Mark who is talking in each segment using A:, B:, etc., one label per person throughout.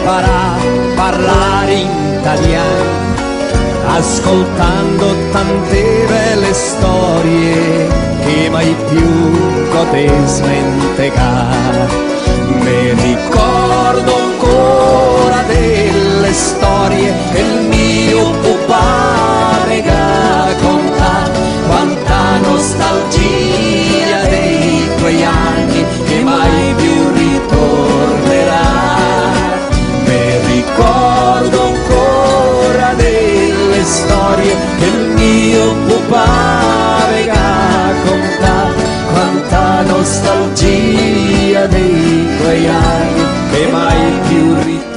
A: imparare a parlare in italiano, ascoltando tante belle storie che mai più potessi dimenticare. Mi ricordo ancora delle storie che il mio papà mi racconta, quanta nostalgia dei tuoi anni che mai più ritornerà. Mi ricordo ancora delle storie che il mio papà mi racconta, quanta nostalgia dei tuoi anni che mai più ritornerà.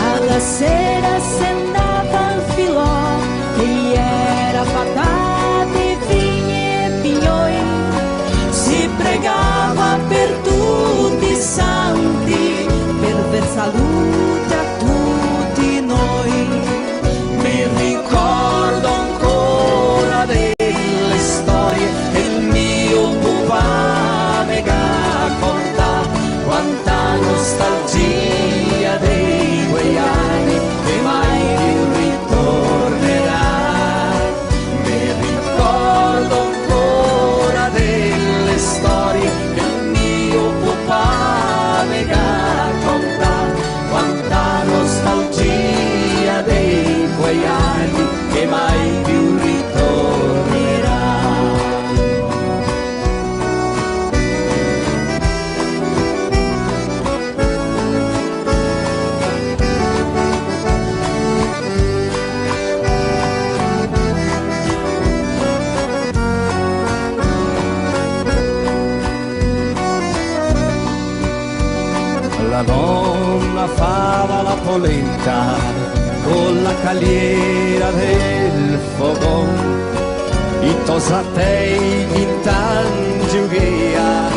B: Alla sera si andava al filò, egli era patate, vigne e pignoi, si pregava per tutti i santi, per ver salute a tutti noi.
A: Mi ricordo ancora delle storie che il mio papà mi racconta, quanta nostalgia dei quei anni che mai più ritornerà. Mi ricordo ancora delle storie che il mio papà mi racconta, quanta nostalgia dei quei anni che mai più ritornerà. La nonna fava la polenta con la caliera del fogone, i tosatei in tangiughea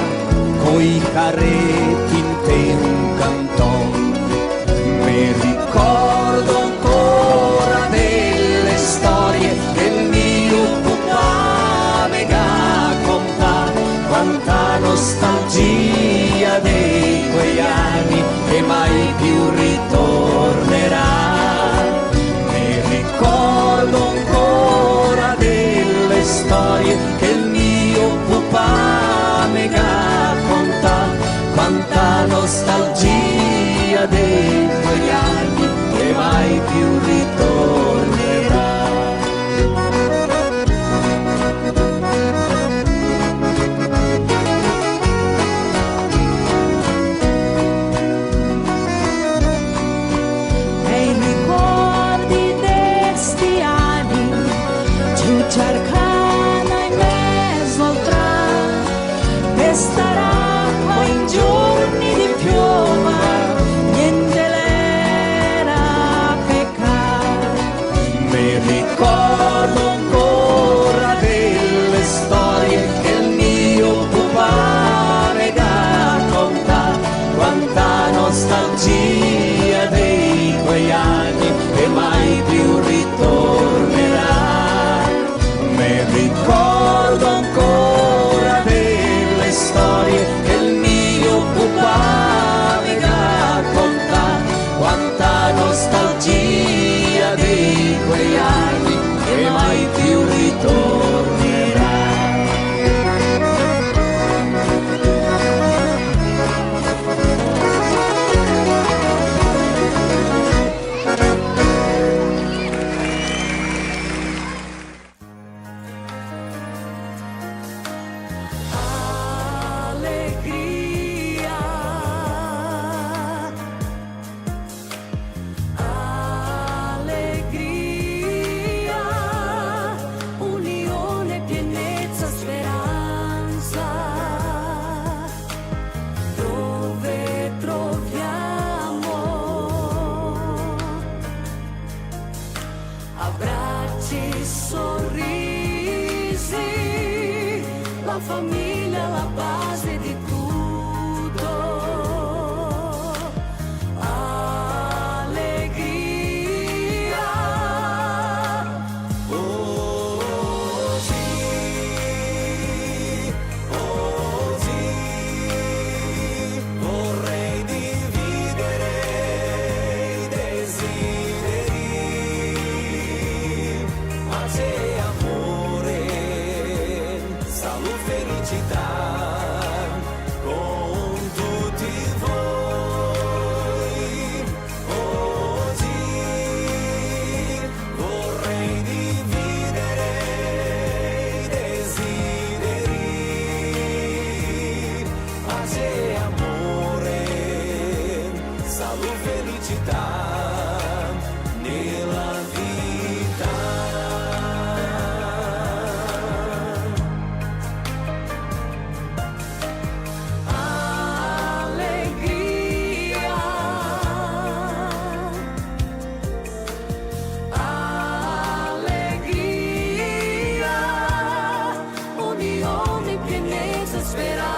A: coi carretti in te un canton. Mi ricordo ancora delle storie che il mio papà mi racconta, quanta nostalgia dei quei anni che mai più ritornerà. Mi ricordo ancora delle storie che il mio papà mi racconta, quanta nostalgia dei quegli anni che mai più ritornerà.
B: Cercana in mezzo al tra, per stare acqua in giorni di piova,
C: salute, felicità nella vita.
B: Allegria, allegria, unione, pienezza, speranza,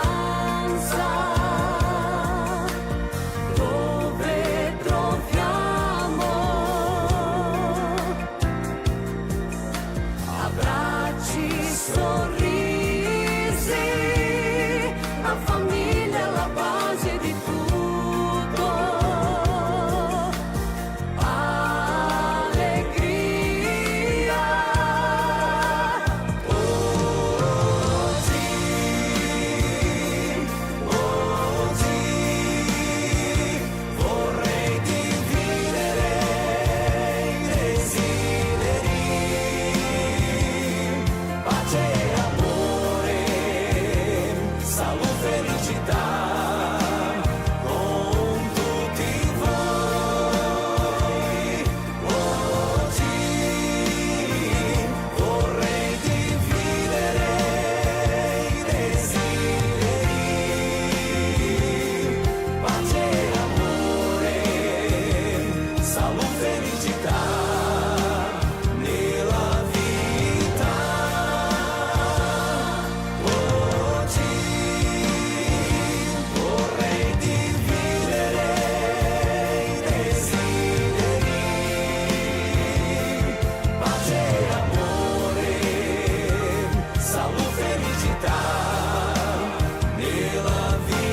B: dove troviamo abbracci, sorrisi, la famiglia è la base di tutto. Allegria, oggi vorrei dividere i desideri, pace e amore, salute, felicità con tutti voi. Oggi vorrei dividere i desideri, pace e amore, salute, felicità nella vita. Oggi vorrei dividere i desideri, pace e amore, salute, felicità nella vita.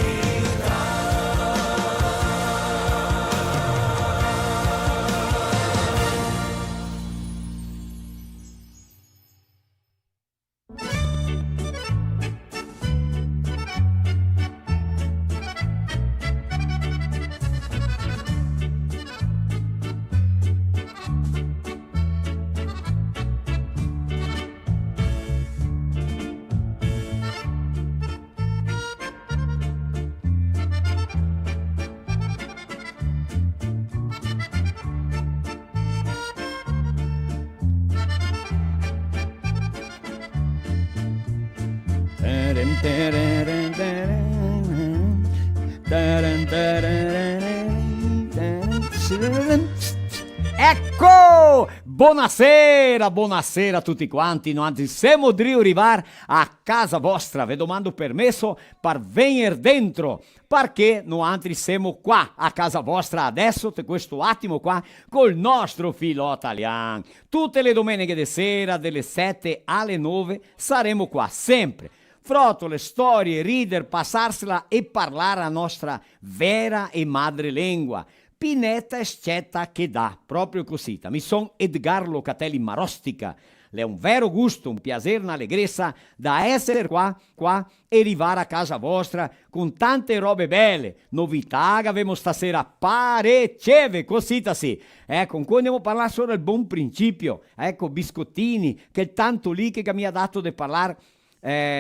A: Ecco! Buonasera, buonasera a tutti quanti. Noi siamo di arrivare a casa vostra. Vi domando permesso per venire dentro, perché noi siamo qua a casa vostra adesso, in questo attimo qua, col nostro filo italiano. Tutte le domeniche di sera, dalle 7 alle 9, saremo qua sempre. Frotole, storie, ridere, passarsela e parlare la nostra vera e madrelingua. Pineta e scetta che dà, proprio così. Mi son Edgar Locatelli Marostica. È un vero gusto, un piacere, un'allegrezza da essere qua e arrivare a casa vostra con tante robe belle, novità che abbiamo stasera parecchie, così sì. Ecco, con cui andiamo a parlare solo del buon principio. Ecco, biscottini, che è tanto lì che mi ha dato di parlare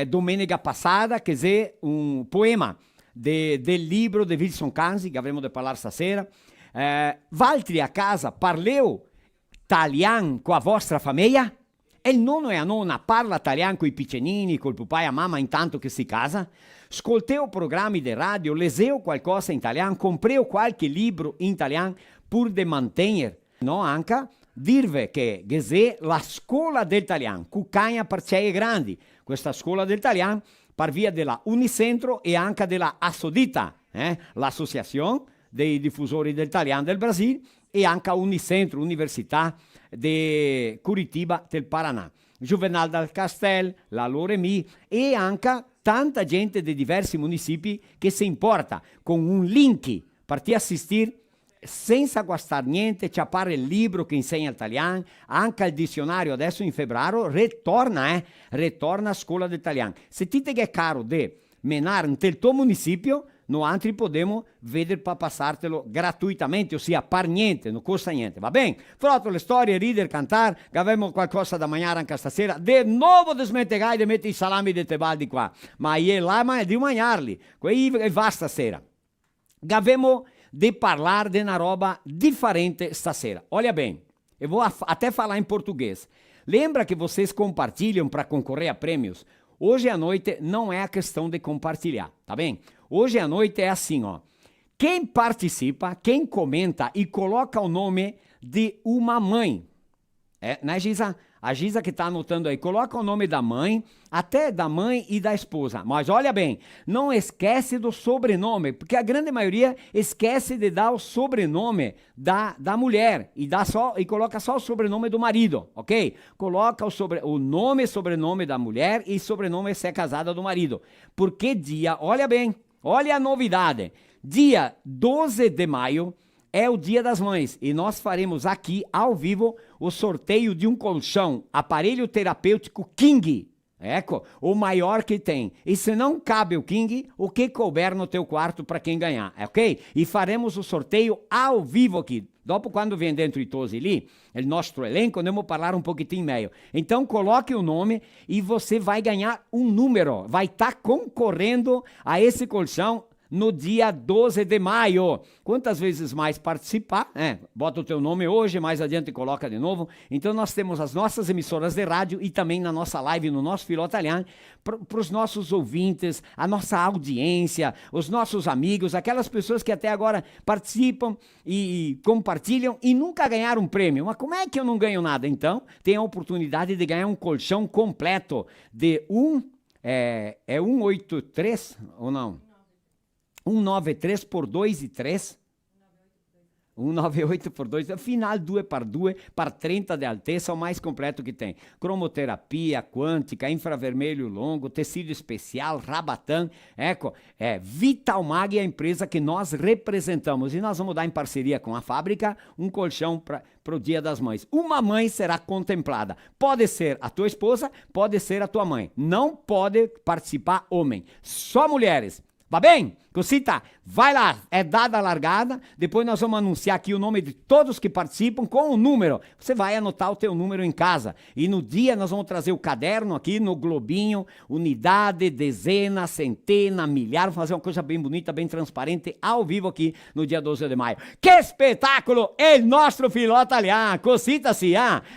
A: domenica passata, che è un poema del libro di Wilson Kanzi che avremo da parlare stasera. Valtri a casa parleu italiano con la vostra famiglia? E il nonno e la nonna parla italiano con i piccenini, col papà e la mamma intanto che si casa? Ascolteo programmi di radio, leseo qualcosa in italiano, compreo qualche libro in italiano pur de mantenere, no? Anche dirve che è la scuola dell'italiano, Cuccagna Parcelle Grandi, questa scuola dell'italiano per via della Unicentro e anche della Assodita, l'associazione dei diffusori dell'italiano del Brasile, e anche Unicentro, Università di Curitiba del Paraná. Juvenal dal Castel, la Loremi e anche tanta gente di diversi municipi che si importa con un link per ti assistere senza guastare niente, ciappare il libro che insegna italiano, anche il dizionario adesso in febbraio ritorna a scuola dell'italiano. Sentite che è caro de menare nel tuo municipio, noi altri possiamo vedere per passartelo gratuitamente, ossia par niente, non costa niente, va bene? Frotto le storie, ridere, cantare, che abbiamo qualcosa da mangiare anche stasera, de nuovo di smettere di mettere i salami di Tebaldi qua, ma io là ma è di mangiarli, quei va stasera. Che abbiamo de falar de uma roba diferente stasera. Olha bem, eu vou até falar em português. Lembra que vocês compartilham para concorrer a prêmios? Hoje à noite não é a questão de compartilhar, tá bem? Hoje à noite é assim, ó. Quem participa, quem comenta e coloca o nome de uma mãe, né, Giza? A Giza que está anotando aí, coloca o nome da mãe, até da mãe e da esposa. Mas olha bem, não esquece do sobrenome, porque a grande maioria esquece de dar o sobrenome da mulher e coloca só o sobrenome do marido, ok? Coloca o nome e sobrenome da mulher e sobrenome se é casada do marido. Porque dia, olha bem, olha a novidade, dia 12 de maio, é o Dia das Mães e nós faremos aqui, ao vivo, o sorteio de um colchão, aparelho terapêutico King, o maior que tem. E se não cabe o King, o que couber no teu quarto para quem ganhar, ok? E faremos o sorteio ao vivo aqui. Dopo quando vem dentro i tosi lì, il nostro elenco, andiamo a parlare un pochettino meglio. Então coloque o nome e você vai ganhar um número, vai estar concorrendo a esse colchão no dia 12 de maio. Quantas vezes mais participar, bota o teu nome hoje, mais adiante coloca de novo. Então nós temos as nossas emissoras de rádio e também na nossa live, no nosso Filó Italiano, para os nossos ouvintes, a nossa audiência, os nossos amigos, aquelas pessoas que até agora participam e compartilham e nunca ganharam um prêmio. Mas como é que eu não ganho nada? Então, tem a oportunidade de ganhar um colchão completo de 183 ou não? 193 por 2 e 3. 198 por 2, final 2 par 2, par 30 de altezza, o mais completo que tem. Cromoterapia quântica, infravermelho longo, tecido especial, Rabatan, Vitalmag é a empresa que nós representamos e nós vamos dar em parceria com a fábrica um colchão para o Dia das Mães. Uma mãe será contemplada. Pode ser a tua esposa, pode ser a tua mãe. Não pode participar homem, só mulheres. Va bem? Cosita, vai lá, é dada a largada, depois nós vamos anunciar aqui o nome de todos que participam com o número. Você vai anotar o teu número em casa. E no dia nós vamos trazer o caderno aqui no globinho, unidade, dezena, centena, milhar, vamos fazer uma coisa bem bonita, bem transparente, ao vivo aqui no dia 12 de maio. Que espetáculo! El nostro Filó Italiano, cosita sì,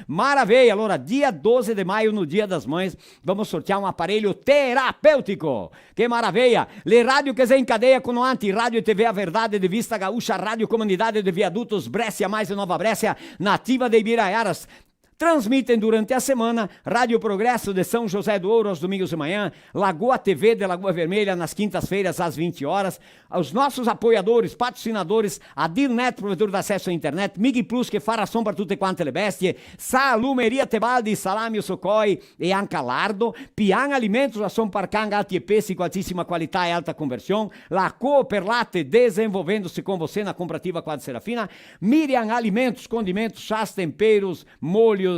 A: maravilha! Allora, dia 12 de maio, no Dia das Mães, vamos sortear um aparelho terapêutico. Que maravilha! Le rádio que se encadeia com o Anti-Rádio TV A Verdade de Vista Gaúcha, Rádio Comunidade de Viadutos, Brécia mais de Nova Brécia, Nativa de Ibiraiaras. Transmitem durante a semana Rádio Progresso de São José do Ouro aos domingos de manhã, Lagoa TV de Lagoa Vermelha nas quintas-feiras às 20 horas. Os nossos apoiadores, patrocinadores, a Dirnet, provedor de acesso à internet, Mig Plus che fa ração per tutte quante le bestie, Salumeria Tebaldi, Salame Socoi e Ancalardo, Pian Alimentos, ação para canga alti e pesci com altíssima qualità e alta conversão, La Cooper Latte desenvolvendo-se com você na comprativa Quadra Serafina, Miriam Alimentos, condimentos, chás, temperos, molhos,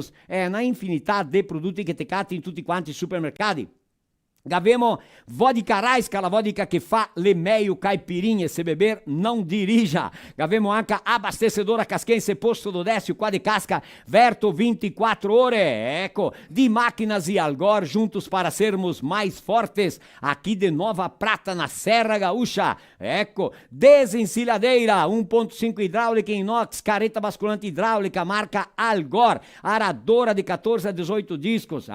A: na infinità de produtti che te catti in tutti quanti i supermercati. Gavemo vodka Raiska, la vodka che fa le meglio caipirinhe, se beber não dirija. Gavemo anche abastecedora casquense Posto do Décio, qua de casca, Verto 24 ore, de máquinas e Algor, juntos para sermos mais fortes, aqui de Nova Prata, na Serra Gaúcha, desencilhadeira, 1.5 hidráulica inox, careta basculante hidráulica, marca Algor, aradora de 14 a 18 discos,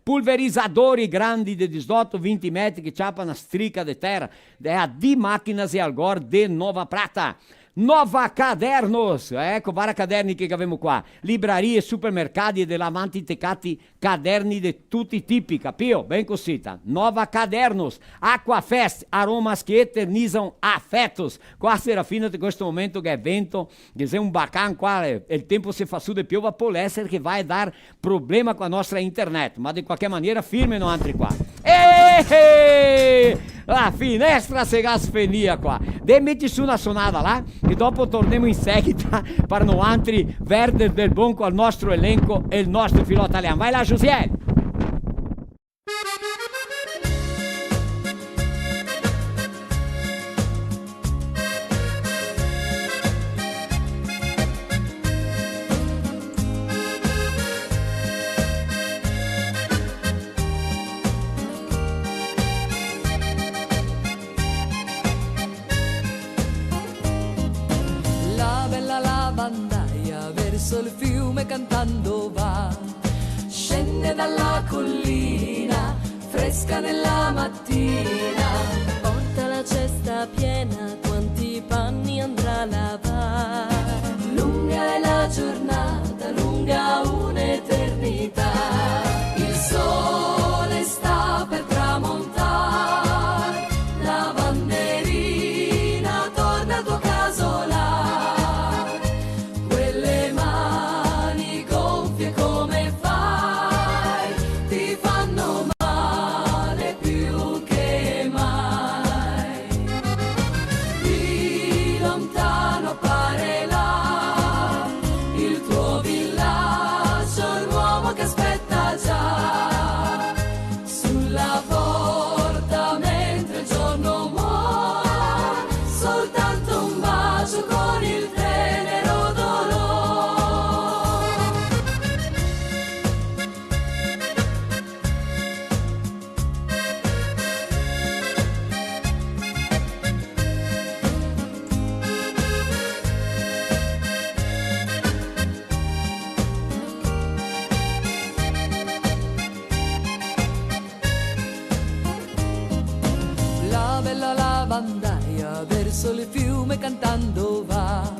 A: pulverizador grande de 18, 20 metri che chapa na strica de terra, é a Di Máquinas e Algor de Nova Prata. Nova Cadernos, vari caderni che abbiamo qua, librerie, supermercati e dell'avanti tecati caderni di tutti i tipi, capio? Ben cosita. Nova Cadernos, Aquafest, aromas che eternizam afetos. Qua Serafina di questo momento che è vento, che è un bacán qua, il tempo se fa su di piova può essere che vai a dar problema con la nostra internet, ma di qualche maniera firme no altri qua. La finestra se gasfenia qua. Demiti su una sonata là e dopo torniamo in seguita per no altri verde del bonco al nostro elenco e il nostro Filó Italiano. Vai là, Josiel!
B: La bella lavandaia verso il fiume cantando va, scende dalla collina, fresca nella mattina,
D: Porta la cesta piena, quanti panni andrà a lavare.
B: lunga è la giornata, lunga un'eternità, il sole sta per tramontare, lavanderina torna al tuo casolare, quelle mani gonfie come fai, ti fanno male più che mai, di lontano appare là il tuo villaggio, l'uomo che aspetta già sulla porta mentre il giorno muore, soltanto un bacio con il tenero dolore. La bella lavandaia verso il fiume cantando va,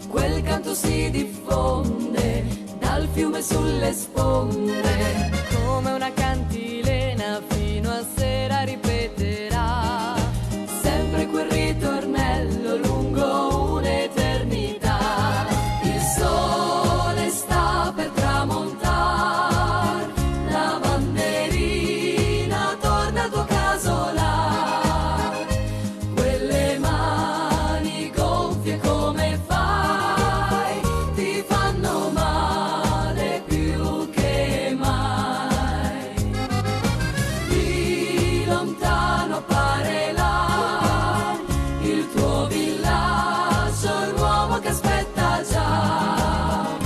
B: quel canto si diffonde dal fiume sulle sponde,
D: Come una cantilena fino a sera ripeterà.
B: sempre quel ritornello lungo un'eternità, il sole sta per tramontare, lavanderina torna al tuo casolare, quelle mani gonfie come fai, ti fanno male più che mai, di lontano appare là il tuo villaggio, l'uomo che aspetta già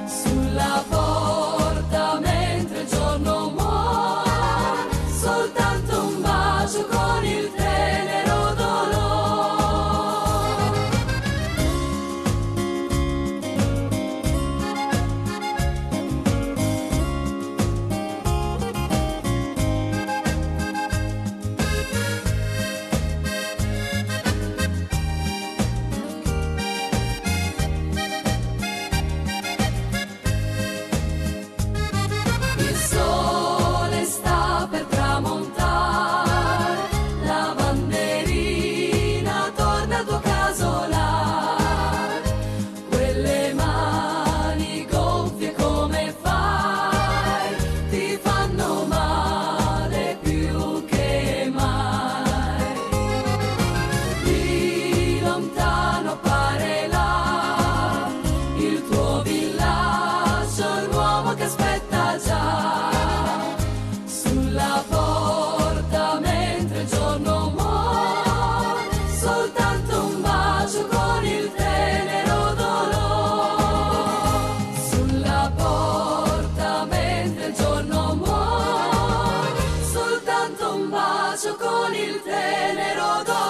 B: sulla porta mentre il giorno muore, soltanto un bacio con il tenero dolore. Il sole sta per tramontare, lavanderina torna al tuo casolare, quelle mani gonfie come fai, ti fanno male più che mai, di lontano appare là il tuo villaggio, l'uomo che aspetta già sulla porta mentre il giorno muore, soltanto un bacio con il tenero dolore, sulla porta mentre il giorno muore, soltanto un bacio con il tenero dolore.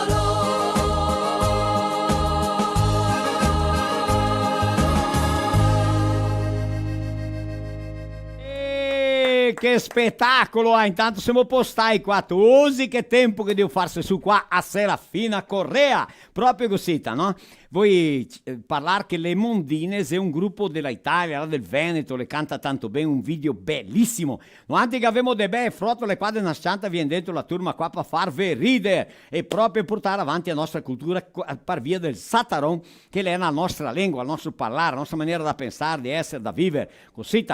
A: Che spettacolo! Intanto siamo postai qua. Tusi che tempo che devo farsi su qua a Serafina Correa. Proprio così, no? Voi parlare che le Mondines è un gruppo della Italia, là del Veneto, le canta tanto bene, un video bellissimo. No, anche che avevamo de be frottole qua della scianta, viene dentro la turma qua per farvi ridere e proprio portare avanti la nostra cultura per via del sataron, che è la nostra lingua, il nostro parlare, la nostra maniera da pensare, di essere, da vivere. Così.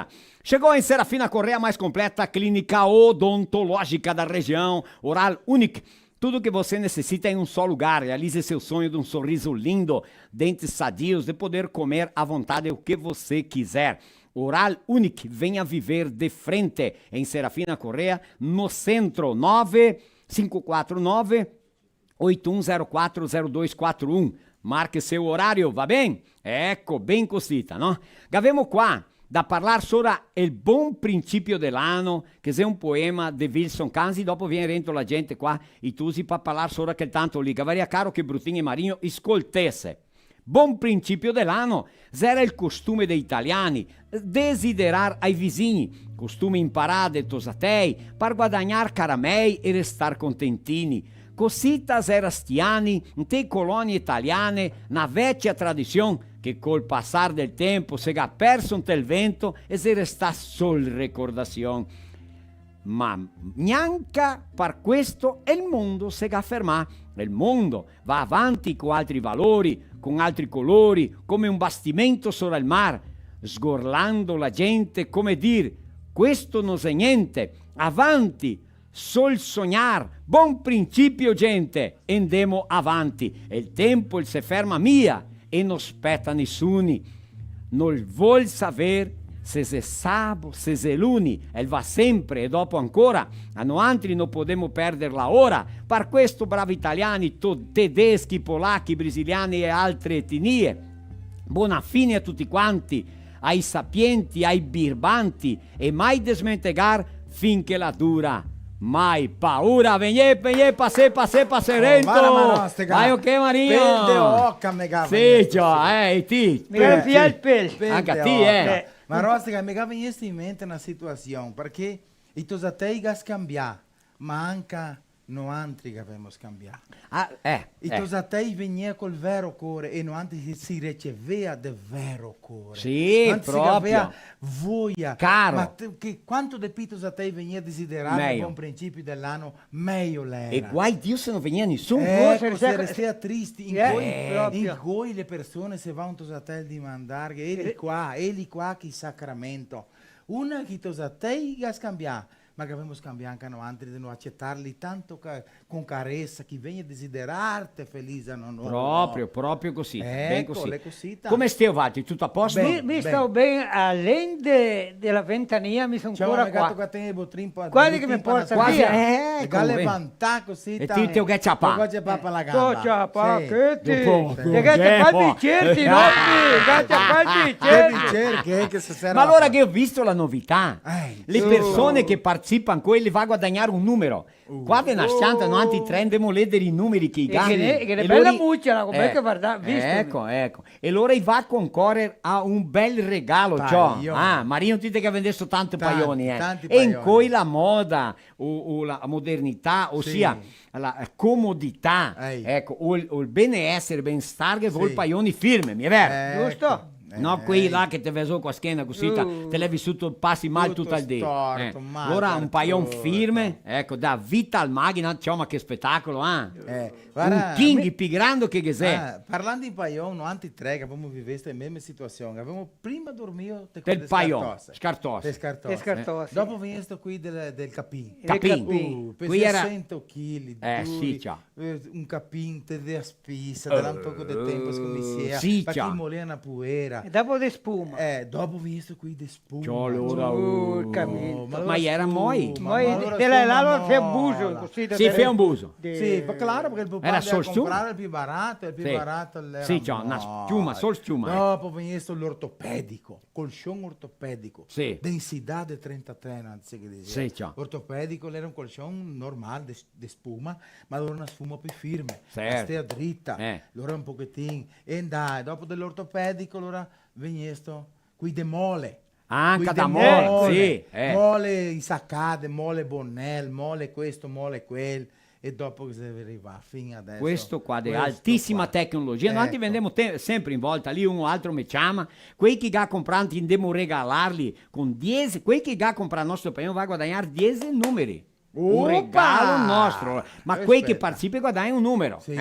A: Chegou em Serafina Correa, mais completa, clínica odontológica da região, Oral Unique. Tudo que você necessita em um só lugar. Realize seu sonho de um sorriso lindo, dentes sadios, de poder comer à vontade o que você quiser. Oral Unique, venha viver de frente em Serafina Correa, no centro, 9549 81040241. Marque seu horário, va bem? Ecco, bem cosita, no? Gavemo qua da parlare solo il buon principio dell'anno, che è un poema di Wilson Canzi, dopo viene dentro la gente qua, i tusi per parlare solo che tanto lì, Gavaria caro che Bruttini e Marino, ascoltesse. Buon principio dell'anno, era il costume degli italiani, desiderar ai vicini, costume imparate tosatei, per guadagnare caramei e restar contentini. Cositas erastiani, te colonie italiane, na vecchia tradizione che col passare del tempo si è perso nel vento e si resta sol recordazione. Ma neanche per questo il mondo si afferma. Il mondo va avanti con altri valori, con altri colori, come un bastimento sopra il mare, sgorlando la gente come dir, questo non è niente, avanti, sol sognar, buon principio gente, andemo avanti, e il tempo il se ferma mia e non aspetta nessuno, non vuol saper se è sabo, se è luni, e va sempre e dopo ancora, a noi altri non possiamo perderla ora, per questo bravi italiani, tedeschi, polacchi, brasiliani e altre etnie, buona fine a tutti quanti, ai sapienti, ai birbanti, e mai desmentegar finché la dura. Mai paura, venye, passerento. Vai ok Mario?
E: Pelde occa, mega.
A: Sì, già, e ti?
F: Mi via il pelo.
A: Anche a te,
E: Ma Rostica, mi viene in mente una situazione, perché i tosatei ga scambiare, ma anche noi altri che abbiamo scambiato. I tosatei venivano col vero cuore e noi altri si riceveva del vero cuore.
A: Sì,
E: anzi,
A: proprio.
E: Voglia.
A: Caro.
E: Ma quanto di più tosatei veniva a desiderare il buon principio dell'anno, meglio l'era.
A: E guai Dio se non veniva nessuno.
E: Ecco, se restea tristi in
F: proprio.
E: cui le persone se va un tosatel di mandare egli qua che sacramento una che tosatei ga scambiare ma che abbiamo scambiato anche noi altri di non accettarli tanto con carezza chi viene a desiderarti felice
A: Proprio così, ben
E: ecco
A: così.
E: le cosite.
A: Come stai Vati? Tutto a posto?
F: Mi sto bene, all'ende della ventania mi sono
E: c'è
F: ancora
E: un gatto
F: qua.
E: che tiene botrimpo
F: Quasi che mi porta via.
E: e ga levantare così
A: E ti ho che ciapà.
E: la gamba
F: Sto ciapà, che ti?
A: Dopo-
F: Che gatti
A: dopo-
F: certi, no? Gatti certi.
E: che se serve
A: Ma allora che ho visto la novità, le
E: sì.
A: persone che partecipano, quelli va a guadagnare un numero. Qua ve nasciante, non ti trendiamo ledere i numeri che i gatti.
F: Che ne bella muccia, come che guarda, visto.
A: Ecco. E allora va a concorrere a un bel regalo,
E: Paione.
A: ciò. Marino dite che vendesso tanti paioni,
E: tanti
A: E in
E: paioni.
A: cui la moda o la modernità, ossia la comodità, ecco, o il benessere, benestare, che vuol paioni firme, mi è vero?
F: Giusto?
A: No, quei là che te veso qua schiena così, te l'hai vissuto, passi mal tutto il dì.
E: storto, mal
A: Allora un paion
E: torto.
A: firme, ecco, da vita al macchina, ma che spettacolo, un
E: guarda,
A: king più grande che sei.
E: parlando di paion, no anti tre che abbiamo visto la stessa situazione. Abbiamo prima dormito
A: Del paion, scartosse.
F: Scartosse.
E: Dopo visto qui del capin.
A: Capin.
E: Per
A: Qui era
E: 100 kg.
A: sì, ciao.
E: Un capin de spissa, da un poco di tempo scommessia.
A: sì,
E: perché
A: ciao.
E: moleva una puera.
F: E dopo di spuma.
E: Dopo visto qui di spuma.
A: Ciao, allora,
F: il camino.
A: Ma era moi.
F: Poi della là si abuso. Così
A: Si fa un buso.
E: Sì, ma claro, perché il papà
A: Era
E: deve
A: sol
E: comprare il più barato, era
A: Sì, c'ho una schiuma, sol schiuma.
E: Dopo veniva l'ortopedico, colchon ortopedico,
A: Sì.
E: densidad de 33, anziché dire.
A: Sì, c'ho.
E: Ortopedico era un colchon normale di spuma, ma allora una spuma più firme,
A: Certo.
E: stia dritta,
A: Eh.
E: allora un pochettino. E dai, dopo dell'ortopedico allora veniva qui de mole.
A: Anche
E: Qui
A: da
E: de
A: mole, sì.
E: Mole Isaccade, mole Bonnell, mole questo, mole quel. E dopo che si arriva fino adesso.
A: Questo qua di
E: questo
A: altissima
E: qua.
A: tecnologia. Noi ti
E: Ecco.
A: vendiamo sempre in volta, lì uno altro mi chiama, quei che ga comprando indemo regalarli con 10, quei che ga comprare il nostro paio va a guadagnare 10 numeri. Un
E: Opa!
A: regalo nostro, ma quei che
E: Aspetta.
A: partecipano guadagnano un numero.
E: Sì,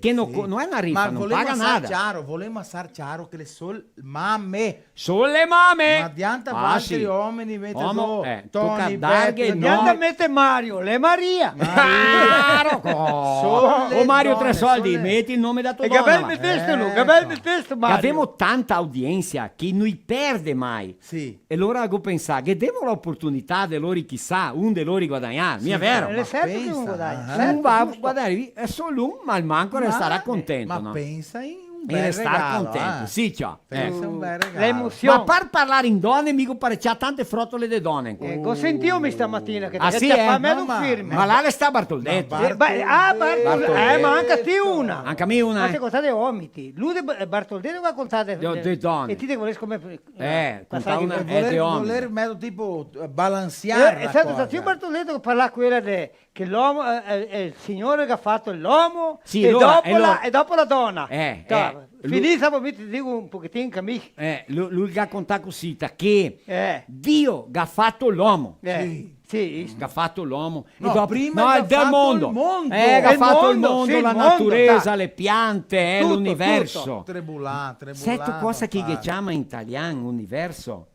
A: Che non,
E: sì.
A: non è una rifa,
E: Ma
A: non
E: volemo
A: paga
E: assar
A: nada.
E: chiaro, volemo assar chiaro che le sol mamme,
A: Sulle mame!
E: ma dianta
A: Ah,
E: altri
A: sì.
E: uomini, mette
A: Uomo,
E: do,
A: tocca
E: Tony,
A: darghe
E: Beppe,
A: il
F: E anda a mettere Mario, le Maria.
A: Claro!
E: Solle
A: O Mario
E: donne,
A: Tre Soldi,
E: solle-
A: metti il nome da tua
F: E che
A: donna.
F: bel mi testo, Lu,
E: Ecco.
F: che bel mi testo,
A: Che
F: Mario.
A: abbiamo tanta audienza che non perde mai.
E: Sì.
A: E allora devo pensare che devo l'opportunità di loro chissà, un di loro guadagnare, mi è vero?
F: Le certo che
E: pensa,
F: non guadagna.
E: ah.
A: Non va a guadagnare, è solo un, ma il manco resterà contento.
E: Ma
A: no?
E: pensa in bel
A: restare
E: regalo,
A: contenti. Sì, ciao.
E: Questo è un bel regalo.
F: L'emozione.
A: Ma per parlare in donne, mica pare c'ha tante frottole di donne.
F: Ho sentito stamattina che
A: Ah,
F: ti
A: sì,
F: fa
A: eh?
F: me
E: No,
F: un
E: ma-
F: firme.
A: Ma là le sta Bartoldetto.
E: No,
F: Bartoldet. Ma anche a te una.
A: Anche a me una,
F: Ma te
A: eh.
F: contate omiti. Lui Bartoldet va a contare
A: De donne.
F: E ti volessi come
A: contare
F: passare
A: una-
F: che-
A: di uomini.
E: voler meglio tipo balanceare
F: È
E: la
F: stato
E: cosa.
F: stato Bartolletto che parla quella che l'uomo è il signore che ha fatto l'uomo
A: Sì,
F: e,
A: allora-
F: dopo
A: allora-
F: e dopo la donna.
A: lui-
F: Finita, poi ti dico un pochettino che mi...
A: Lui ha contato così, che
F: Eh,
A: Dio ha fatto l'uomo.
F: sì.
A: Che ha fatto l'uomo.
E: No,
A: e dopo,
E: prima
A: no,
E: che
A: è
E: ha
A: del
E: fatto
A: mondo.
E: il mondo.
A: Che ha
F: Il
A: fatto il
F: mondo,
A: mondo,
F: sì, il
A: la
F: mondo,
A: natureza,
F: sta.
A: le piante,
F: Tutto,
A: l'universo.
E: Trebulà,
A: Sette cose che chiama in italiano universo.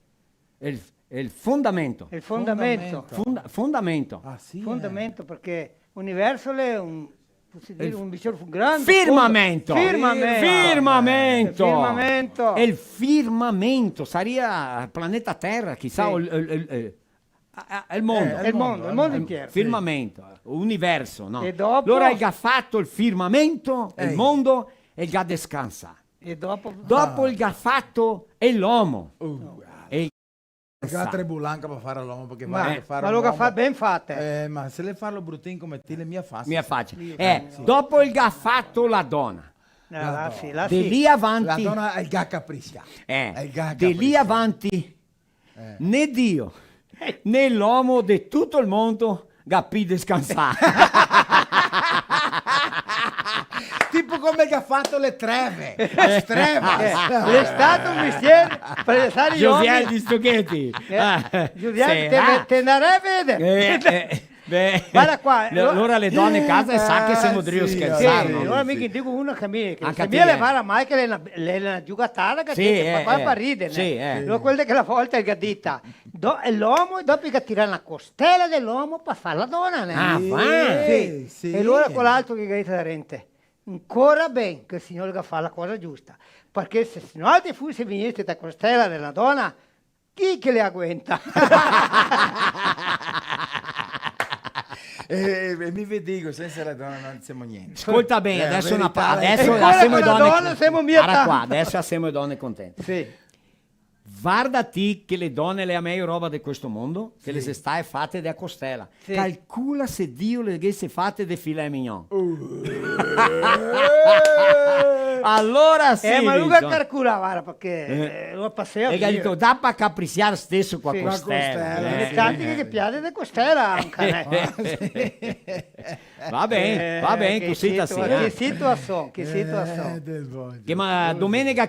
A: Il fondamento.
F: Il fondamento.
A: Fondamento.
E: Ah, sì,
F: Fondamento perché universo è un... Posso dire, un vicino grande
A: Firmamento.
F: Firmamento.
A: Firmamento.
F: Firmamento.
A: E il firmamento sarebbe il pianeta Terra, chissà,
F: Sì.
A: o il mondo.
F: il mondo intero.
A: Firmamento, universo, no?
F: E dopo?
A: Allora ha fatto il firmamento, il
E: Ehi.
A: mondo e ha descansa.
F: E dopo...
A: Dopo ha fatto è l'uomo. E
E: La trebulanca per fare l'uomo perché
F: Ma,
E: va a fare
F: ma lo
E: un
F: che
E: uomo.
F: fa ben fatte.
E: Ma se le farlo bruttino come te le mia faccia.
A: mia faccia. Dopo ha fatto la donna.
F: Là sì, là
A: Di
F: sì.
A: lì
E: La
A: avanti,
E: donna è il ga capriccia. È il ga
A: di lì
E: capriccia.
A: avanti, né Dio né l'uomo di tutto il mondo capì descansare.
E: Tipo come che ha fatto le treve. Le treve.
F: È stato un mestiere per stare gli
A: Giuseppe
F: uomini.
A: di Stucchetti.
F: Giuliano,
A: Sarà?
F: te ne vede? Guarda qua,
A: Allora le donne a casa sa che siamo
E: sì,
A: drio
F: Sì,
A: scherzando.
F: allora mica dico una che mi
A: Anche a
F: se
A: te,
F: mi levare mai che è una giocatara che
A: Sì,
F: fa qua per ridere.
A: sì,
F: Allora, quella che la volta è gadita. È l'uomo e dopo che tira una costella dell'uomo per fare la donna. né?
A: Ah, va.
F: Sì.
E: Sì.
F: E allora quell'altro che gadita da rente. Ancora ben che il Signore che fa la cosa giusta. Perché se no altri fosse venite da costella della donna, chi che le agguenta?
E: E mi vedico, senza la donna non siamo niente.
A: Ascolta bene, adesso una
E: verità,
A: adesso
F: e quella
A: siamo
F: con la
A: donne.
F: donna siamo mia
A: Guarda qua,
F: tanta.
A: adesso siamo donne contente.
F: Sì.
A: Guardati che le donne le a meglio roba di questo mondo, che le si stai fatte da costella.
F: Sì.
A: Calcula se Dio le avesse fatte di filet mignon. Allora sì.
F: Ma lui che
A: bisogna-
F: calcolava perché lo passava.
A: E che ha detto, da per capricciare stesso qua
F: Sì,
A: costella.
F: Le tanti che piace di costella anche.
A: Va bene, così da sì.
F: Che situazione, che situazione.
E: Del voglio.
A: Che ma domenica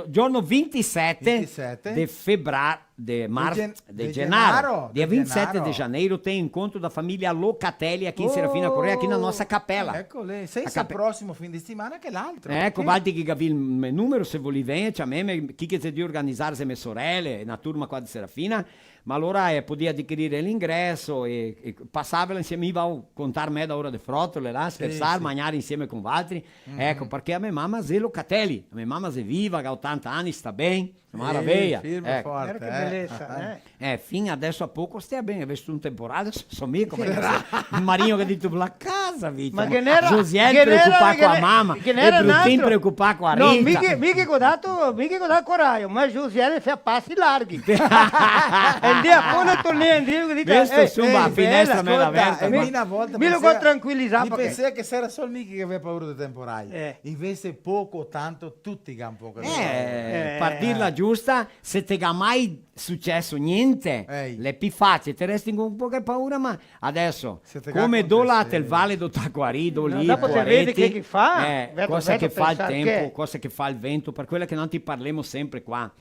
A: giorno 27,
E: 27.
A: di febbraio, di marzo, di
E: di
A: gennaio,
E: gennaio,
A: dia
E: di
A: 27
E: gennaio.
A: di janeiro tem incontro da famiglia Locatelli aqui in Serafina Correa, aqui na nossa capela.
E: Ecco lei, sei
A: A
E: sia il
A: cape-
E: prossimo fin di settimana che l'altro.
A: Ecco, Valdi che capi il mio numero se vuoi venire, a me, chi che si di organizzare se mie sorelle, una turma qua di Serafina, ma allora podia adquirire l'ingresso e passarvela insieme, io a contare me da ora di frottole, là, scherzare,
E: sì.
A: mangiare insieme con altri. Ecco, perché a mia mamma è Locatelli, a mia mamma è viva, ha 80 anni, sta bene, maraviglia.
E: Firme
A: Ecco.
E: forte.
F: Guarda che bellezza,
A: Fino adesso a poco stia bene, avessi un temporale, sono mica come il marino che ha detto la casa, vita.
F: Ma che n'era-
A: Josiel
F: che n'era-
A: preoccupato
F: che
A: con la
F: ne-
A: mamma,
F: che n'era
A: e
F: un
A: Brutin
F: altro.
A: preoccupato con la
F: No,
A: Rita.
F: mica guardato coraggio, ma Giuseppe fa passi larghi. E andiamo, poi torniamo indietro che dite,
A: Questo, insomma, a finestra me la
E: Ascolta,
A: aperta.
E: e
A: ma-
E: una volta
F: Mi lo
E: pensava-
F: può tranquillizzare,
E: Mi
F: perché-
E: pensava che era solo Michi che aveva paura dei temporali. Invece poco o tanto tutti che hanno poco.
A: Per dirla giusta, se te ga mai successo niente,
E: Ehi.
A: le più facili, te resti con un po' che paura, ma adesso,
E: Se te
A: come
E: ga
A: dolate
E: acontece-
A: il Valle do Taquarido,
F: No,
A: lì,
F: dopo te vedi che fa, vedo-
A: cosa
F: vedo
A: che fa il
F: pensare
A: tempo,
F: che-
A: cosa che fa il vento, per quella che non ti parliamo sempre qua.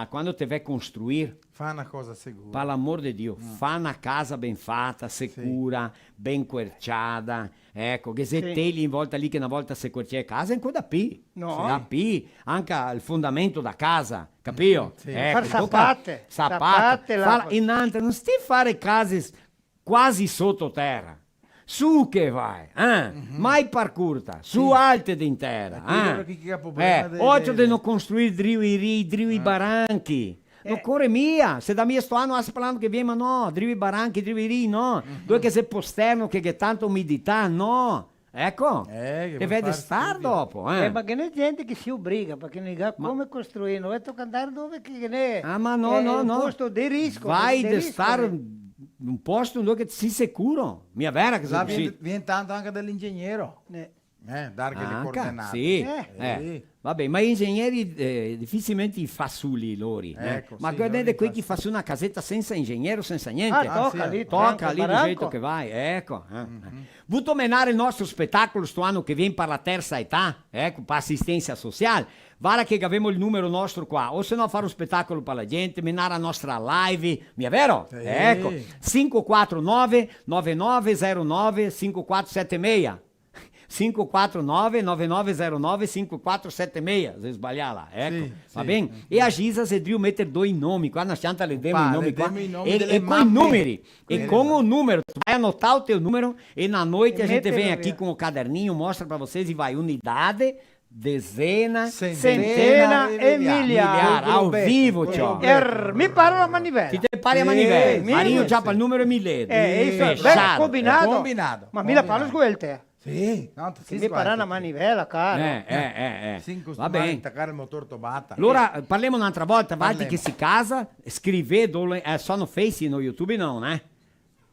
A: Quando te vai a costruire,
E: Fa una cosa sicura.
A: per l'amor di Dio, fa una casa ben fatta, sicura, ben querciata, ecco, che se
F: Sì.
A: tegli in volta lì che una volta se quercia casa, è ancora da P.
F: No.
A: Da P, anche il fondamento da casa, capito?
E: Sì.
A: Ecco,
F: Far sapate,
A: sapate.
F: sapate la-
A: Innanzi, non sti fare case quasi sottoterra. Su che vai, mai par curta, su alte d'intera.
E: Quello che ha problema
A: Oggi devono costruire driu i baranchi. No, corre mia, se da mia sto anno parlando che viene, ma no, driu i baranchi, driu i ri, no. Dove che se posterno che tanto umidità, no. Ecco,
E: che
A: deve
E: vuoi
A: star
E: fare
A: dopo.
F: Ma che ne gente che si obbliga, perché non sa come costruire, non è tocca andare dove che ne
A: Ah, ma no, no,
F: un
A: no.
F: posto di rischio.
A: Vai
F: di
A: a
F: rischio,
A: stare
F: eh.
A: un posto dove sei sicuro. Mia vera che
E: Là
A: sei così.
E: viene tanto anche dell'ingegnere. Dargli le coordinate.
A: Sì,
E: Sì.
A: vabbè, ma gli ingegneri difficilmente fa soli loro.
E: Ecco,
A: ma
E: sì,
A: guardate
E: loro
A: qui
E: fa
A: chi fa su una casetta senza ingegnere, senza
F: Ah,
A: niente.
F: tocca
E: sì,
F: lì,
A: Tocca lì do
F: baranco.
A: jeito che vai, ecco. Vuto menare il nostro spettacolo sto anno che viene per la terza età, ecco, per assistenza sociale. Guarda che abbiamo il numero nostro qua, o se no fare un spettacolo per la gente, menare la nostra live, mi è vero?
E: Sì.
A: Ecco, 549 9909 5476. 549 9909 5476, se sbagliare là, ecco,
E: Sì,
A: va
E: sì.
A: bene? E a Gisa se Dio mette due nomi, qua na Scianta le demo i
E: Pa,
A: nomi
E: le
A: qua,
E: demo i nomi
A: e
E: delle
A: con i
E: mamme.
A: numeri, e
E: Quelle
A: con
E: mamme.
A: o número, tu vai anotar o teu número e na noite
F: E
A: a gente
F: mete
A: vem
F: no
A: aqui
F: via.
A: com o caderninho, mostra pra vocês e vai unidade, dezena,
F: Centena e
A: milhar,
F: miliardi.
A: ao vivo, tio.
F: Mi paro la manivela.
A: Ti te pari a
E: Sì,
A: manivela,
F: sì,
A: Marinho
E: sì.
A: già per il numero e Mileto.
F: Beh,
A: Fechado.
F: combinato.
E: Combinato.
F: Ma mi la parlo sguelte.
E: Sì, no,
F: Che mi parla una manivela, caro.
A: Va bene.
E: attaccare il motore tobata.
A: Allora, parliamo un'altra volta, vai
E: Parliamo.
A: che si casa, scrive dove, só no Face, no YouTube não, né?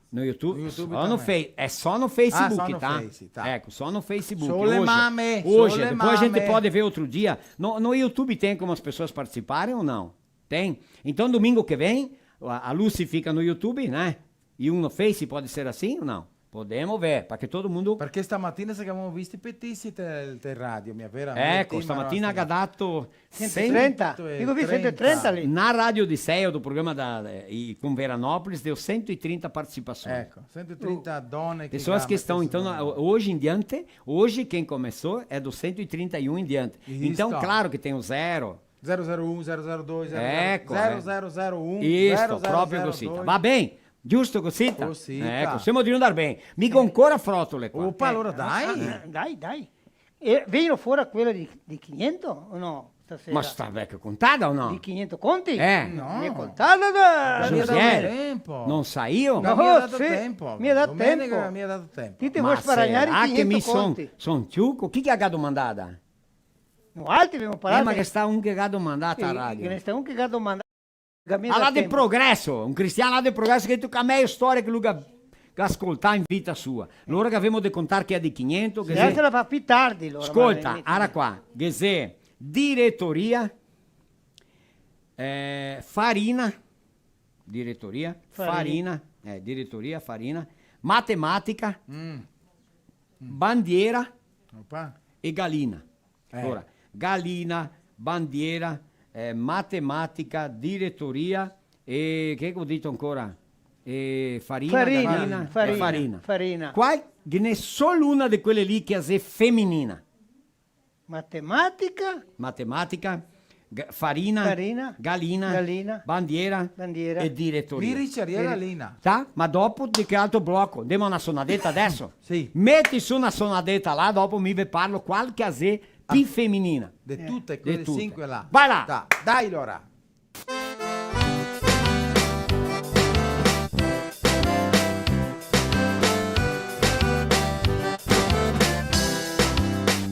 A: No YouTube,
E: No YouTube
A: só no
E: também.
A: Face, é só no Facebook,
E: só no
A: tá?
E: Face, tá.
A: Ecco, só no Facebook.
E: Só le mame,
A: hoje,
E: só le
A: depois a gente
E: mame.
A: pode ver outro dia. No YouTube tem como as pessoas participarem ou não? Tem? Então, domingo que vem, a Lucy fica no YouTube, né? E um no Face, pode ser assim ou não? Podemos ver, perché todo mundo...
E: Perché stamattina se abbiamo visto i petizi del radio, mia vera.
A: Ecco, stamattina ha dato
F: 130. Dico vi 130 lì.
A: na Rádio de Céu, do programa com Veranópolis, deu 130 participações.
E: Ecco, 130 donne che
A: Pessoas que estão, então, hoje em diante, hoje quem começou é do 131 em diante.
E: Isso.
A: Então, claro que tem o 0.
E: 001, 002,
A: Ecco,
E: 0001,
A: Isso, proprio così. Va bene? Giusto così?
E: Così,
A: Ecco, siamo di andare bene. Mica ancora frotole qua.
E: Oppa, allora dai.
F: Dai. E vengono fuori quella di 500 o no? Stasera?
A: Ma sta vecchio contata o no?
F: Di 500 conti?
E: No.
F: Mi è contata da...
E: Mi ha dato
A: Josiele,
E: tempo.
A: non sai io?
E: No,
F: No,
E: mi ha dato
F: sì,
E: tempo.
F: mi ha dato
E: Domenica
F: tempo.
E: mi ha dato tempo.
F: Ti vuoi sparagnare
A: será
F: i
A: che mi
F: 500
A: son
F: conti?
A: ciuco? Chi che ha domandata?
F: No, altri abbiamo parlato.
A: Ma che sta un che ha domandata a
F: Che
A: radio?
F: ne sta un che ha domandato.
A: Alla de progresso, un cristiano de progresso che tu a me storia che lui che ascolta in vita sua. L'ora che avevamo de contare che è di 500, che
F: Se la fa più tardi loro.
A: ascolta, ara qua, che se direttoria, farina, farina, matematica, bandiera
E: Oppa.
A: e galina. Ora, galina, bandiera, matematica, direttoria e che ho detto ancora? Farina, galina e farina.
F: Farina.
A: Qua ne solo una di quelle lì che è femminina.
F: Matematica,
A: Farina,
F: galina,
A: bandiera e direttoria.
E: Liriceria Lina.
A: Tá? Ma dopo di che altro blocco? Andiamo a una sonadetta adesso?
E: Sì.
A: Metti su una sonadetta là, dopo mi ve parlo qualche asè più femminina.
E: Di tutte quelle
A: tutte.
E: 5 là.
A: Vai là.
E: Dai allora.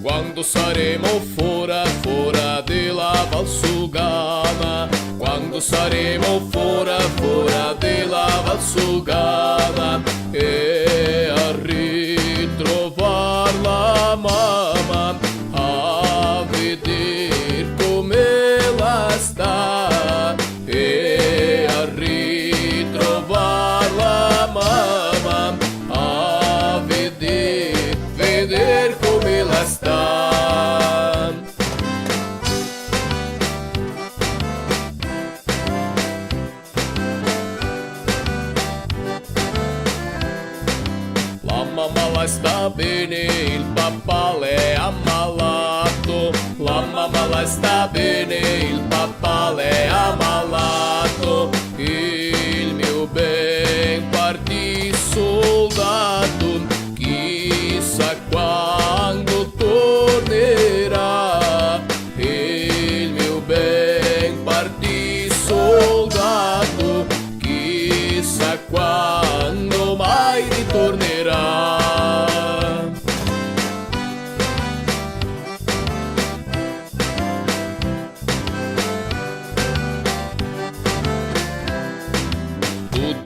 C: Quando saremo fora della Valsugana, quando saremo fora della Valsugana e a ritrovare la mamma, a vedere come la sta e a ritrovare la mamma, a vedere come la sta. La mamma la sta bene, il papà le ha ammalato. La mamma la sta bene, il papà le ha ammalato. Il mio ben partì soldato, chissà quando tornerà. Il mio ben partì soldato, chissà quando mai ritornerà.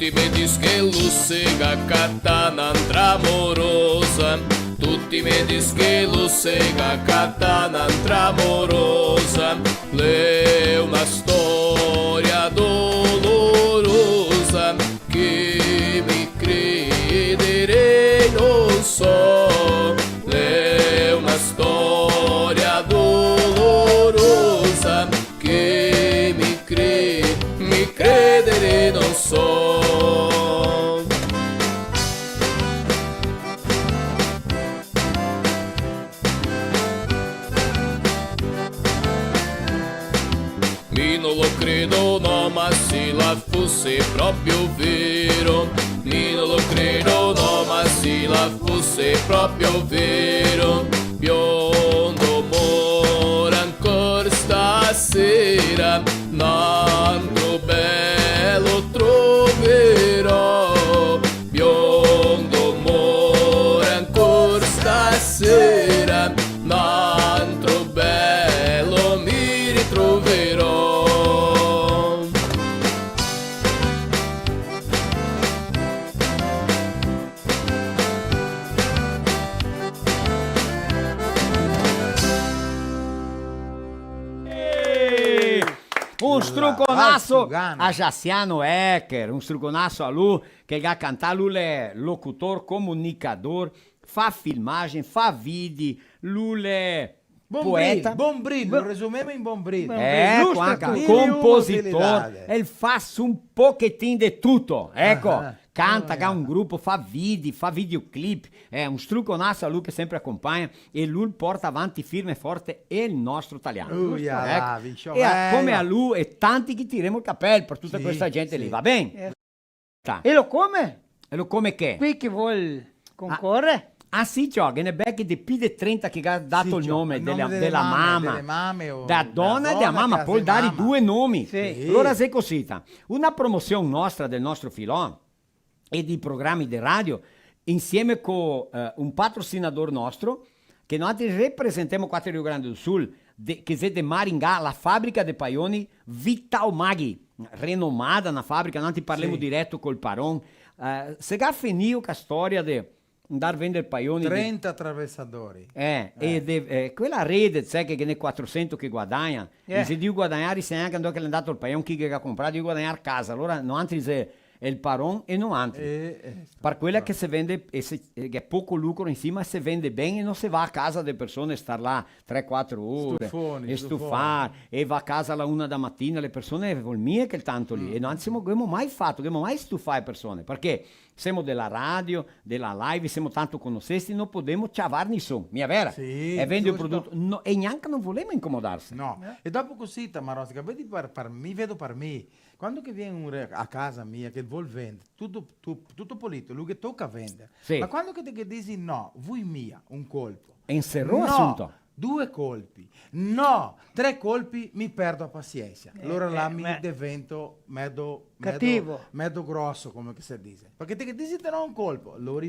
C: Tutti mi dicono che Lussega cattana tramorosa. Tutti mi dicono che Lussega cattana tramorosa. Lei è una storia dolorosa che mi crederei non so. Lei è una storia dolorosa che mi credere non so. Mi non lo credo, no, ma se la fosse proprio vero. Mi non lo credo, no, ma se la fosse proprio vero. Biondo mora ancora stasera, tanto bello troverò. Biondo mora ancora stasera, tanto bello mi ritroverò.
A: Un struconasso
E: vai,
A: a Jaciano Ecker, un struconasso a Lu, che ga cantar, Lu é locutor, comunicador, fa filmagem, fa vídeo, Lu é poeta.
E: Bombril, resumemos em Bombril.
A: Ecco, anche
E: mille
A: compositor,
E: utilidade.
A: ele faz um pouquinho de tutto, ecco,
E: Ah,
A: canta, ha un gruppo, fa videoclip, è un struconasso a lui che sempre accompagna e lui porta avanti firme e forte il nostro italiano.
E: Là,
A: E come a lui e tanti che tiremo il cappello per tutta
E: Sì,
A: questa gente
E: sì.
A: lì, va bene? Tá.
F: E lo come?
A: E lo come che?
F: Qui chi vuole concorre?
A: Ah sì, ciò, che ne becchi di più di 30 che ha dato il nome della mamma.
E: delle mamme o
A: Da donna e da mamma,
E: che
A: puoi
E: hace
A: dare
E: mamma.
A: due nomi.
F: Sì.
A: Allora se cosita, una promozione nostra del nostro filò e di programmi di radio insieme con un patrocinador nostro che noi rappresentiamo qua a Rio Grande do Sul, che è di Maringá, la fabbrica di paioni Vital Maghi, renomada na fabbrica, noi ti parliamo
E: Sì.
A: diretto col Paron. Se ha finito con la storia di andare a vendere paioni
E: 30 attraversadori.
A: quella rete, sai che ne 400 che guadagna, e se devi guadagnare se anche quando è andato il paio chi che ha comprato devi guadagnare a casa, allora non altri se è il paron e non altri. Per quella che si vende che è poco lucro insieme, se vende bene e non si va a casa delle persone e star là 3-4 ore
E: Stufoni,
A: e stufare e va a casa alla 1 da mattina, le persone vuol mie che il tanto lì e non abbiamo mai fatto, non abbiamo mai stufato le persone perché siamo della radio, della live, siamo tanto conoscesti, non possiamo ciavarni su, mia vera?
E: Sì,
A: e vendi il
E: giusto.
A: prodotto no, e neanche non volevamo incomodarsi.
E: No, e dopo così, Tamarosca, vedi per me, vedo per me, quando che viene a casa mia che vuol vendere, tutto pulito, lui che tocca vendere,
A: Sì.
E: ma quando che dici no, vuoi mia, un colpo,
A: E inserrò
E: no,
A: assunto.
E: 2 colpi, no, 3 colpi, mi perdo la pazienza, allora là mi divento medo
F: Cattivo.
E: medo grosso, come che si dice, perché te che dici te no un colpo, allora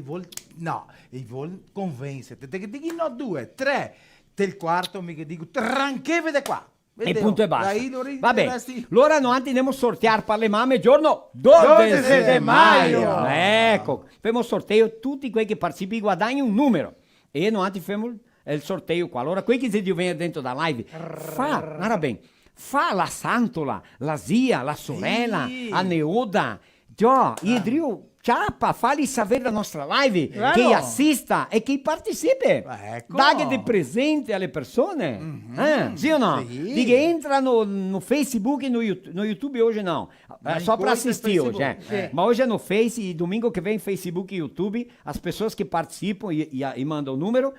E: no, e vuol convincere, te che dici no 2, 3, te il quarto mi che dico, tranche vede qua.
A: E punto e basta.
E: Dai,
A: Va bene. Allora noi andiamo a sorteare per le mamme giorno 12 di maio. Ecco, facciamo sorteio, tutti quelli che partecipano guadagnano un numero. E noi facciamo il sorteio qua. Allora, quelli che si vengono dentro da live, guarda bene, fa la santola, la zia, la sorella,
E: Sì.
A: a neoda, già, Idrio, ciappa, falli sapere la nostra live,
F: Claro.
A: che assista e che partecipa.
E: Ecco.
A: Daghe di presente alle persone. Sì o no?
E: Sì.
A: Di che entrano no Facebook e no YouTube oggi no.
E: Ma
A: Só
E: in
A: para
E: corso é
A: assistir hoje.
E: Facebook.
A: Mas hoje é no Face e domingo que vem Facebook e YouTube. As pessoas que participam e mandam o número,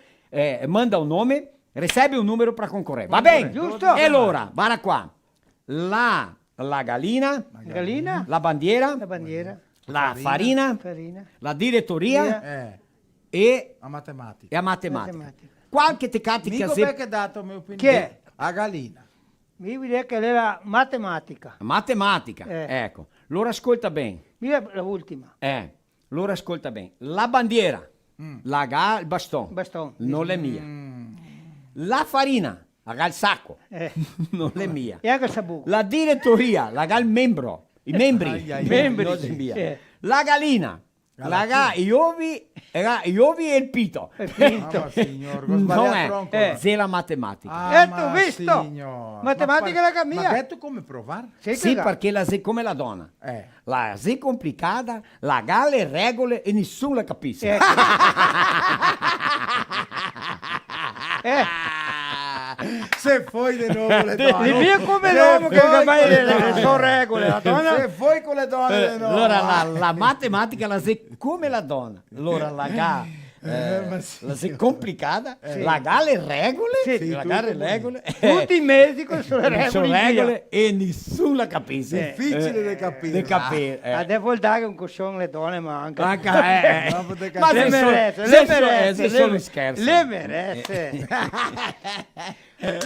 A: mandam o nome, recebe o número para concorrer. Va bene?
F: Giusto.
A: E allora, bara qua. La gallina,
F: Gallina,
A: la bandiera,
F: la bandiera,
A: la farina,
F: farina,
A: la diretoria
E: Eh,
A: e
E: a matematica.
A: a matematica.
F: matematica.
A: Qualche te catti che
E: Mico
A: se...
E: perché ha dato mia opinione.
F: Chi è?
E: A Galina.
F: Mi vuol dire che era matematica.
A: Matematica,
F: Eh.
A: ecco. Allora ascolta bene.
F: Mira l'ultima.
A: Allora ascolta bene. La bandiera, il bastone,
F: Bastone.
A: non è mia. La farina, il sacco,
F: Eh.
A: non è mia.
F: E anche il sabugo.
A: La diretoria, il membro, i membri,
E: Ai, ai,
A: i
E: ai.
A: membri non è mia.
F: Sì.
A: La gallina. Gli uovi e il pito.
E: Mamma signor,
A: Non è.
E: ancora.
A: Se la matematica.
E: Ah,
F: tu
E: ma
F: visto?
E: signor.
F: Matematica
E: Ma
F: la cammia.
E: Ma detto come provare?
A: Sì, perché la se come la donna. La se complicata, la gale regole e nessuno la capisce.
F: Ecco.
E: Se poi di nuovo le donne.
F: Il mio come l'uomo che ormai le sono regole, la donna.
E: Se poi con le donne di nuovo.
A: Allora la matematica la se come la donna. Allora la
E: ma sì.
A: la se complicata, la gale regole,
F: Sì,
A: la
E: tutto
A: gale
E: buono.
A: regole.
F: Tutti i mesi con le sue regole.
A: Sono
F: in via.
A: regole e nessuno la capisce.
E: Difficile da capire.
A: Da capire.
F: Adesso vuol dare un cuscione le donne, ma anche...
E: No, potete
A: Ma
E: capire.
A: se
F: merece,
A: solo scherzo.
F: Le merece.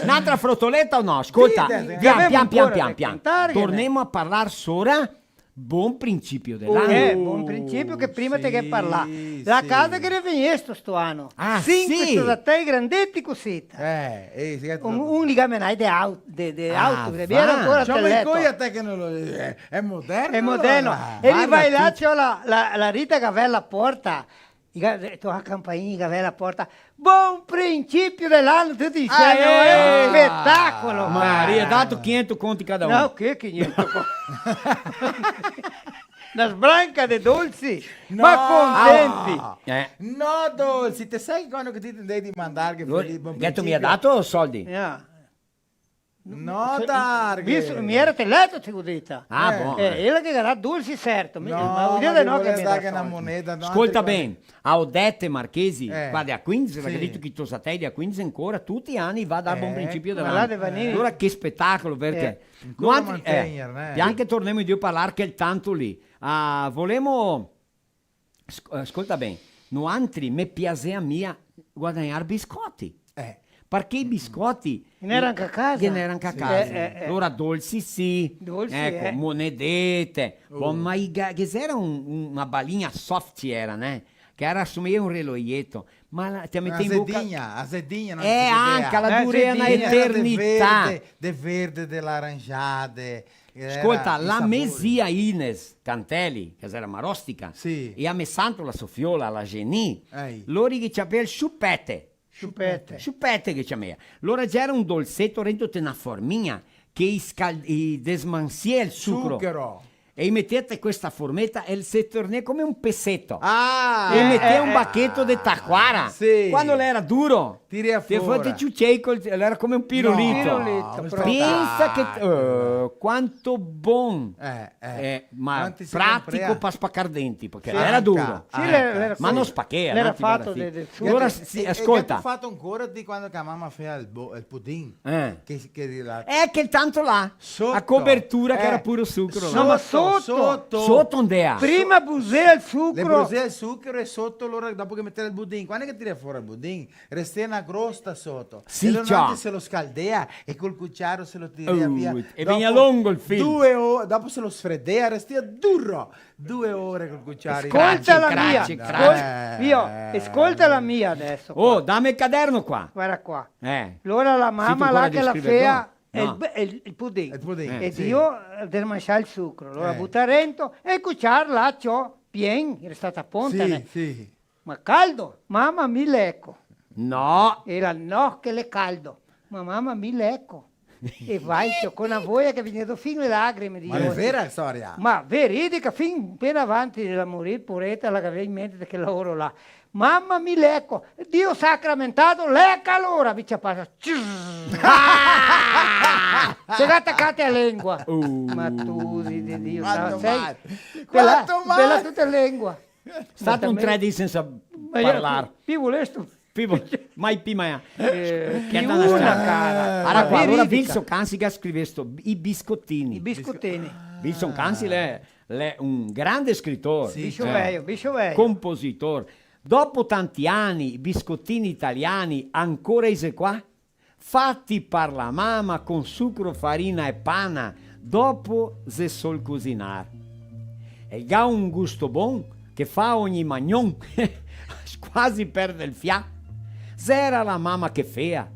A: Un'altra frottoletta o no? Ascolta,
E: Sì, dai,
A: pian
F: abbiamo
A: pian
F: ancora da
A: pian.
F: cantare,
A: Torniamo a parlare sopra buon principio dell'anno.
F: Buon principio che prima
E: sì,
F: te che parla. La
E: sì.
F: casa che riveniesto sto anno.
A: Ah,
F: Cinque
A: sì?
F: da te grandetti così. Un ligamentare di auto,
A: Ah,
F: che viene
A: va.
F: ancora
E: C'ho
F: a
E: il
F: letto.
E: coi a te che non lo è moderno.
F: È moderno.
E: allora.
F: E lì vai
A: guarda
F: là,
A: tu.
F: c'ho la Rita che aveva la porta. Tu a campagnini che aveva la porta. Buon principio dell'anno, tutti insieme. È un spettacolo.
A: Maria, dato 500 conti cada uno.
F: No, che 500 Una sbranca di dolci,
E: No.
F: ma contenti.
E: No, Dolci, te sai quando che ti devi mandare che
A: Allora,
E: buon
A: Ghetto mi
E: principio?
A: ha dato soldi?
F: Yeah.
E: No, Targhe.
F: Mi era teleto, ti ho detto.
A: Ah, buono.
F: Io che darà dolci certo.
E: No,
F: ma vuol dire
E: ma
F: no
E: ti
F: che
E: vuole
F: mi
E: dare
F: dà
E: una
F: soldi.
E: moneta. no,
A: Ascolta
E: altri
A: bene, a Odette Marchesi, guarda a 15,
E: Sì.
A: perché ha detto che tu sei a 15 ancora, tutti gli anni va dal buon principio
F: ma là
A: dell'anno.
F: deve venire.
A: Allora che spettacolo, perché
E: Ancora
A: noi
E: mantenere,
A: anche torniamo a parlare che il tanto lì. Volemo, ascolta bene, noi altri mi piace a mia guadagnare biscotti. Perché i biscotti
F: Ne erano anche a casa.
A: che ne erano anche a
F: Sì.
A: casa. Allora dolci sì,
F: Dolci,
A: ecco, monedette, ma che era una baligna soft c'era, né? Che era assomiglia un reloietto, ma ti metti in bocca...
E: A sedinha, non
A: Anche la dura una
F: sedinha.
A: eternità.
E: De verde, dell'aranciate.
A: Ascolta, la mesia Ines Cantelli, che era marostica,
E: Sì.
A: e a me santo la Sofiola, la Geni,
E: Ehi.
A: loro che c'aveva il sciupette.
F: Ciupette.
A: Sciupette che c'aveva. Allora c'era un dolcetto dentro una forminha che desmansia il zucchero. E mettete questa formetta e si torna come un pezzetto.
E: Ah!
A: E metteva un bacchetto di taquara.
E: Sì.
A: Quando l'era duro.
E: Tiri a
A: Ti
E: fuori.
A: fate ciuceico, era come un pirulito.
F: Pirulito, però.
A: Pensa che quanto buon. Ma
E: Quanti si
A: pratico
E: comprea?
A: per spaccare denti, perché
E: Sì.
A: era duro.
F: Sì, l'era
A: Ma non spacchea.
F: l'era
A: no, ti guarda,
F: fatto
A: sì.
F: del
A: Allora,
F: zucchero.
A: sì,
E: E
A: ascolta.
E: ho fatto ancora di quando che mamma faceva il pudding. Che la...
A: È che tanto là,
E: Sotto.
A: a copertura che era puro zucchero.
F: No, ma sotto.
A: Sotto un dea.
F: Prima busea il
E: Le
F: zucchero.
E: brusea il zucchero e sotto allora dopo che mettere il budin, quando è che tira fuori il budin? Resta una crosta sotto.
A: Sì,
E: e allora
A: ciao.
E: anche se lo scaldea e col cucciaro se lo tira via.
A: E viene lungo il film.
E: 2 ore, dopo se lo sfreddea, resta duro. 2 ore col cucciaro.
F: Ascolta la mia.
A: cracci.
F: Ascolta la mia adesso.
A: Oh, dammi il caderno qua.
F: Guarda qua.
A: Eh.
F: Allora la
A: Sì, tu
F: mamma
A: ancora
F: là che la
A: descrive
F: fea
A: no.
F: il pudding.
E: Il pudding,
F: E
E: sì.
F: io devo mangiare il zucchero. Allora
E: Eh.
F: butta dentro e cucciar là c'ho pieno, era stata a ponta.
E: Sì, sì.
F: Ma caldo, mamma mi lecco.
A: No.
F: Era no che le caldo, ma mamma mi lecco. E vai c'ho con una voglia che viene fino le lacrime di
E: Ma è vera la storia?
F: Ma veridica, fin appena avanti della morire, puretta, la che aveva in mente che lavoro là. Mamma mi lecco, Dio sacramentato, lecca allora, viccia passa. Sei attaccate a lingua. Ma tu di Dio,
E: Quanto
F: sei
E: male.
F: quella,
E: Quanto male.
F: quella tutta lingua.
A: Stato un 3D senza parlare.
F: Più volesto.
A: Mai prima.
F: Che
A: Che
F: una
A: una strada.
F: cara.
A: Allora qua, allora
F: Veridica.
A: Wilson Cansiga scrivesse i biscottini.
F: I biscottini.
A: Wilson Cansiga è un grande scrittore.
F: Biscio veio.
A: Compositore. Dopo tanti anni, i biscottini italiani ancora ise qua? Fatti per la mamma con zucchero, farina e panna, dopo se sol cucinare. E ha un gusto buon che fa ogni magnon, quasi perde il fiato. S'era la mamma che fea,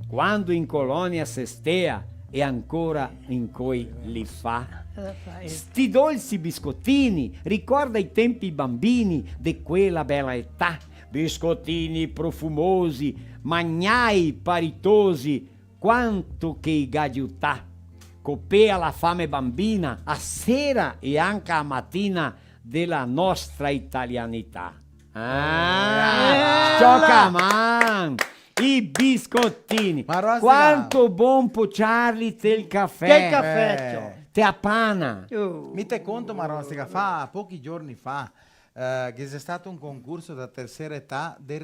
A: quando in colonia se stea, e ancora in cui li fa.
F: Fai.
A: Sti dolci biscottini, ricorda i tempi bambini di quella bella età. Biscottini profumosi, magnai paritosi, quanto che i gagiutà. Copea la fame bambina, a sera e anche a mattina della nostra italianità. Ciocaman! I biscottini.
E: Ma Rosina-
A: Quanto buon pociarli del caffè.
F: Che caffè,
A: Te appana.
E: Mi te conto, Marostica, fa pochi giorni fa che c'è stato un concorso da terza età di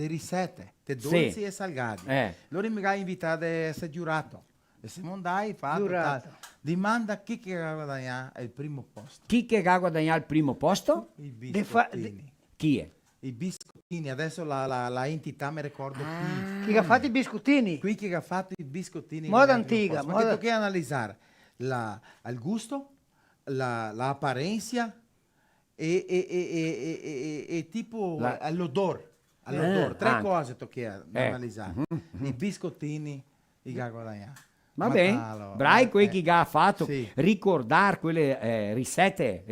E: ricette, di dolci
A: Sì.
E: e salgati.
A: Loro
E: mi ha invitato a essere giurato. E se non dai, fa
F: Giurato.
E: dimanda chi che ha guadagnato il primo posto.
A: Chi che ha guadagnato il primo posto?
E: I
F: fa-
E: biscottini.
A: Chi è?
E: I biscottini, adesso la entità mi ricordo
F: Chi ha fatto i biscottini?
E: qui che ha fatto i biscottini.
F: Moda
E: guadagna il primo
F: antica,
E: posto.
F: moda-
E: Perché tocca analizzare il gusto, la apparenza e tipo l'odore. Tre
A: anche.
E: cose tocca analizzare. I biscottini, i che ha guadagnato.
A: Va bene,
E: Matalo,
A: bravi quelli che ha fatto,
E: sì.
A: ricordare quelle ricette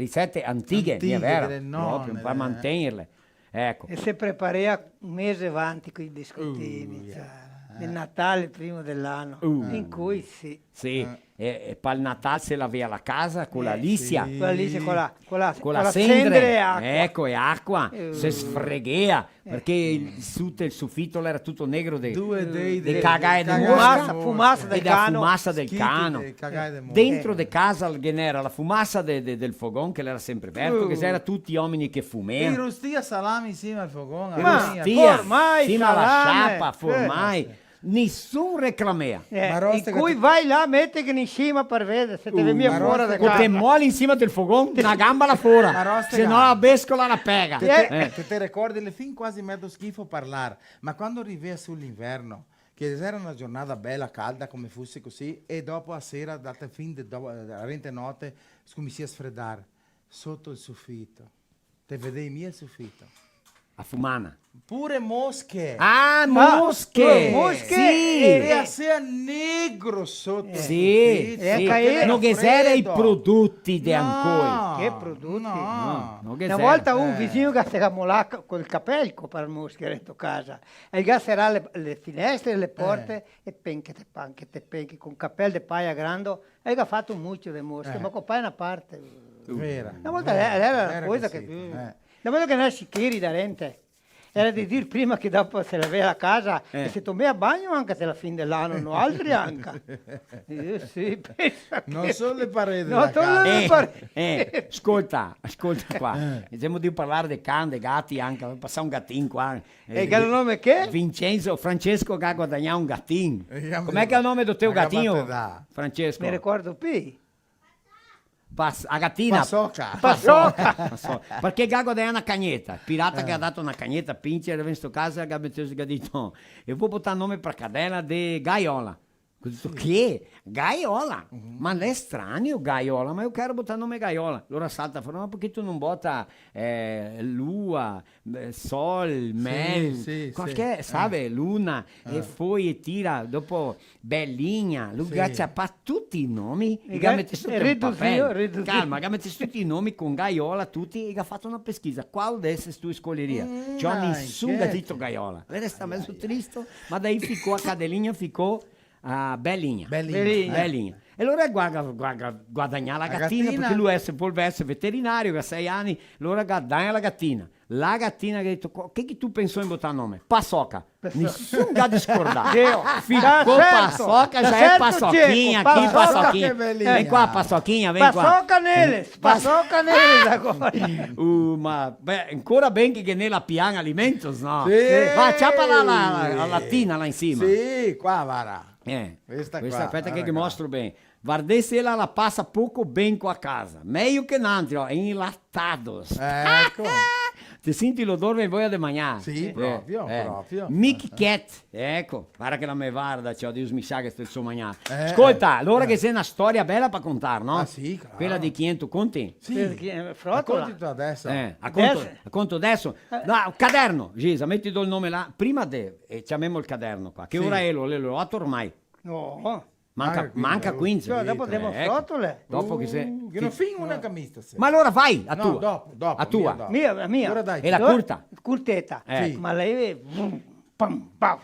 A: antiche,
E: Antiche,
A: è vero,
E: delle nonne,
A: proprio, per mantenerle. Ecco.
F: E se prepara un mese avanti con i biscottini. Cioè, il Natale, il primo dell'anno. In cui sì.
A: Sì, e per il Natale se la via la casa con la liscia.
E: sì.
F: Quella lì c'è con la
A: Con la
F: cendere
A: cendere,
F: e acqua.
A: ecco, e acqua, si sfreghea, perché il soffitto era tutto negro di cagaie di mosca
F: Fumaça
A: e
F: del
A: della
F: cano.
A: fumaça del
E: Schiti
A: cano.
E: di cagaie di mosca.
A: Dentro di casa che era la fumaça del fogone, che era sempre aperto, che c'era tutti gli uomini che
E: E
A: fumavano.
E: rostia salami insieme al fogone.
A: E
F: Ma-
A: rostia,
F: formai,
A: fino alla
F: salame,
A: sciappa, formai. Nessun reclamea.
E: Ma rosta
F: in
E: che
F: cui
E: ti-
F: vai là, metti che in cima per vedere se ti vieni
E: ma
F: fuori
E: rosta
F: da
E: che-
A: Con te
F: casa.
A: moli in cima del fogone, una gamba la
E: Ma
A: fora,
E: rosta
A: se no
E: che-
A: la bescola la pega.
E: Te ricordi le fin quasi metto schifo parlare, ma quando arrivi sull'inverno, che era una giornata bella, calda come fosse così, e dopo a sera, data fin a rente notte, cominci a sfreddare sotto il soffitto. Te vedevi il soffitto.
A: A fumana.
E: Pure mosche.
A: Ah, mosche!
F: mosche
A: Sì!
E: E a sia negro sotto il
A: Sì,
E: soffitto.
A: sì.
F: caere
A: Non che era i
E: freddo.
A: prodotti di
E: No,
A: ancora.
F: Che prodotti?
E: No.
A: Non che
F: Una
A: c'era.
F: volta un vicino che si era col capelco per mosche dentro casa e il gas era le finestre e le porte e penche con capello di paia grande e ha fatto un mucchio di mosche, ma con paia una parte.
E: Vera.
F: Una volta era una cosa
E: così,
F: che... Una volta che non si chiri da rente. Era di dire prima che dopo se la vede a casa e se tu vai a bagno anche se la fine dell'anno, no altri anche. Sì, pensa
E: Non
F: che-
E: solo le pareti
F: No,
E: della
F: solo
E: casa.
F: le pareti.
A: Ascolta qua. Stiamo di parlare dei cani, dei gatti anche. Passa un gattin qua.
F: E che il nome che?
A: Francesco che ha guadagnato un gattin.
E: Vediamo
A: Com'è
E: se-
A: che è il nome del teo
E: Ma che
A: gattino?
E: batte dà?
A: Francesco.
F: Mi ricordo P.
A: A gattina.
E: Passoca.
A: Passò. Perché Gago dà una cagnetta, pirata che ha dato una cagnetta, pince, era in sto caso che ha messo che ha detto, e vuoi buttare il nome per cadena di Gaiola. Ho detto, che? Gaiola? Ma lei è strano Gaiola, ma io quero buttare il nome Gaiola. Allora salta fuori, ma perché tu non botta Lua, Sol, Mel,
E: sì,
A: qualche,
E: sì.
A: sabe, Luna, e poi e tira, dopo Belligna, lui
E: Sì.
A: tutti i nomi,
F: E
A: e
F: ga-
A: mette sotto
F: e
A: un
F: riduzio,
A: papel.
F: riduzio.
A: Calma, che mette tutti i nomi con Gaiola, tutti, e ha fatto una pesquisa. Qual desse tu escolheria? C'ho nessun
E: che-
A: gatito Gaiola. Lei resta mezzo triste, ma daí ficou a cadelinha, ficou a Bellinha.
E: Bellinha.
A: Bellinha. E allora guadagnare la
E: La
A: gattina,
E: gattina.
A: perché lui vuole essere veterinario, che ha 6 anni, allora guadagna la gattina. La gattina che ha detto, che tu pensò in buttare nome? Paçoca. Nessun gatto scordato.
F: Dio.
A: Ficou
F: Tá certo,
A: Paçoca,
F: tá
A: já é
F: certo,
A: Paçoquinha,
F: Diego,
A: aqui
F: Paçoca,
A: Paçoquinha.
E: que belinha.
A: Vem qua Paçoquinha, vem qua.
F: Passò neles, agora.
A: Ma beh, ancora ben che nella piana alimentos, no?
E: Sì.
A: Va, ciappa la lattina là in cima.
E: Sì, qua vara.
A: Questa
E: qua,
A: aspetta che
E: guarda
A: mostro bene. Guardate se ela la passa pouco bem com a casa. Meglio che n'altri, ó, enlatados.
E: Ecco.
A: Ti senti l'odore e voglia di mangiare?
E: Sì, proprio.
A: Mickey Cat, ecco, guarda che la me guarda, cioè, Dio mi sa che sto il suo mangiare.
E: Eh,
A: Ascolta, allora che c'è una storia bella per contare, no?
E: Ah, sì, claro.
A: Quella di 500 conti?
F: Frotola.
E: Racconti tu adesso.
A: A conto adesso. No, caderno, Gisa, metti il nome là. Prima di, e chiamiamo il caderno qua. Che
E: Sì.
A: ora è lo 8 ormai.
F: No.
A: Manca 15.
F: Cioè, dopo devo
A: Ecco.
F: frottole.
A: Dopo che se...
E: Che non fingo una camicia.
A: Ma allora vai, a
E: No,
A: tua.
E: dopo,
A: A tua.
E: dopo.
F: Mia.
E: Ora dai.
A: E la
F: Allora,
A: curta?
F: Curtetta.
A: Sì.
F: Ma lei pam, pam,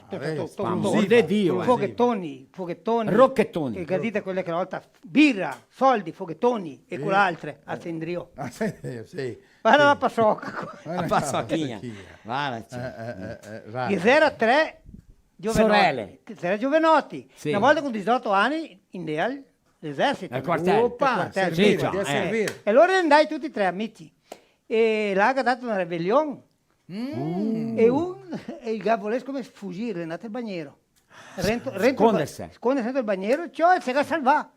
A: amor de Dio,
F: foghettoni.
A: Rocchettoni.
F: Che cadite quelle che una volta birra, soldi, foghettoni e quell'altre accendrio.
E: Ah, sì.
F: Guarda la passocca.
A: La passacchina. Guarda,
F: Che era 3
A: sorelle.
F: Tre giovanotti.
A: Sì.
F: Una volta con 18 anni in l'esercito.
A: Al quartello.
E: Opa,
F: quartello.
E: servire,
A: Sì,
E: devi servire.
F: E allora andai tutti e tre amici. E là ha dato una rebellione. E il voleva come fuggire, è andato al bagnero.
A: Scondersi.
F: Scondersi dentro il bagnero, cioè si è salvato.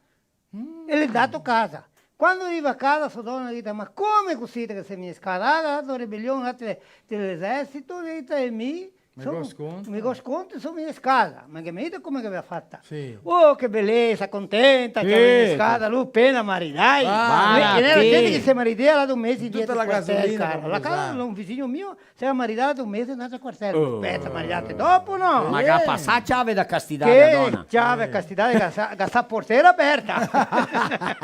F: E le ha dato casa. Quando arriva a casa, sua donna dice, ma come così che sei in casa? Ha dato rebellione dell'esercito, e mi sconto, sono in casa. Ma che mi dite come che aveva fatta?
E: Sì.
F: Oh, che bellezza, contenta, che aveva in casa, lui appena maridai. E era gente che si maridava da un mese
E: Tutta
F: dietro
E: la
F: il quartello,
E: gasolina
F: cara.
E: per
F: La casa
E: usare.
F: di un vicino mio si era maridato un mese nato al quartello. Aspetta, maridate dopo, no?
A: Ma che passa chiave da castidare,
F: Che
A: donna.
F: chiave castidade che sta portiera aperta.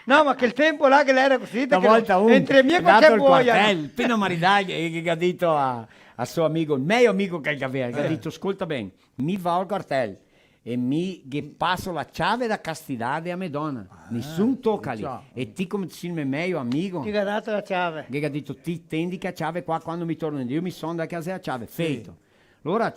F: No, ma che il tempo là che lei era così,
A: Una volta un
F: entre mie
A: dato
F: qualche
A: il
F: boia.
A: quartello, appena maridaglia, e che ha detto a suo amico, il mio amico che aveva, che ha detto, ascolta bene, mi va al quartello e che passo la chiave da castidade a me donna, nessun tocca lì. E ti come sei il mio amico,
F: Chi ha dato la chiave?
A: che ha detto, ti tendi che la chiave qua quando mi torno io mi sono da casa la chiave, feito. Allora,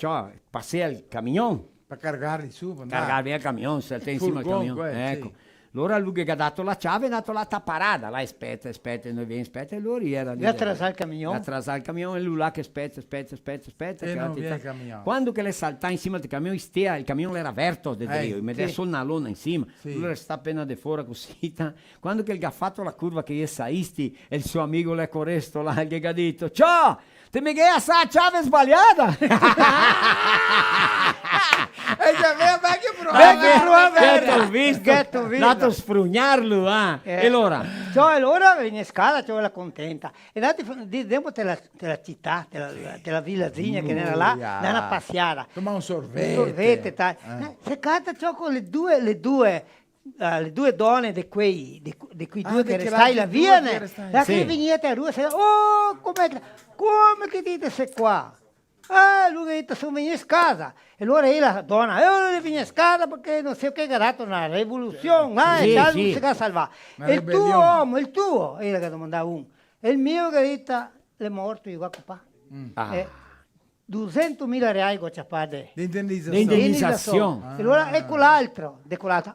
A: passai al camion,
E: Per cargarli su. per andare.
A: cargar via il camion, saltai insieme al
E: Furgone,
A: camion. Ecco.
E: sì.
A: Allora lui che ha dato la chiave ha dato la tapparada, là aspetta, noi vieni, aspetta, e lui era lì.
F: Gli attrasà il camion.
A: Attrasà il camion e lui là che aspetta.
E: E
A: che
E: non
A: ti
E: viene
A: sta-
E: il camion.
A: Quando che le saltà insieme al camion, il camion era aperto, io mi dai
F: sì.
A: solo una lona insieme,
E: Sì.
A: lui sta appena di fuori così, quando che gli ha fatto la curva che gli saisti e il suo amico le corresto là, gli ha detto, ciao, te mi hai sa la chiave sbagliata.
E: E già aveva anche
A: Che visto, dato sfrugnarlo, e allora?
F: Cioè, allora viene in scala, cioè la contenta. E dati tempo della città, della villaggina che era là, da una passiata.
E: Toma un sorvete.
F: Si canta ciò con le due donne di quei due che
E: perché
F: restai la
E: l'altri
F: via,
E: due che restai.
F: la
A: Sì.
F: che veniate a due, oh, come che dite se qua? Lui ha detto, sono venuto a casa. E allora la donna, non vieni a casa perché non so che ha dato una rivoluzione,
A: Sì,
F: e tal,
A: sì.
F: non si può salvare.
E: Una
F: E il tuo
E: ribellione.
F: uomo, il tuo, era che domandava uno. E il mio che ha detto, è morto, io guardo qua. 200.000 reali che ci pagate.
A: L'indennizzazione.
F: E allora ecco l'altro,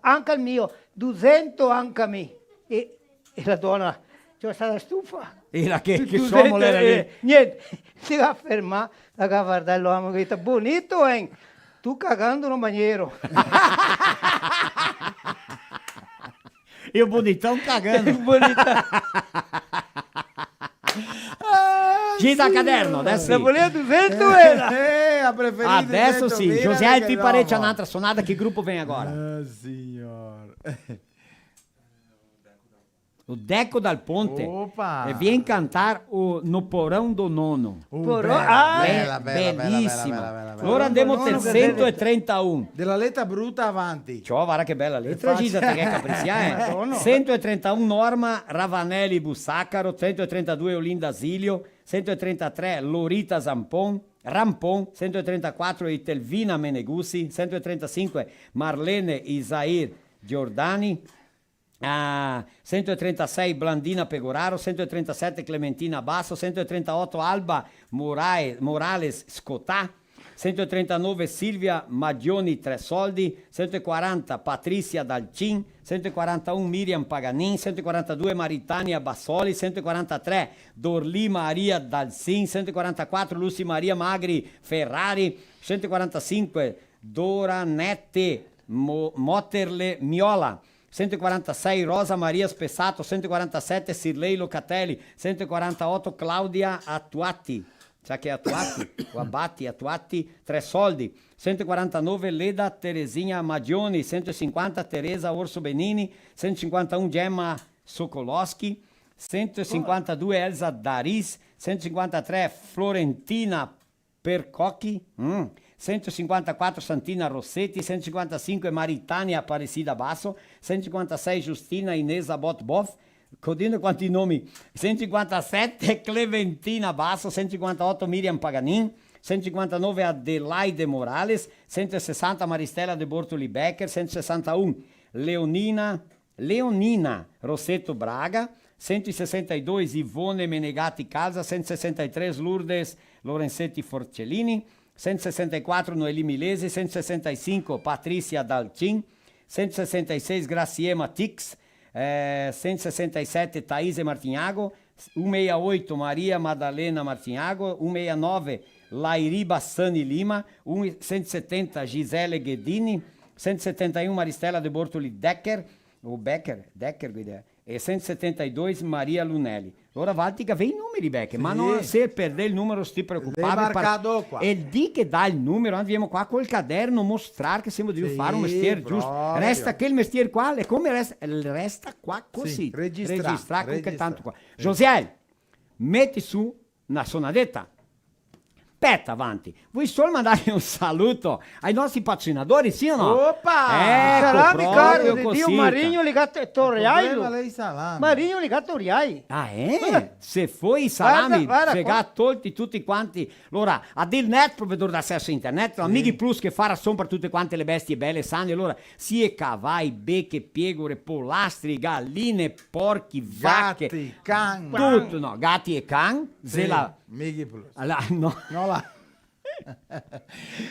F: anche il mio, 200 anche a me. E la donna, cioè stata stufa.
A: Era che
F: 200,
A: sommo era lì.
F: niente, si va a fermare, la va a guardare l'uomo che dice, bonito, tu cagando in un bagnero.
A: Io bonitão cagando. Gita caderno, adesso
F: Se
A: sì.
F: voleva 200 era.
E: Ha preferito
A: Adesso sì,
E: 200.000
A: José e
E: perché
A: Pipareccia
E: no.
A: un'altra sonata, che gruppo viene agora?
E: Ah, signor.
A: O Deco dal Ponte.
E: Opa!
A: E viene cantare no porão do nono.
E: Bella,
A: Bellissima. Allora andiamo
F: Nono
A: del
F: che
A: 131.
E: Della lettera brutta avanti.
A: Ciao, guarda che bella lettera, Gita, che capriccia,
F: Madonna.
A: 131 Norma Ravanelli Bussacaro, 132 Olinda Zilio, 133 Lorita Rampon, 134 Itelvina Meneguzzi, 135 Marlene Isair Giordani, 136 Blandina Pegoraro, 137 Clementina Basso, 138 Alba Morales Scotà, 139 Silvia Maggioni Tresoldi, 140 Patrizia Dalcin, 141 Miriam Paganin, 142 Maritania Bassoli, 143 Dorli Maria Dalcin, 144 Lucy Maria Magri Ferrari, 145 Doranette Motterle Miola, 146 Rosa Maria Spessato, 147 Sirlei Locatelli, 148 Claudia Attuati, sa che è Attuati, o Abatti, Attuati, Tresoldi, 149 Leda Teresinha Maggioni, 150 Teresa Orso Benini, 151 Gemma Sokolowski, 152 Elsa Daris, 153 Florentina Percocchi, 154 Santina Rossetti, 155 Maritânia Aparecida Basso, 156 Justina Inês Abot-Boff, codino quanti nomi, 157 Clementina Basso, 158 Miriam Paganin, 159 Adelaide Morales, 160 Maristela de Bortoli Becker, 161 Leonina Rossetto Braga, 162 Ivone Menegatti Casa, 163 Lourdes Lorenzetti Forcellini, 164 Noeli Milese, 165 Patrícia Dalcin, 166 Graciema Tix, 167 Thaís Martinhago, 168 Maria Madalena Martinhago, 169 Lairi Bassani Lima, 170 Gisele Ghedini, 171 Maristela de Bortoli Decker, guida, e 172 Maria Lunelli. Ora Valtica vem i numeri, Becker, ma non, se perde il numero sti preoccupare. E di che dà il numero, noi viemo qua col caderno mostrare che siamo di fare un mestiere giusto. Resta che il mestiere qua è come resta qua così. Registra con che tanto qua. Josiel, metti su una sonadetta. Aspetta, avanti. Vuoi solo mandare un saluto ai nostri patrocinatori, sì o no?
F: Opa! Salami, caro di Dio, Marinho ligato Toriai. Marinho ligato Toriai.
A: Ah, Se foi i salami, tolti tutti quanti. Allora, a Dilnet, provvedore d'accesso a internet, Amighi Plus che farà sono per tutte quante le bestie belle e sane. Allora, sia cavalli, becche, pecore, polastri, galline, porchi, vacche.
E: Gatti, can.
A: Tutto, no, gatti e can.
E: Mighi Plus.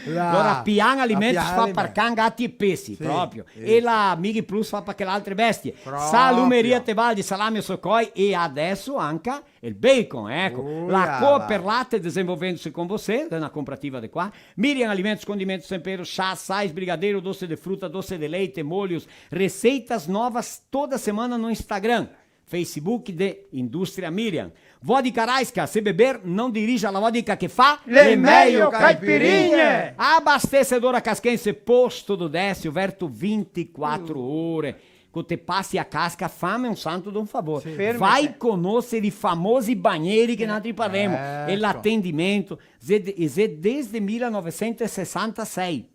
A: Allora Pian Alimentos fa per can, gatti e pesci proprio. E la Mighi Plus fa per che le altre bestie. Salumeria Tebaldi, salami e socoi e adesso anche il bacon, ecco. La Cooper Latte desenvolvendo-se con você, una comprativa di qua. Miriam Alimentos, condimentos, temperos, chá, sais, brigadeiro, doce de fruta, doce de leite, molhos, receitas novas toda semana no Instagram. Facebook de Indústria Miriam. Vodka Raiska, se beber, não dirija la vodka che fa
F: le meglio caipirinha.
A: Abastecedora Casquense, posto do Décio, verto 24 ore. Quando te passi a casca, fame un santo de un favore. Vai conoscere i famosi banheiri che noi ti parleremo. E l'attendimento, desde 1966.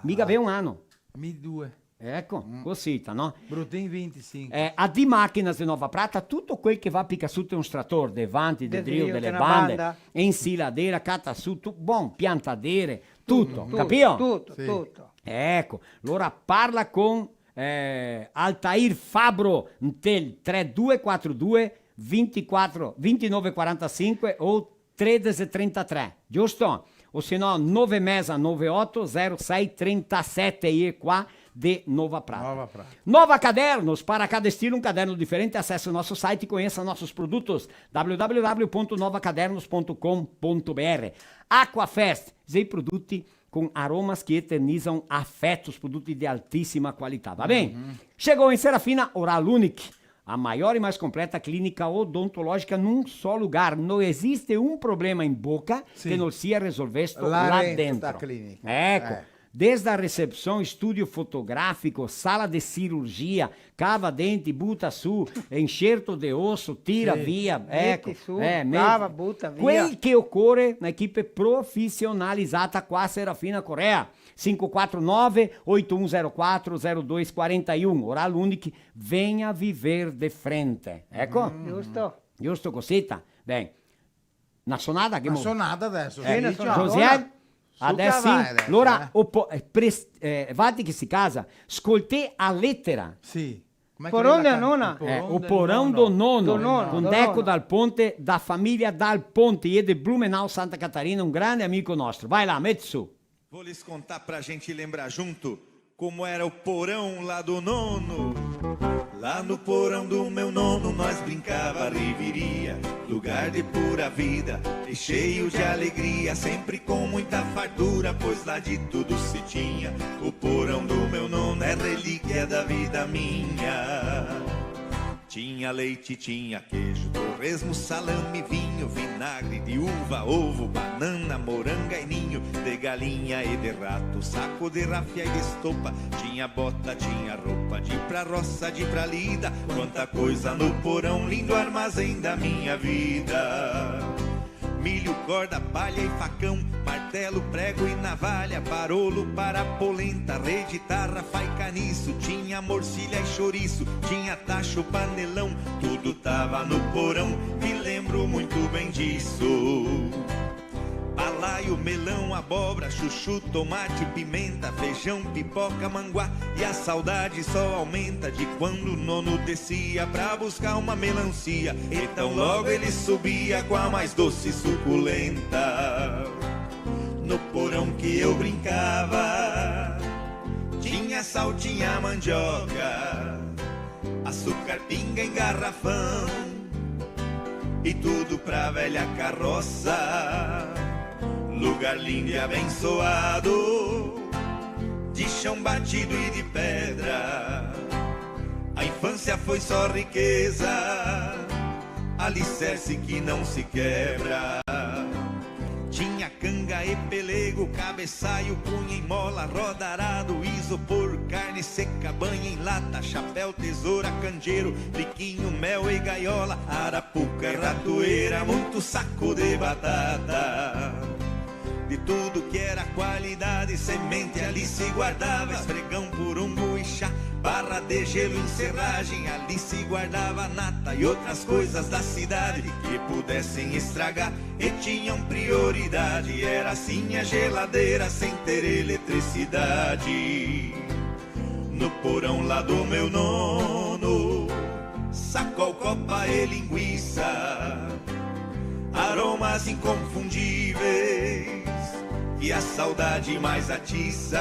A: Mica aveva un anno.
E: Mi due.
A: Ecco, così, no?
E: Brutin 25.
A: A di macchina di Nova Prata, tutto quel che va picca su un stratore, dei vanti, del drill, delle bande, insiladera, cata su, piantadere, tutto, capito?
F: Tutto.
A: Ecco, allora parla con Altair Fabro nel 3242 24 2945 o 1333, giusto? O se no 9 mesa 98 06 37 e qua de Nova Prata. Nova Cadernos, para cada estilo um caderno diferente, acesse o nosso site e conheça nossos produtos www.novacadernos.com.br. Aquafest, dei produti com aromas que eternizam afetos, produtos de altíssima qualidade, va bem? Chegou em Serafina Oral Unique, a maior e mais completa clínica odontológica num só lugar. Não existe um problema em boca que não sia resolvido lá dentro.
E: Da clínica.
A: Ecco. Desde a recepção, estúdio fotográfico, sala de cirurgia, cava dente, buta su, enxerto de osso, tira via, ecco.
F: Cava, buta via.
A: Quel che occorre na equipe profissionalizzata qua a Serafina Corea. 549-8104-0241. Oral Unique, venha viver de frente. Ecco. Giusto, cosita? Bem, na sonada?
E: Na sonada adesso.
A: José? Adesso sì, allora vatti che si casa, ascolti a lettera.
E: Sì.
F: Porão da nona.
A: O porão do nono, con Deco Dal Ponte, da famiglia Dal Ponte e de Blumenau, Santa Catarina, un grande amico nostro. Vai lá, mete su.
G: Vou lhes contar pra gente lembrar junto como era o porão lá do nono. Lá no porão do meu nono nós brincava, reviria, lugar de pura vida e cheio de alegria, sempre com muita fartura, pois lá de tudo se tinha. O porão do meu nono é relíquia da vida minha. Tinha leite, tinha queijo, torresmo, salame, vinho, vinagre de uva, ovo, banana, moranga e ninho, de galinha e de rato, saco de rafia e de estopa. Tinha bota, tinha roupa, de ir pra roça, de ir pra lida. Quanta coisa no porão, lindo armazém da minha vida. milho, corda, palha e facão, martelo, prego e navalha, parolo para polenta, rede, tarra, fai caniço, tinha morcilha e chouriço, tinha tacho, panelão, tudo tava no porão, me lembro muito bem disso. Balaio, melão, abóbora, chuchu, tomate, pimenta, feijão, pipoca, manguá. E a saudade só aumenta de quando o nono descia pra buscar uma melancia. Então logo ele subia com a mais doce e suculenta. No porão que eu brincava, tinha sal, tinha mandioca, açúcar, pinga em garrafão, e tudo pra velha carroça. Lugar lindo e abençoado, de chão batido e de pedra. A infância foi só riqueza, alicerce que não se quebra. Tinha canga e pelego, cabeçalho, cunha em mola, roda, arado, isopor, carne seca, banha em lata, chapéu, tesoura, candeeiro, biquinho, mel e gaiola, arapuca e ratoeira, muito saco de batata. De tudo que era qualidade, semente ali se guardava, esfregão, porumbo e chá, barra de gelo em serragem, ali se guardava nata e outras coisas da cidade que pudessem estragar e tinham prioridade. Era assim a geladeira sem ter eletricidade. No porão lá do meu nono, sacol, copa e linguiça, aromas inconfundíveis e a saudade mais atiça.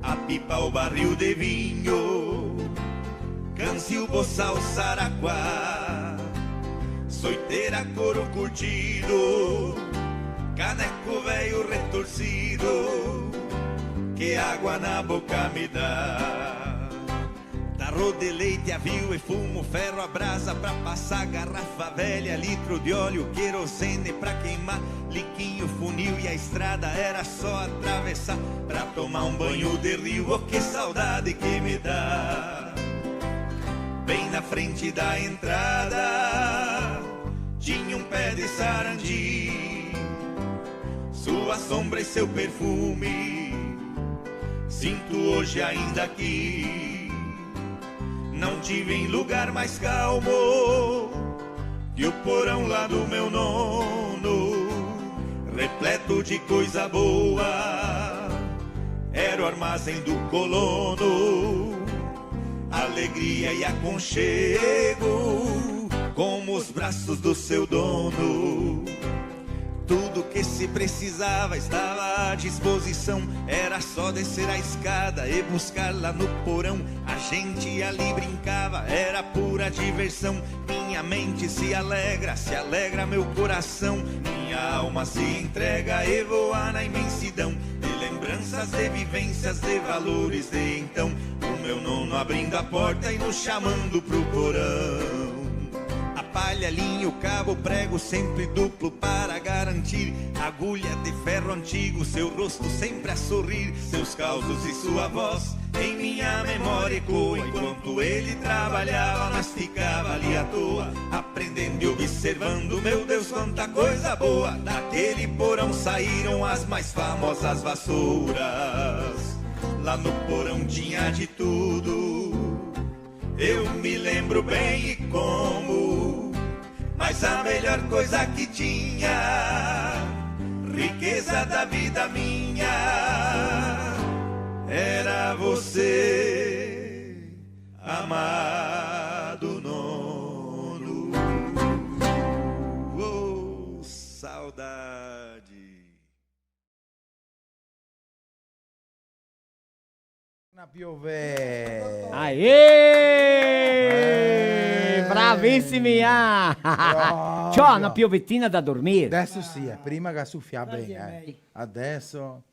G: A pipa, o barril de vinho, cancio, boçal, saraquá, soiteira, couro curtido, caneco velho retorcido, que água na boca me dá. Tarro de leite, avio e fumo, ferro a brasa pra passar, garrafa velha, litro de óleo, querosene pra queimar, liquinho, funil e a estrada era só atravessar pra tomar um banho de rio. Oh, que saudade que me dá! Bem na frente da entrada tinha um pé de sarandi, sua sombra e seu perfume sinto hoje ainda aqui. Não tive em lugar mais calmo que o porão lá do meu nono, repleto de coisa boa, era o armazém do colono. Alegria e aconchego, como os braços do seu dono. Tudo que se precisava estava à disposição, era só descer a escada e buscar lá no porão. A gente ali brincava, era pura diversão. Minha mente se alegra meu coração. Minha alma se entrega e voa na imensidão de lembranças, de vivências, de valores de então. O meu nono abrindo a porta e nos chamando pro porão. Palha, linho, cabo, prego, sempre duplo para garantir. Agulha de ferro antigo, seu rosto sempre a sorrir. Seus causos e sua voz em minha memória ecoa. Enquanto ele trabalhava, nós ficava ali à toa, aprendendo e observando. Meu Deus, quanta coisa boa! Daquele porão saíram as mais famosas vassouras. Lá no porão tinha de tudo, eu me lembro bem e como. Mas a melhor coisa que tinha, riqueza da vida minha, era você, amado nono. Oh, saudade.
E: Na piove.
A: Aê! Bravissimi! C'ho una piovrettina da dormire.
E: Adesso sì, prima che soffia bene. Adesso...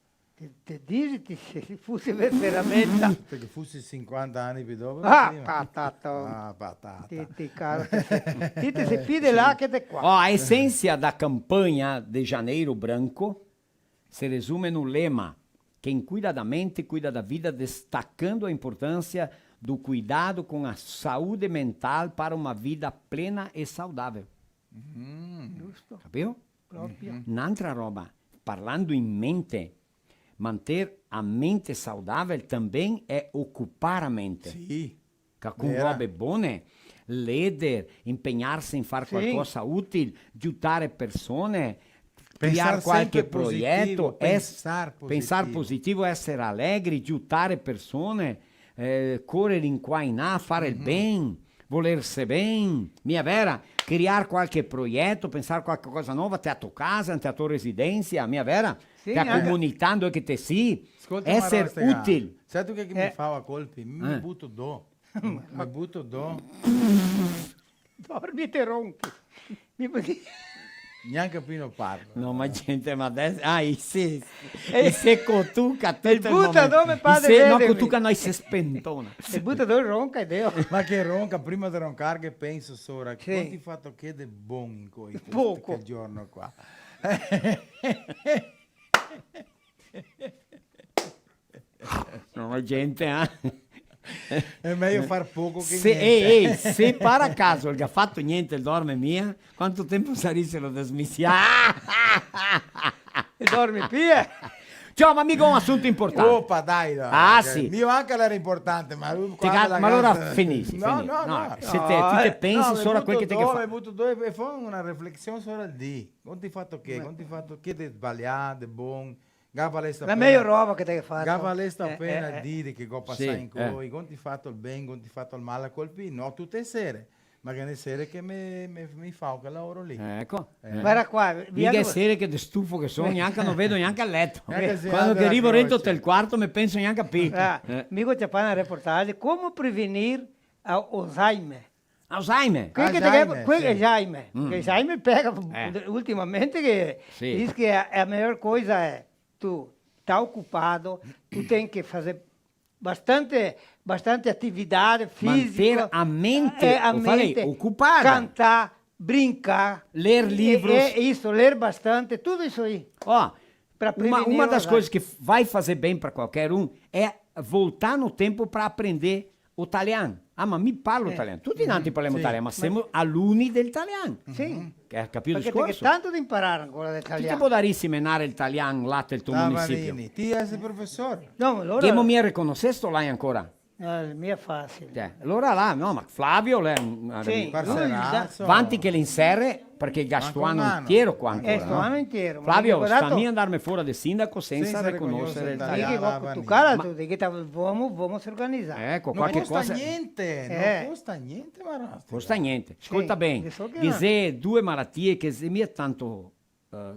F: Te dici se fosse veramente...
E: Perché fossi 50 anni più dopo.
F: Patata.
E: Patata.
F: Ti caro. Ti se fide lá che te qua.
A: Ó, a essência da campanha de Janeiro Branco se resume no lema: quem cuida da mente, cuida da vida, destacando a importância do cuidado com a saúde mental para uma vida plena e saudável.
F: Giusto?
A: Capito?
F: Proprio.
A: Un'altra roba, parlando in mente, mantenere a mente saudável também è occupare a mente.
E: Sì.
A: Che con
E: Vera.
A: robe buone, leader, impegnarsi in fare
F: Sì.
A: qualcosa utile, aiutare persone,
E: Pensar
A: creare qualche
E: sempre positivo,
A: progetto,
E: pensar
A: positivo, essere allegri, aiutare persone, correre in qua in là, fare il bene, volersi bene, mia vera, creare qualche progetto, pensare qualche cosa nuova, te a tua casa, te a tua residenza, mia vera,
F: Sì,
A: te a
F: anche-
A: comunità dove che te si,
E: Ascolta,
A: essere
E: Marosta,
A: utile.
E: sai tu che mi fa a colpi? Mi
A: Eh.
E: butto do. Mi butto do.
F: Dormi e te ronchi.
E: Neanche più non parlo.
A: No, ma gente, ma adesso... Ah, e se cotuca tutto il
F: butta
A: momento.
F: dove padre
A: E se no,
F: vedemi.
A: cotuca noi si spentona.
F: E butta dove ronca e Dio.
E: Ma che ronca, prima di roncare che penso sopra,
F: Sì.
E: quanti fatto che è buono in
F: Poco.
E: quel giorno qua.
A: No, ma gente,
E: È meglio far poco che
A: Se,
E: niente.
A: se per a caso il ha fatto niente il dorme mia, quanto tempo sarissero da smissiare?
F: E dormi pia.
A: Ciao, ma mica un assunto importante.
E: Oppa, dai. No.
A: Ah, sì.
E: Il mio anche era importante, ma lui qua
A: Ti
E: la
A: ma allora
E: gasta-
A: finisci.
E: No,
A: finisci.
E: no, no.
A: Se te, tu te pensi solo a quel che te che fa.
E: Ho avuto due e fa una riflessione sopra il D. Quanti fatto che? Quanti fatto che è sbagliato, è buono. Gava lei sta
F: La meglio roba che te hai fatto.
E: Gava lei sta appena il D che go passare
A: Sì,
E: in coi. Quanti fatto il bene, quanti fatto il male a colpi. No, tutte le sere. Ma che ne sere che mi fa quel lavoro lì.
A: Ecco.
F: Guarda qua.
A: Mica
F: via-
A: è serie che di stufo che sono, neanche non vedo neanche a letto.
E: Neanche se
A: Quando
E: apre
A: che
E: la
A: arrivo dentro
E: croce.
A: del quarto mi penso neanche a più.
F: Ah, Amico c'è una reportage. Come prevenire Alzheimer?
A: Alzheimer.
F: Quello che
E: Alzheimer,
F: quello è
E: sì.
F: Alzheimer. Che Alzheimer pega ultimamente che
A: Sì.
F: dice che la miglior cosa è tu stai occupato, tu devi che fare bastante attività fisica.
A: Mantenere a mente, o farei, occupare.
F: Cantare, brincar.
A: Ler livros.
F: E isso, ler bastante, tudo isso aí.
A: Ó,
F: Pra prevenir
A: uma
F: o
A: das
F: Alzheimer.
A: coisas que vai fazer bem para qualquer um é voltar no tempo para aprender o italiano. Ah, ma mi parlo italiano. Tutti nanti parliamo
E: Sì.
A: italiano, ma siamo alunni dell'italiano.
F: Sì.
A: Capito il
F: Perché devi
A: discorso?
F: tanto di imparare ancora
A: Tu te
F: l'italiano.
A: può dare seminare l'italiano là del tuo municipio.
E: Tavanini, ti sei professore.
F: No, allora,
A: Che mi riconoscesto là ancora?
F: il mio è facile.
A: Allora là, no, ma Flavio,
F: Sì.
E: Parcerazzo.
A: Vanti che l'inserre, perché il gastuano
E: Manco un
A: intero qua ancora.
F: Sto
A: no?
F: anno intero. ma
A: Flavio,
F: mi ricordato-
A: sta a andarmi fuori del sindaco senza
E: Senza
A: riconoscere
E: riconoscere
A: il
E: il
F: Sì,
A: italiano.
F: che
E: Tagliava
F: tu
E: lì.
F: cara,
A: Ma-
F: tu di che vamos se organizzare.
A: Ecco,
E: Non
A: qualche
E: costa
A: cosa...
E: niente,
F: Eh.
E: non costa niente, Marosta.
A: Costa niente. Ascolta
F: Sì,
A: bene,
F: so che
A: che
F: no.
A: se due malattie che se mi è tanto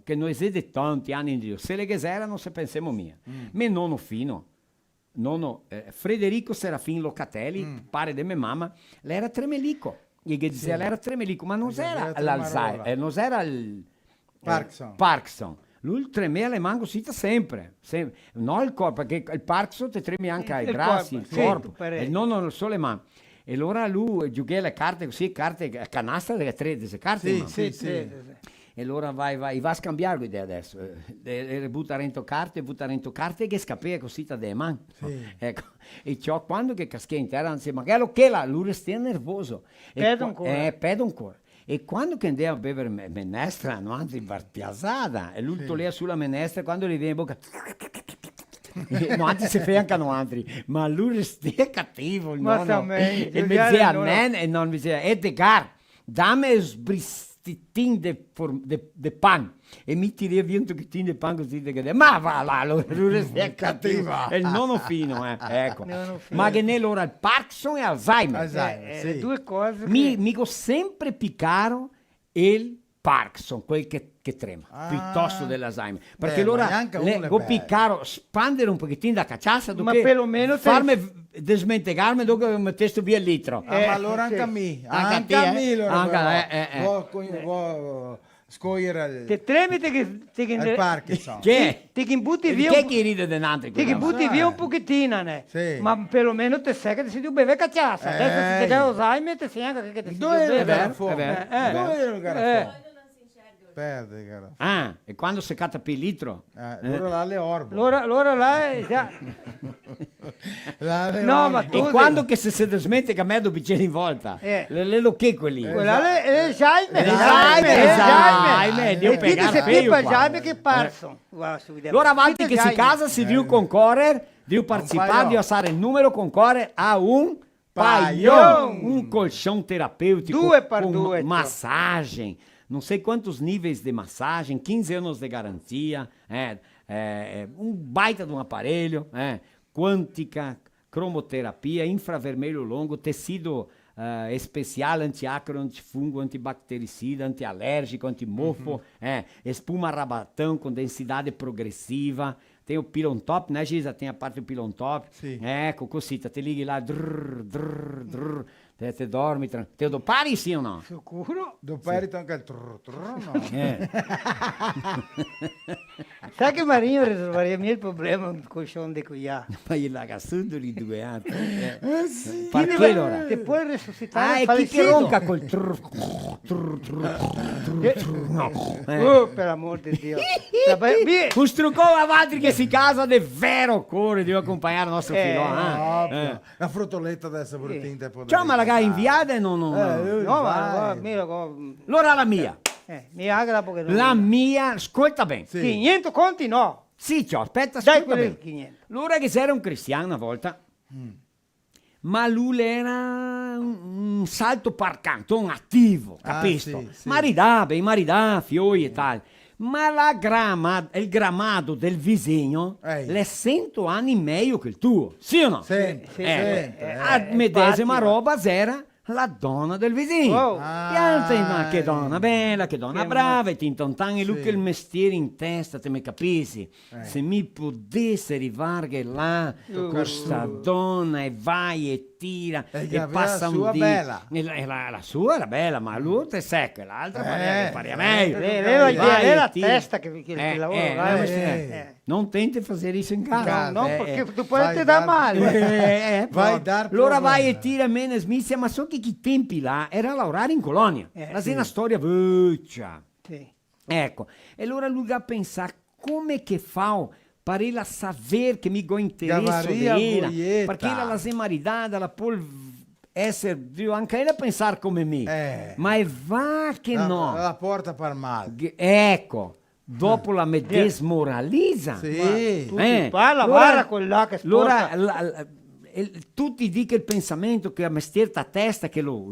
A: che noi siete tanti anni in Dio, se le erano se pensiamo mia. Me nonno fino, Federico Serafin Locatelli, pare di mia mamma, lei era tremelico. E che diceva, lei era tremelico, ma non
E: Sì,
A: era
E: era
A: l'Alzheimer,
E: tremarola.
A: non era il
E: Parkinson.
A: Parkinson. Lui tremeva le mani così sempre. Non il corpo, perché il Parkinson ti tremi anche ai
F: Il
A: bracci,
F: corpo,
A: il
F: sì,
A: corpo,
F: parecchio.
A: e non solo le mani. E allora lui giocava le carte così, carte a canastra delle 13 carte. in
E: Sì,
A: mano.
E: sì.
A: E allora vai a scambiare l'idea adesso. E buttare in carte che scappa così da le mani. Ecco. E ciò quando che casca in terra, anzi, magari che là, lui resta nervoso.
F: Pede ancora.
A: Pede ancora. E quando che andava a bere menestra, no, anzi, barpiasada, e lui toglieva sulla menestra, quando gli viene in bocca... no, anzi si fiancano altri, ma lui resta cattivo, il
F: Ma
A: nonno.
F: también,
A: E mi
F: Giuliano,
A: diceva,
F: no, no.
A: e non mi diceva, Edgar, dammi sbristitin de pan. E mi tirava via un pochettino di pan così, ma va là, lui resta cattivo. È il nonno fino, ecco.
F: Nonno fino.
A: Ma che nell'ora il Parkinson e Alzheimer.
E: Alzheimer,
F: Le
E: sì.
F: due cose.
A: Mi go sempre piccaro il Parkinson, quel che trema,
E: Ah.
A: piuttosto dell'Alzheimer. Perché
E: Beh,
A: allora
E: ma neanche uno
A: le
E: è
A: go
E: bello.
A: piccaro, spandere un pochettino da cacciassa,
F: Ma perlomeno te-
A: farmi desmentegarmi dopo che mettessi via il litro.
E: Ah, ma allora
F: sì.
E: anche a me.
A: Anche a
E: Anche
A: te,
E: a me, allora.
A: Anche,
E: Vuoi scogliere
F: Te tremi te che
E: il Parkinson.
A: Che?
F: ti butti
A: Chi
F: via
A: è
F: un
A: che ride denante?
F: ti che butti via un pochettino, ne?
E: Sì.
F: Ma perlomeno te sai che ti si beve cacciassa. Adesso se ti dai Alzheimer ti sai anche che ti si
E: Dove era il
F: beve.
E: garrafone?
A: è vero.
E: Dove era il garrafone? Perde, cara.
A: Ah, e quando si catta per il litro?
E: Loro là le orbo.
F: Allora là è già...
E: Là le
F: No,
E: orbo.
F: ma
A: E
F: tu...
A: quando che se smette che a me do bicchiere in volta? Le lo che quelli?
F: Quella è Jaime.
A: Jaime, devo
F: E ti
A: pegare
F: si
A: feio
F: pippa
A: qua.
F: Jaime che parso. Guarda, su video.
A: Allora avanti
F: Dite
A: che si
F: Jaime.
A: casa si devo concorrere, devo partecipare,
E: paio.
A: devo usare il numero concorrere a un
E: Paion.
A: um colchão terapêutico
F: 2x2,
A: com massagem, não sei quantos níveis de massagem, 15 anos de garantia, um baita de um aparelho, quântica, cromoterapia, infravermelho longo, tecido especial, antiácaro, antifungo, antibactericida, antialérgico, antimorfo, espuma rabatão com densidade progressiva. Tem o pilon top, né, Giza? Tem a parte do pilon top.
E: Sì.
A: Cocosita, te liga lá, te dorme, te do pari sim ou não?
F: Sicuro?
E: Dopo eri anche il no?
F: Sai che Marinho risolverebbe il problema con il colchão di cuià?
A: Ma gli lagassando li due anni.
E: Sì.
A: Perché allora?
F: Ti puoi resuscitare
A: Ah, e chi che
F: fallecito?
A: ronca col no.
F: Per amor di Dio.
A: Costrucou avanti che si casa de vero cuore, devo accompagnare il nostro filò.
E: Ovvio. La fruttoletta adesso bruttina.
A: Ciao, ma la gai inviata e non...
F: No, ma
E: vai.
F: mira,
A: Allora la mia.
F: mi agra perché non...
A: La mia, ascolta bene.
E: Sì.
F: 500 conti no.
A: Sì, ciao, aspetta,
F: Dai
A: ascolta
F: quelli
A: bene.
F: 500.
A: Allora che c'era un cristiano una volta, ma lui era un salto parcante, un attivo, capisci?
E: sì.
A: Maridà, fiori e tal. Ma il gramado del vizinho è 100 anni meglio che il tuo, sì o no?
E: Sempre, sempre.
A: A medesima
F: infatti,
A: roba c'era la donna del vicino.
F: Wow.
A: E altri, ma che donna bella, che donna
F: Che
A: brava, e tintontan e lui
E: Sì.
A: che il mestiere in testa, te mi capisci? Se mi potesse arrivare là con questa donna e vai e tira
E: E
A: e
E: che aveva
A: passa
E: la
A: un
E: sua
A: dì.
E: bella.
A: E la sua era bella, ma lui è secca, l'altra pare meglio.
F: Lei
A: Vai
F: la
A: e tira.
F: testa che lavora là.
A: Non tenti di fare isso in casa.
F: No, perché tu puoi
E: vai
F: te dar
E: dar-
F: male.
E: Vai dar
A: allora
E: problema.
A: vai e tira meno smizia, ma so che i tempi là era lavorare in colonia. La
F: sì.
A: una storia vecchia.
F: Sì.
A: Ecco, e allora lui a pensare come che fa per ella saber che mi go interesse
E: Gavaria
A: della,
E: Boieta.
A: perché la semaridade, la può essere, anche ella pensare come me, ma è va che no.
E: La porta per male.
A: Ecco, dopo la me desmoralizza.
E: Sì.
F: Parla, guarda quella che sporca.
A: Allora, tutti dicono che il pensamento che a mestiere a testa che lo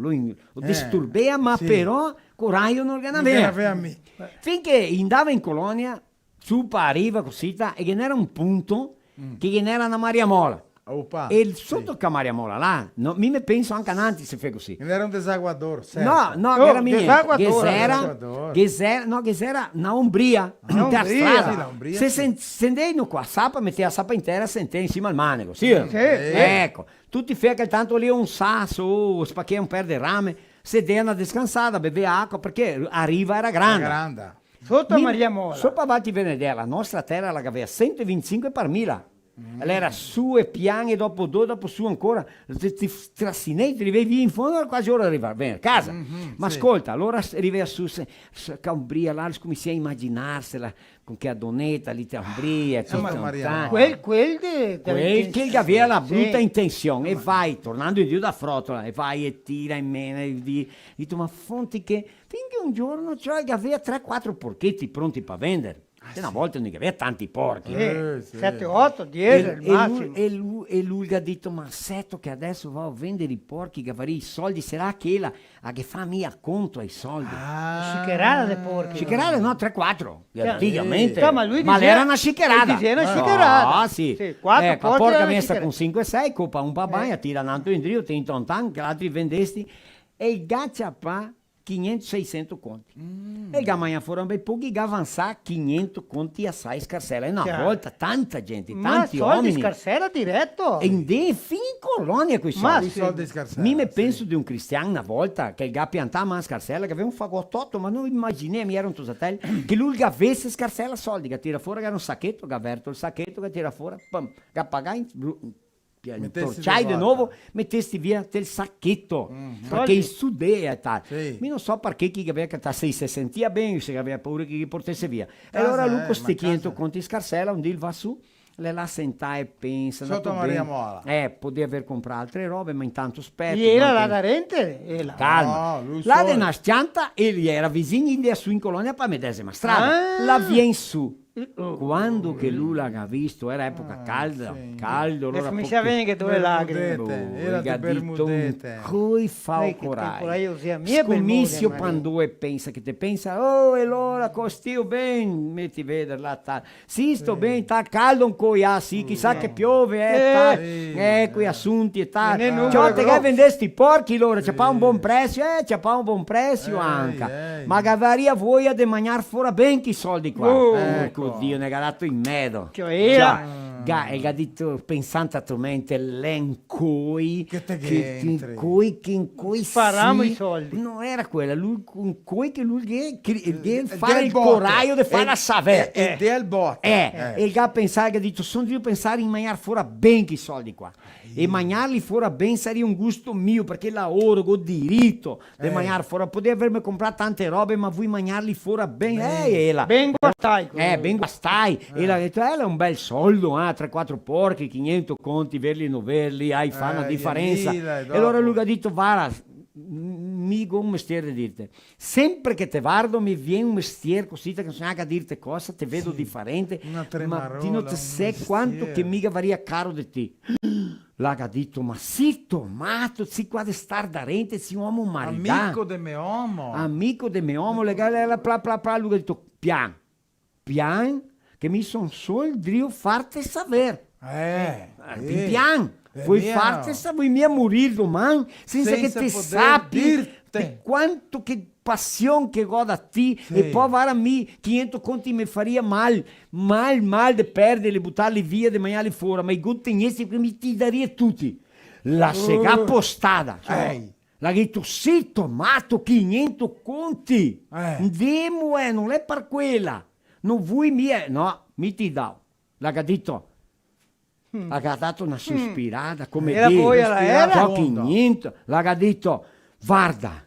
A: disturbea, ma
E: sì.
A: però coraggio non
E: Non
A: aveva.
E: aveva me.
A: Finché andava in colonia, su arriva così, e che era un punto che era una Mariamola.
E: Opa.
A: E sotto che Mariamola là, no, mi penso anche avanti se fa così.
E: Non era un desaguador,
A: No, no,
F: Oh,
A: che era mia.
F: desaguador.
A: Che era una ombria.
F: Una
A: in terra
F: ombria.
A: strada.
E: Sì, la ombria,
A: Se
E: sì.
A: scendendo qua, sappa, metteva la sappa intera, senteva insieme al manego. Sì. Ecco, tutti che tanto lì un sasso, spacchia un per di rame, sedeva descansata, beveva acqua, perché a riva era grande.
E: Grande.
F: Sotto Maria Mola.
A: Sopra avanti Venedea, la nostra terra la aveva 125 per mila. Lei era su e piani, dopo due, dopo su ancora. Ti trassinetti, arrivavi via in fondo, era quasi ora di arrivare bene a casa. Ma
E: sì.
A: ascolta, allora arriva su Cambria, là, come si a immaginarsela, con che adonetta, lì Cambria,
E: Insomma, Maria.
F: Quel
A: quel che aveva la brutta
F: Sì.
A: intenzione e vai, tornando in giù da frotola, e vai e tira in meno e dico, ma fonti che finché un giorno cioè che aveva 3-4 porchetti pronti per vendere. Una volta non aveva tanti porchi.
F: 7, 8, 10 il massimo.
A: E lui ha detto, ma setto che adesso va a vendere i porchi, che avrei i soldi, sarà che la che fa mia conto ai soldi?
F: Scicherata de porchi.
A: Scicherata no, 3-4, anticamente.
F: No, ma lui
A: ma
F: diceva-
A: era una scicherata.
F: lui diceva una scicherata.
A: Ah, sì.
F: Sì, 4
A: ecco,
F: porchi
A: porca
F: era una
A: messa
F: scicherata.
A: con 5-6, copa un babaia, tira un altro in drio, ti tontan, che altri vendesti, e il gacciapà 500-600 conti. E il gamanha fuori un bel pochi, che avanzà 500 conti assai scarsella. E una
F: Chiaro.
A: volta tanta gente,
F: Ma
A: tanti
F: soldi
A: uomini.
F: scarsera diretto.
A: E in fin in colonia quei
F: Ma
A: soldi.
E: I soldi scarsati.
A: Mi me penso di un cristiano una volta che il piantava una scarsella che aveva un fagottotto, ma non immaginai, mi era un tosatello, che lui avesse scarsella soldi, che tira fuori, che era un sacchetto, che ha aperto il sacchetto, che tira fuori, pam, che pagai torciai di nuovo, mettesti via del sacchetto, perché il sudea e tal.
E: Sì.
A: Mi non so perché chi aveva che si sentia bene, se aveva paura che gli portasse via. E
E: Casa,
A: allora lui con
E: ma
A: sti 500
E: casa.
A: conti scarsella, un dì va su, le la senta e pensa.
E: Sotto
A: andato
E: Maria
A: bene.
E: Mola.
A: Poteva aver comprato altre robe, ma intanto aspetta.
F: E era
A: mantiene-
F: la rente? E la...
A: Calma,
E: No, lui
A: là
E: solo.
A: di una stianta e gli era vicino in su in colonia per medesima strada.
F: Ah.
A: La vien su. Quando che lui l'ha visto, era epoca calda,
E: sì.
A: caldo.
F: E
A: Allora
F: cominciava a venire che due lacrime.
E: Bermudete. Era di
A: Era
E: Bermudete.
A: coi fa
F: Sai
A: o
F: che
A: corai.
F: temporale usia mia
A: Scomissio
F: Bermude,
A: quando pensa che te pensa, oh e allora costio ben, metti vedere là, ta. Sì, sto bene, sta caldo un co', sì, chissà che piove, ta.
E: Sì.
A: Qui assunti e tal.
F: Ne nuvole
A: Ciò te che
F: grosse.
A: vendesti porchi loro, c'è pa un buon prezzo, c'è pa un buon prezzo anche. Ma gavaria voglia di mangiare fuori ben chi soldi qua. Ecco, Dio, ne ha dato in medo.
F: Cioè, era-
A: E ha detto, pensando a tua mente, l'encoi,
E: Che te
A: che
E: entri.
A: in cui
F: Sparammo
A: sì,
F: i soldi.
A: non era quella, lui con cui che lui gli
E: Del
A: fare il
E: botto.
A: coraggio di fare la savè.
E: E del botto.
A: E il ga pensare che ha detto, sono io pensare in mangiare fuori ben che i soldi qua. E mangiarli fuori ben sarebbe un gusto mio, perché lavoro, ho diritto di mangiare fuori. Potevo avermi comprato tante robe, ma vuoi mangiarli fuori ben.
F: Ben guastai.
A: Ben guastai. E l'ha detto, è un bel soldo, 3-4 porchi, 500 conti, verli e non verli, fa una
E: gli
A: differenza.
E: mila e
A: E allora
E: dopo.
A: lui ha detto, vara, mi un mestiere di dirti. Sempre che te guardo mi viene un mestiere così che non so neanche a dirti cosa, te vedo differente,
E: una
A: ma
E: tremarola,
A: di non te
E: un
A: sai quanto
E: mestiere.
A: che mica varia caro di te. L'ha detto, ma sì, tomato, si qua di star da rente, si uomo marità.
E: Amico de me uomo.
A: Amico de mio uomo, legale, lui ha detto, pian, che mi son sol drio farte saber. Pian, vuoi
E: mia.
A: farte saber, vuoi mia morire domani, senza che
E: Senza
A: te
E: poter
A: sappi
E: dirte.
A: di quanto che passione che goda a te, e poi vara mi 500 conti mi faria mal di perderli, buttarli via, di mangiarli fuori, ma i guttagnesti che mi ti daria tutti. La sega postada.
E: Ehi.
A: L'ha detto, sì, tomato, 500 conti. Demo, non è per quella. Non vuoi mia, no, mi ti dà. L'ha detto, ha dato una sospirata, come
F: Era
A: dire,
F: poi alla era?
A: so 500. L'ha detto, guarda,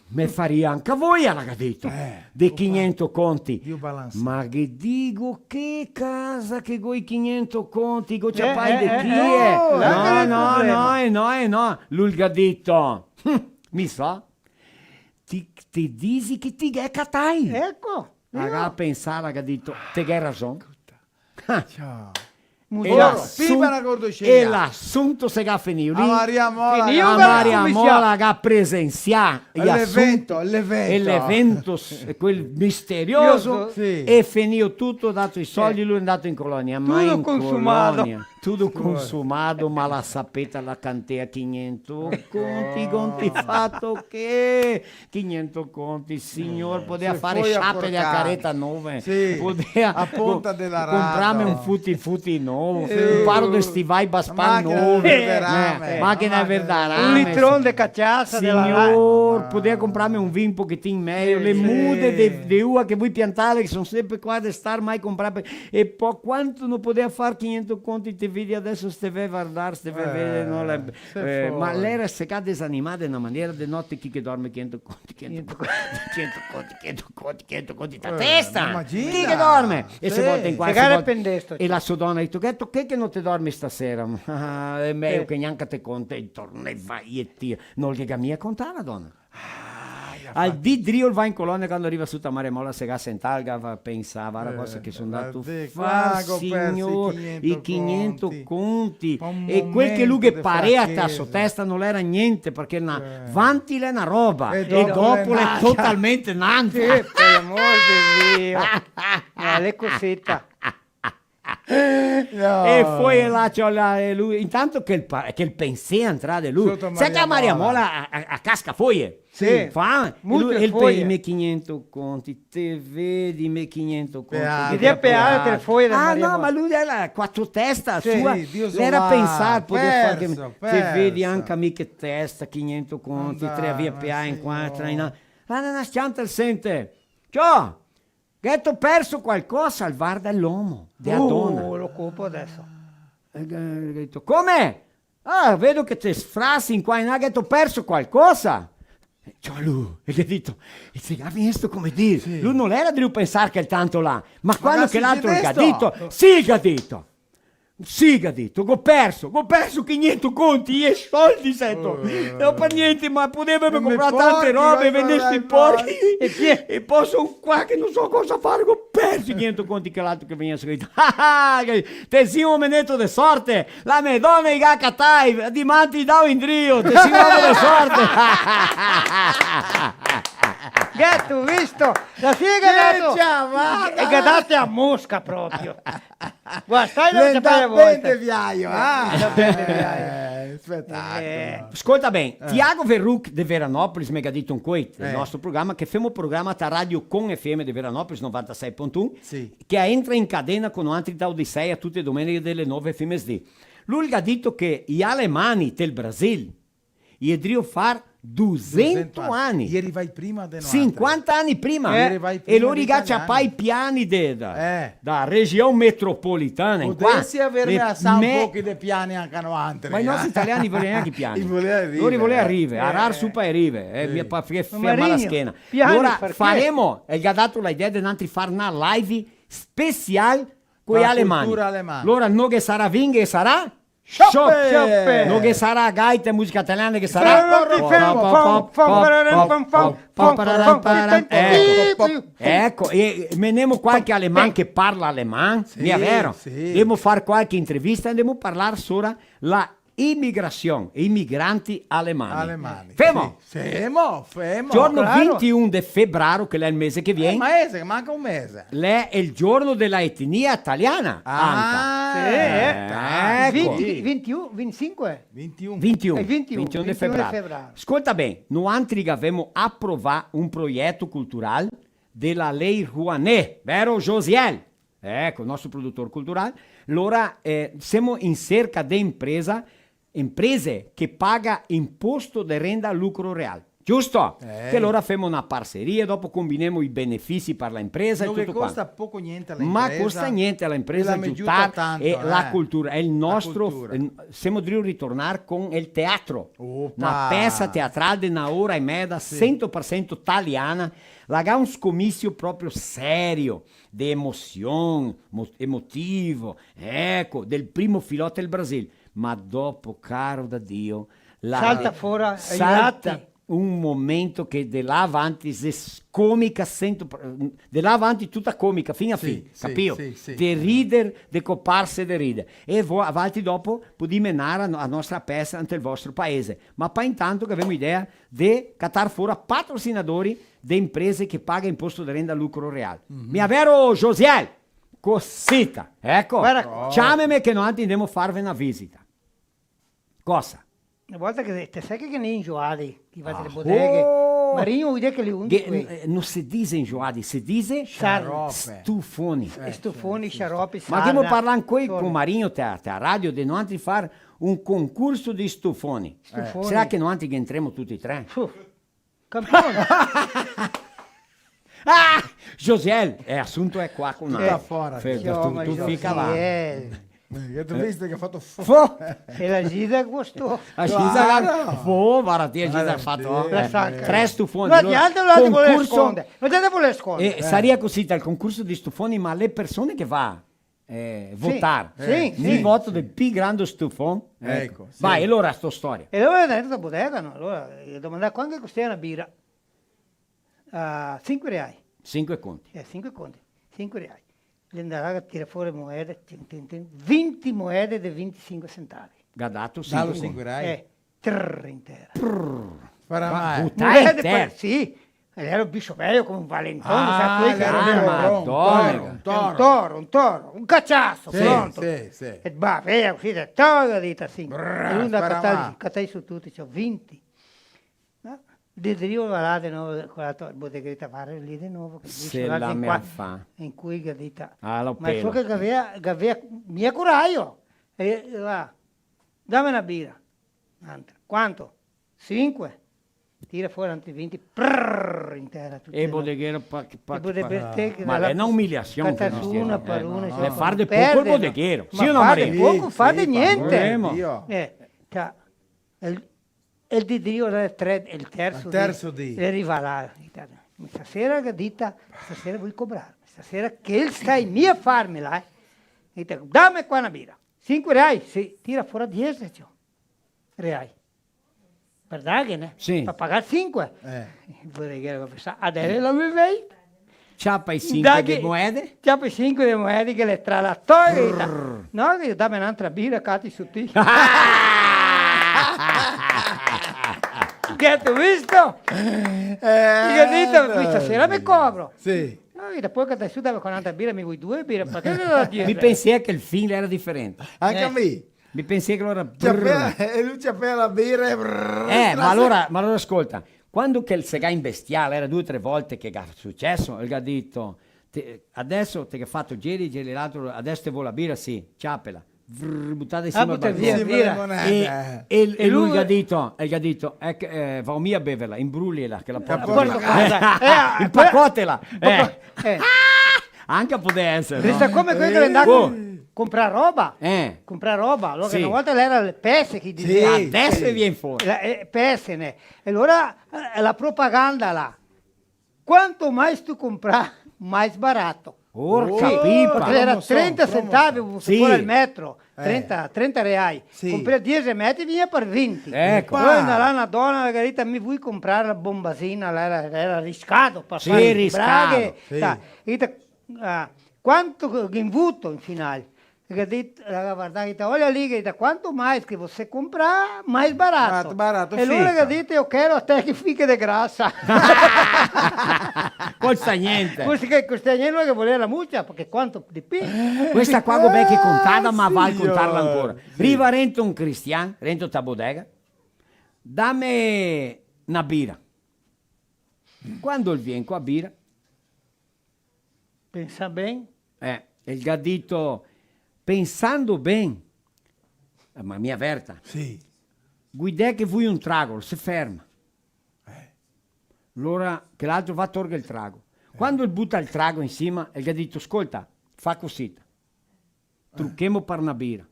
A: me faria anche a voi, l'ha detto, dei 500 conti.
E: Dio balanza.
A: Ma che dico, che casa che coi 500 conti, go ciapai di chi è?
F: no, là che è il problema.
A: No, lui ha detto, mi sa, ti dici che ti è catai.
F: Ecco.
A: Ha pensato, ha detto, te hai ragione.
E: Ciao.
A: E
E: Cordocegna.
A: l'assunto se ha finito
E: A Maria Mola.
F: Finì,
A: a
F: io
A: Maria
F: come
A: Mola che ha presenziato
E: L'evento.
A: e l'evento quel misterioso
E: Sì.
A: e finito tutto, dato i soldi, lui è andato in colonia, ma
F: Tutto
A: in
F: consumato.
A: colonia, tutto consumato, ma la sapete la cantea 500 conti fatto che 500 conti, signor, poteva
E: Se
A: fare
E: poi a
A: sciappe di
E: porcare.
A: careta 9,
E: Sì,
A: poteva
E: a Ponta della
A: comprarmi
E: Rado.
A: un futi nuovo, un paro di stivai baspan
E: macchina
A: nuovi,
E: verderame.
A: macchina
E: Macchina
A: verderame,
F: Un litrone di cacciassa della
A: signor, poteva comprarmi un vino un pochettino meglio, le mude di uva che vuoi piantare, che sono sempre qua da star mai comprare, e poi quanto non poteva fare 500 conti, ti vedi adesso ste ve guardare, ste ve vedere, no, ma
E: fuori.
A: l'era secca desanimata in una maniera di notte chi che dorme 500 conti, 500 conti, 500 conti, 500 conti, 500 conti, ta testa,
E: immagina.
A: chi che dorme? E se
E: Sì.
A: volte in qua,
F: Segare
A: se volte-
F: pendesto.
A: e la sua donna ha detto, che non ti dormi stasera? È meglio che neanche te conta, e torna e vai e tira. Non gli mia contare la donna. Al di drio va in colonia quando arriva su Maria Mola se ga sentalga va pensava alla cosa che sono andato a
E: de
A: fare,
E: qua ho perso
A: signor, i 500 conti
E: Ma un
A: e quel che lui
E: momento
A: che
E: di
A: parea a
E: franchezza.
A: sua testa non era niente, perché vanti è una roba
E: E
A: e
E: dopo
A: dopo
E: è
A: è
E: nata.
A: totalmente
F: Sì,
A: nante.
F: per amor di Dio. Ma le cosetta.
E: No.
A: E poi là c'ho lui, intanto che il pensiero entrare lui,
E: Sotto
A: sai che a Maria
E: Mola.
A: Mola a casca foglie,
F: Sì.
A: fa
F: Molte
A: e il
F: foglie.
A: i miei 500 conti, te vedi i miei 500 conti,
E: Beato.
A: che
F: Vedi
A: ti ha
F: a
A: pagato.
F: foglie da
A: ah
F: Maria
A: no,
F: Mola.
A: ma lui era quattro testa
E: Sì,
A: sua,
E: Dio
A: l'era
E: so
A: pensato,
E: là,
A: poteva fare che
E: perso,
A: te vedi
E: perso.
A: anche a me che testa, 500 conti,
E: Andai,
A: tre via
E: ma
A: PA in
E: signor.
A: quattro, una stianta il sente, ciao, che ho perso qualcosa al var dell'uomo, della donna.
F: Lo cupo adesso.
A: detto, come? Ah, vedo che ti sfrassi in qua in là, che ho perso qualcosa. Ciao lui, e gli ho detto, ha visto come dire?
E: Sì.
A: Lui non era di pensare che è tanto là, ma quando che l'altro gli ha
E: questo?
A: detto, sì, gli ha detto. Sì, che ha detto, ho perso 500 conti e soldi, sento. Non per niente, ma potevo
E: Non mi
A: comprare tante
E: porti,
A: robe,
E: vai,
A: vendessi
E: vai,
A: i porchi
E: vai.
A: e poi sono qua che non so cosa fare, ho perso 500 conti che l'altro che veniva scritto. Te sei un menetto di sorte, la Madonna i gacatai, di manti da in drio, te sei un uomo di sorte.
F: Gatto, visto? La figa
E: chiamata!
F: è gadate a Mosca proprio. Guarda, stai da
E: Lenta
F: sapere a
E: bene
F: volte.
E: viaio, spettacolo.
A: Ascolta bene, Tiago Verruc de Veranópolis, mi ha detto un quit, il nostro programma, che facciamo un programma a Radio Con FM di Veranópolis 96.1,
E: Sì.
A: che entra in cadena con altri da Odisseia tutte le domeniche delle 9 FMSD. Lui ha detto che gli alemani del Brasile gli devono fare 200 anni.
E: Ieri vai prima de
A: 50 anni prima.
E: Ieri vai prima
A: E loro
E: di
A: ragazzi
E: italiani.
A: i piani da
E: Eh.
A: regione metropolitana. in qua.
E: Potessi avermi
A: Le
E: a San
A: me-
E: pochi dei piani anche a 90.
A: Ma i nostri italiani volevano neanche i piani.
E: I voleva rive,
A: Loro volevano
E: eh.
A: rive, a rar su per rive, mi fa fermare la
F: Marinho,
A: schiena.
F: piani
A: Allora
F: perché?
A: faremo, e gli ha dato l'idea di andare a fare una live speciale con gli
E: la
A: alemani.
E: cultura alemana.
A: Allora non che sarà Ving e sarà
F: Shoppe.
A: non che sarà gaita e musica italiana che sarà ecco, e menemo qualche aleman che parla aleman,
E: Sì,
A: mi è vero?
E: sì.
A: Dobbiamo fare qualche intervista e dobbiamo parlare sopra la immigrazione, i migranti alemani. Femo!
E: Sì. Femo.
A: Giorno
F: claro.
A: 21 di febbraio, che è il mese che
E: Un
A: viene,
E: mese, manca un mese.
A: è il giorno della etnia italiana. Ecco.
F: 21, 25?
E: 21.
A: 21,
F: È 21
A: di
F: di
A: febbraio.
F: febbraio.
A: Ascolta bene, noi abbiamo approvato un progetto culturale della Lei Rouanet, vero Josiel? Ecco, il nostro produttore culturale. Allora, siamo in cerca di imprese che paga imposto di renda al lucro reale. Giusto? Che allora facciamo una parceria, dopo combiniamo i benefici per l'impresa
E: Non
A: e
E: che
A: tutto
E: costa
A: quanto.
E: poco niente
A: Ma
E: all'impresa.
A: costa niente all'impresa
E: E la
A: aiutare
E: aiuta tanto,
A: e la cultura. È il
E: La
A: nostro.
E: cultura.
A: Siamo di ritornare con il teatro.
E: Opa.
A: Una peça teatrale di una ora e mezza, 100% italiana. Laga un scomissio proprio serio, di emozione, emotivo, ecco, del primo filotto del Brasile. Ma dopo, caro da Dio,
F: Salta fuori ai
A: salta
F: lati.
A: un momento che di là avanti si scomica, di là avanti tutta comica, fino a
E: Sì,
A: fine,
E: sì,
A: capito?
E: sì.
A: Di ridere, di copparsi di ridere. E avanti dopo puoi menare la nostra peça ante il vostro paese. Ma poi intanto che abbiamo idea di cattare fuori patrocinatori di imprese che pagano imposto di renda al lucro reale. Mi è vero, Josiel? Cosita, ecco.
F: Guarda-
A: Chiamami che noi andiamo a farvi una visita. Cosa?
F: Una volta che te sai che ne injoati, che va alle botteghe.
A: Oh!
F: Marinho vuol dire che li undi qui.
A: Non si dice enjoati, si dice
E: Sciaroppe.
A: stufoni.
F: Stufoni, sciaroppi,
A: Ma
F: sarda,
A: dobbiamo parlare qui
F: sole.
A: con Marinho a radio di noi fare un concorso di stufoni.
F: Stufoni.
A: Sarà che noi entriamo tutti e tre?
F: Campione.
A: Ah! Josiel, assunto è qua con noi.
E: Tutta fuori.
A: Tu fica là.
E: Tu visto che ha fatto
F: E la gita gustò.
A: A
E: Claro.
A: guarda, ti ha fatto
F: La sacca.
A: 3 stufoni.
F: Ma gli altri non ti vuole
A: Concorso-
F: nascondere. Non te ne vuole nascondere.
A: E sarebbe così il concorso di stufoni, ma le persone che va votare,
F: sì,
A: mi
F: sì.
A: voto del più grande stufone.
E: Ecco, sì.
A: Vai, allora sto storia.
F: E allora dentro la bottega, no? Allora, gli ho domandato quanto costava una birra. 5 reali.
A: 5 conti.
F: 5 conti. 5 reali. L'andava a tirare fuori monete, 20 monete di 25 centavoli.
A: Gadato
E: Dallo
A: 5
E: singurai.
F: Trrr intera.
E: Farà mai.
A: Buttare te.
F: Sì, era un bicho bello come un valentone,
E: Ah,
F: sa quel che
E: era
F: era
E: un
A: Madonna.
E: toro.
F: un toro, un cacciasso,
E: Sì,
F: pronto.
E: sì.
F: E va, via, così, toga dita assim.
E: Brrr,
F: E lui da
E: sparamà.
F: cattai su tutti, c'ho 20. No? Io là di nuovo, con la botteghetta fare lì di nuovo. Che
A: Se
F: dice, là
A: la
F: in
A: me
F: qua-
A: la fa.
F: In cui gadita.
A: Ah, lo
F: Ma so
A: pelo.
F: che aveva mia curaio. E va, dammi una birra. Un'altra. Quanto? 5. tira fuori altri 20, prrr, in terra.
A: E bodeghero
F: Ma
A: è una umiliazione.
F: Una per una.
A: Le far di poco il bodeghero. Sì o no,
F: fare
A: Maria?
F: poco, fate niente.
E: Dio.
F: Cioè, il di Dio era il terzo
E: di.
F: E arriva là. Stasera Gadita, stasera vuoi cobrarmi. Stasera che stai mia a farmela, Dite, dammi qua una birra. 5 reali? Sì, tira fuori 10 reali. Per dare,
A: Sì.
F: Per pagare 5. Adesso la vivei.
A: Ciappa i 5 di moede?
F: Ciappa i 5 di moede che le tra la toglia. No, che dammi un'altra birra, cati su te. Che hai visto? Io ho detto, questa sera mi cobro.
E: Sì.
F: No, e poi che adesso davo con un'altra birra, mi vuoi 2 birre, perché non la dire?
A: Mi pensai che il film era differente.
E: Anche a me.
A: Mi pensai che allora...
E: E lui ci appena la birra e...
A: Ma allora ascolta, quando che il segai in bestiale era 2 o 3 volte che è successo, il ha detto, adesso te che hai fatto giri l'altro, adesso te vuoi la birra, sì, ciappela. Buttate insieme al balcone. E lui gli ha detto, va via a beverla, imbrugliela, che la porta impaccotela. Anche può essere.
F: Questa come quello che andava a comprare roba. Comprare roba. Allora
A: Sì.
F: una volta era le peste che diceva.
A: Adesso viene fuori.
F: Peste, ne. E allora la propaganda là. Quanto mais tu comprar, mais barato.
A: Porca pipa.
F: Perché era 30 centavos
A: Sì.
F: fuori il metro. 30 reali.
E: Sì.
F: Comprare 10 metri viene per 20.
A: Ecco.
F: Poi là una donna, Margherita, mi vuoi comprare la bombasina? Era riscato per
A: Sì,
F: fare
A: riscato.
F: braghe.
E: Sì.
F: Quanto invuto in finale? Guarda, olha lì, quanto mais que você comprar, mais barato.
E: Barato
F: E lui
E: fica.
F: ha detto, io quero até che fiche di grassa.
A: Costa niente.
F: Costa niente che voleva la muccia, perché quanto di più.
A: Questa qua è che contata, ma
E: sì,
A: va a contarla
E: signor.
A: ancora.
E: Sì.
A: Riva Rento un cristiano, Rento ta bodega, dammi una birra. Quando il viene qua a birra,
F: Pensa bene.
A: il gaddito, pensando bene, ma mi avverta,
E: Sì.
A: guidè che vuoi un trago, si ferma. Allora che l'altro va a torgere il trago. Quando il butta il trago insieme, il gaddito, ascolta, fa così, trucchiamo per una birra.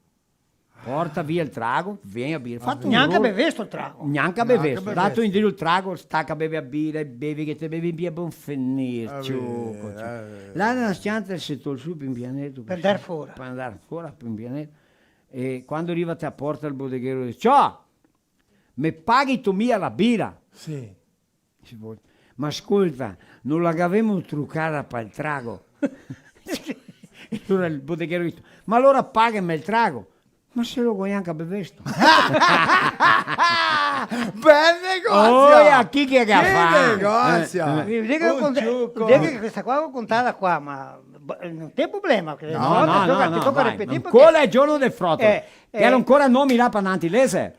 A: Porta via il trago, vieni a birra. Fatto un
F: Neanche
A: ruolo.
F: bevi sto trago.
A: Neanche a bere, dato in giro il trago, stacca bevi a birra, bevi che te bevi via buon finire, ciucco. Là nella stanza si tol su in pianeta.
F: Per andare fuori.
A: Per andare fuori, in pianeta. E quando arriva a porta il bodeghero dice, ciao, mi paghi tu mia la birra?
E: Sì.
A: Dice, ma ascolta, non l'avevamo truccata per il trago. E allora il bodeghero dice, ma allora pagami il trago. Ma se lo vuoi anche a bevesto.
E: Bel negozio!
A: Oh, chi che ha fatto?
E: negozio!
F: Dico che questa qua l'ho contata qua, ma non c'è problema. Perché
A: No,
F: ti tocca
A: vai.
F: ripetere.
A: Ancora è il giorno del frotto. Che era
F: eh.
A: ancora nomi là per Nantilese.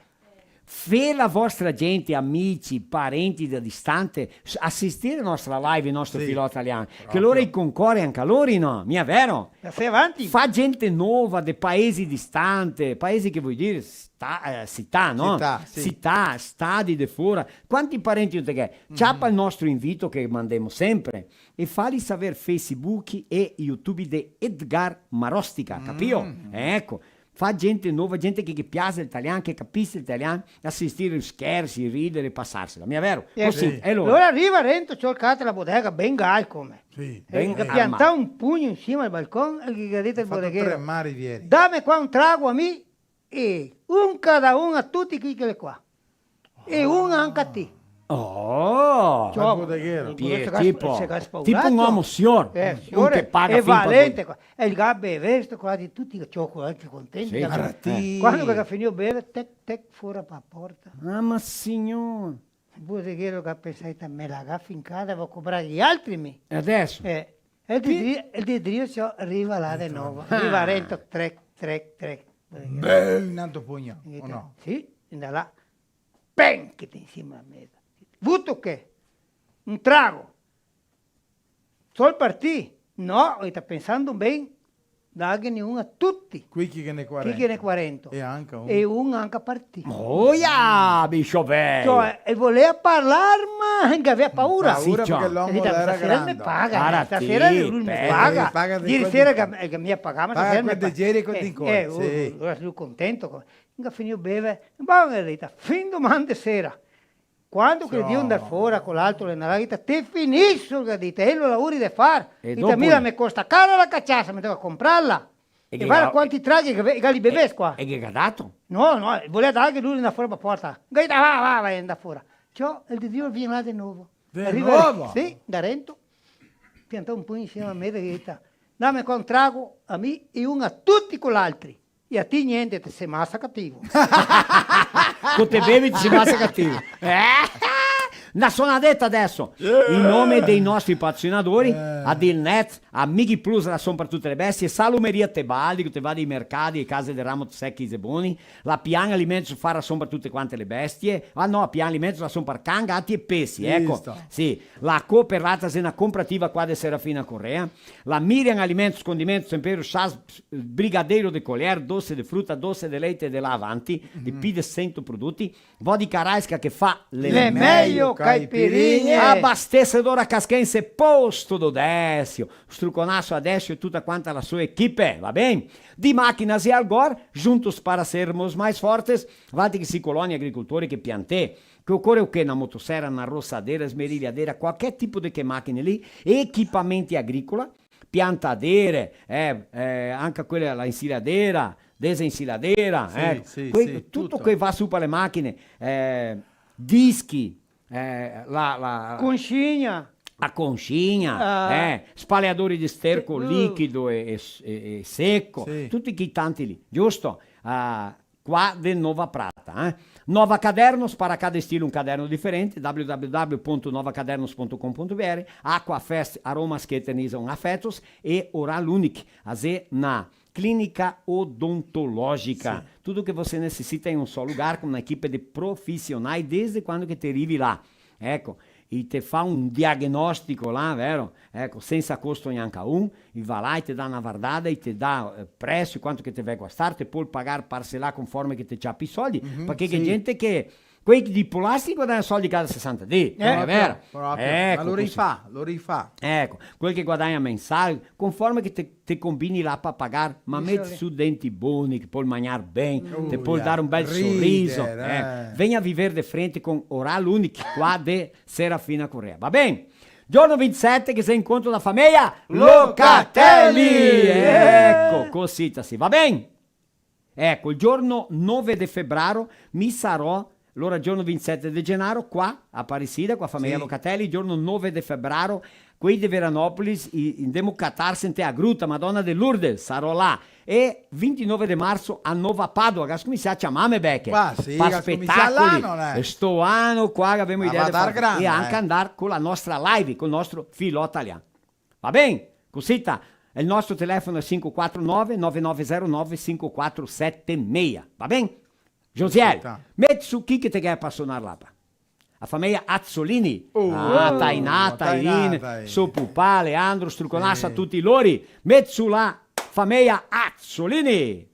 A: Fe la vostra gente, amici, parenti da distante, assistere alla nostra live, il nostro filo italiano. Che loro i concorre anche a loro, no? Mi è vero?
F: Sei avanti?
A: Fa gente nuova dei paesi distanti, paesi che vuoi dire città, no? Città, stadi di fuori. Quanti parenti te che? Ciappa il nostro invito che mandiamo sempre e falli sapere Facebook e YouTube di Edgar Marostica, capito? Ecco. Fa gente nuova, gente che piace l'italiano, che capisce l'italiano, assistere scherzi, ridere, passarsela. Mi è vero? Così, e
F: Allora arriva Rento, c'ho il cazzo la bodega, ben gai come.
E: Sì.
F: Pianta un pugno insieme al balcone e gli ha detto il
E: Fatto
F: bodeghero,
E: tremare ieri.
F: dammi qua un trago a me e un cada uno a tutti chi che è qua. E uno anche a te.
A: Oh!
E: Al bodeghero.
A: Tipo un uomo signor, un che paga
F: e
A: fin per
F: valente qua. E il gabbe veste qua di tutti i cioccolati contenti.
A: Sì,
F: Quando che ha finito di bere, tec fuori per la porta.
A: Ah, ma signor!
F: Il bodeghero che ha pensato, me la ga in casa, devo comprare gli altri mi.
A: E adesso?
F: E il didrio arriva là di nuovo. Arriva a Rento, trec.
E: Un altro pugno, o no?
F: Sì, da là. Bang, che ti insieme alla mesa. Vuto che? Un trago. Sol partì? No, sta pensando bene. dagli uno a tutti.
E: Qui chi che ne 40.
F: Chi che ne 40.
E: E anche un.
F: E un anche a partire.
A: Oh, yeah, bicho bello.
F: Cioè, e voleva parlare, ma che aveva paura.
E: Paura
A: Sì,
E: perché
A: già.
E: l'uomo
F: Stasera
E: era
F: mi
E: grande.
F: paga,
A: Cara,
F: stasera
A: sì,
F: lui mi
A: beh,
F: paga.
E: paga di
F: Ieri
E: quelli-
F: sera che mi ha pagato,
E: Paga
F: stasera mi
E: quel leggeri e quel di incontri, sì.
F: ora sono contento. Che finito beve, ma verità, fin domani sera. Quando che Dio andare fuori con l'altro le naragita, te finisco, che dite, e lo lavori da fare.
A: E
F: Dite,
A: dopo-
F: mira, mi costa cara la cacciassa, mi devo comprarla.
A: E
F: E
A: che
F: guarda
A: ga-
F: quanti traghi che li beves qua.
A: E che ha dato?
F: No, voleva dargli lui da fuori per la porta. Gaita, vai, anda fuori. Ciò, il di Dio viene là di nuovo.
E: Di nuovo?
F: Sì, da Rento. Piantò un po' insieme a me e gaita. Dammi un trago a me e uno a tutti con l'altri. E a te niente, ti sei massa cattivo.
A: Con te bevi ti si passa cattivo. La suonadetta adesso, in nome dei nostri patrocinatori, a Dilnet, a Mighi Plus, la sono per tutte le bestie, Salumeria Tebaldi, che te va dei mercati e case del ramo secchi e buoni, la Pian Alimento Fara sono per tutte quante le bestie, a Pian Alimento la sono per cangati e pessi, ecco,
E: Visto.
A: sì, la Cooperata Sena Comprativa qua de Serafina Correa, la Miriam Alimentos Condimentos Tempero Chas Brigadeiro de Colher, doce de frutta, doce de leite de là avanti, di più di 100 prodotti, Vodka Raiska che fa
F: Le meglio caipirinhe.
A: Abastecedora Casquense, posto do Décio. Struconasso Adécio e tutta quanta la sua equipe, va bem? Di Máquinas e Algor, juntos para sermos mais fortes, vale que se colônia agricultori che piantè, che occorre o che na motosserra, na roçadeira, esmerilhadeira, qualquer tipo de che macchine lì, equipamenti agricola, piantadeire, anche quella la insiladeira, desensiladeira,
E: Sì,
A: tutto
E: tutto.
A: che va su per le macchine, dischi,
F: Conchinha.
A: a conchinha, spalhadori di sterco liquido e secco,
E: Sì.
A: tutti i tanti lì, giusto? Qua del Nova Prata. Nova Cadernos, para cada estilo un caderno differente, www.novacadernos.com.br, Aquafest, aromas que eternizam afetos e Oral Unique, na clínica odontológica. Tudo que você necessita em um só lugar, com uma equipe de profissionais, desde quando que te arrivi lá. Ecco, e te fa un diagnóstico lá, vero? Ecco, senza costo neanche un, e vai lá e te dà una guardata e te dà prezzo, quanto che te vai costare, te puoi pagare parcelare conforme che te ciappi i soldi, perché
E: sì.
A: c'è gente che, quelli di polastico danno soldi cada 60 di, non è vero?
E: Proprio.
A: Ecco,
E: Ma lo
A: così.
E: rifà.
A: Ecco, quel che guadagna mensale, conforme che te combini là per pagare, ma metti su denti buoni, che puoi mangiare bene, te puoi dare un bel sorriso. Venga a vivere di frente con Oral Unique, qua de Serafina Correa. Va bene? Giorno 27 che sei incontro la famiglia Locatelli. Ecco, così, sì, va bene? Ecco, il giorno 9 di febbraio mi sarò, allora giorno 27 di gennaio, qua a Parisida, con la famiglia Locatelli, giorno 9 di febbraio, qui di Veranopolis, andiamo a catarsi a Gruta, Madonna de Lourdes, sarò là. E 29 di marzo a Nova Padua, che comincia a chiamarmi Becche.
E: Qua sì,
A: per
E: che comincia là, non è?
A: spettacoli. Sto anno qua che abbiamo idea
E: va
A: di
E: dar
A: fare.
E: grande,
A: E anche andare con la nostra live, con il nostro filo italiano. Va bene? Cosita, il nostro telefono è 549-9909-5476. Va bene? Josiel,
E: Cosita.
A: metti su chi che te quer per suonare là. La famiglia Azzolini, Tainà, Tairin,
E: Tainà.
A: suo pupà, Leandro, Struconasso, a tutti loro. Metti su la famiglia Azzolini.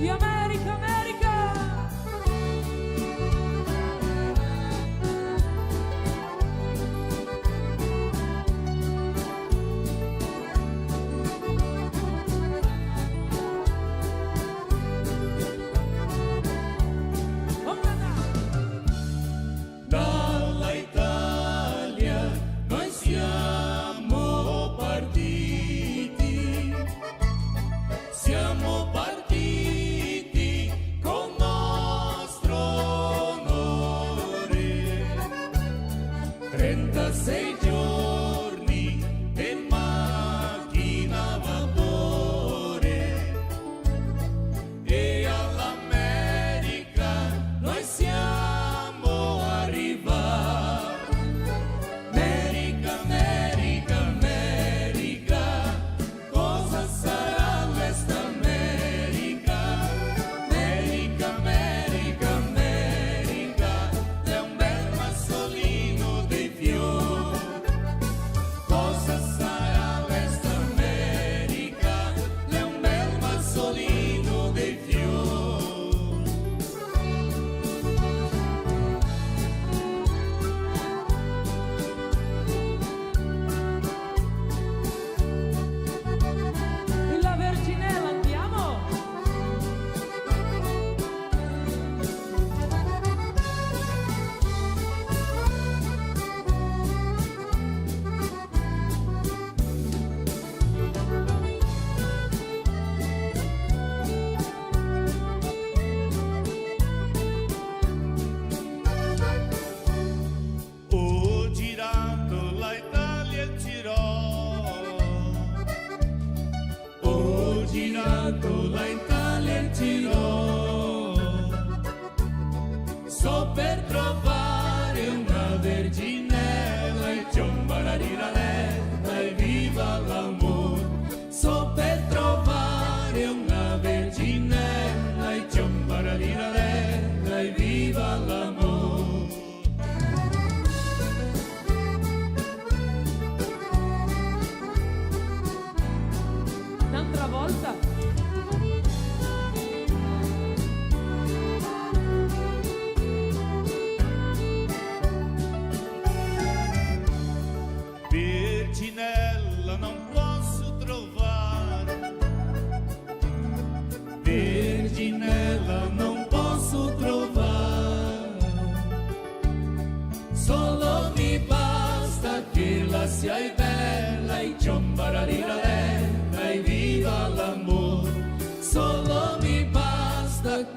B: Di America, America!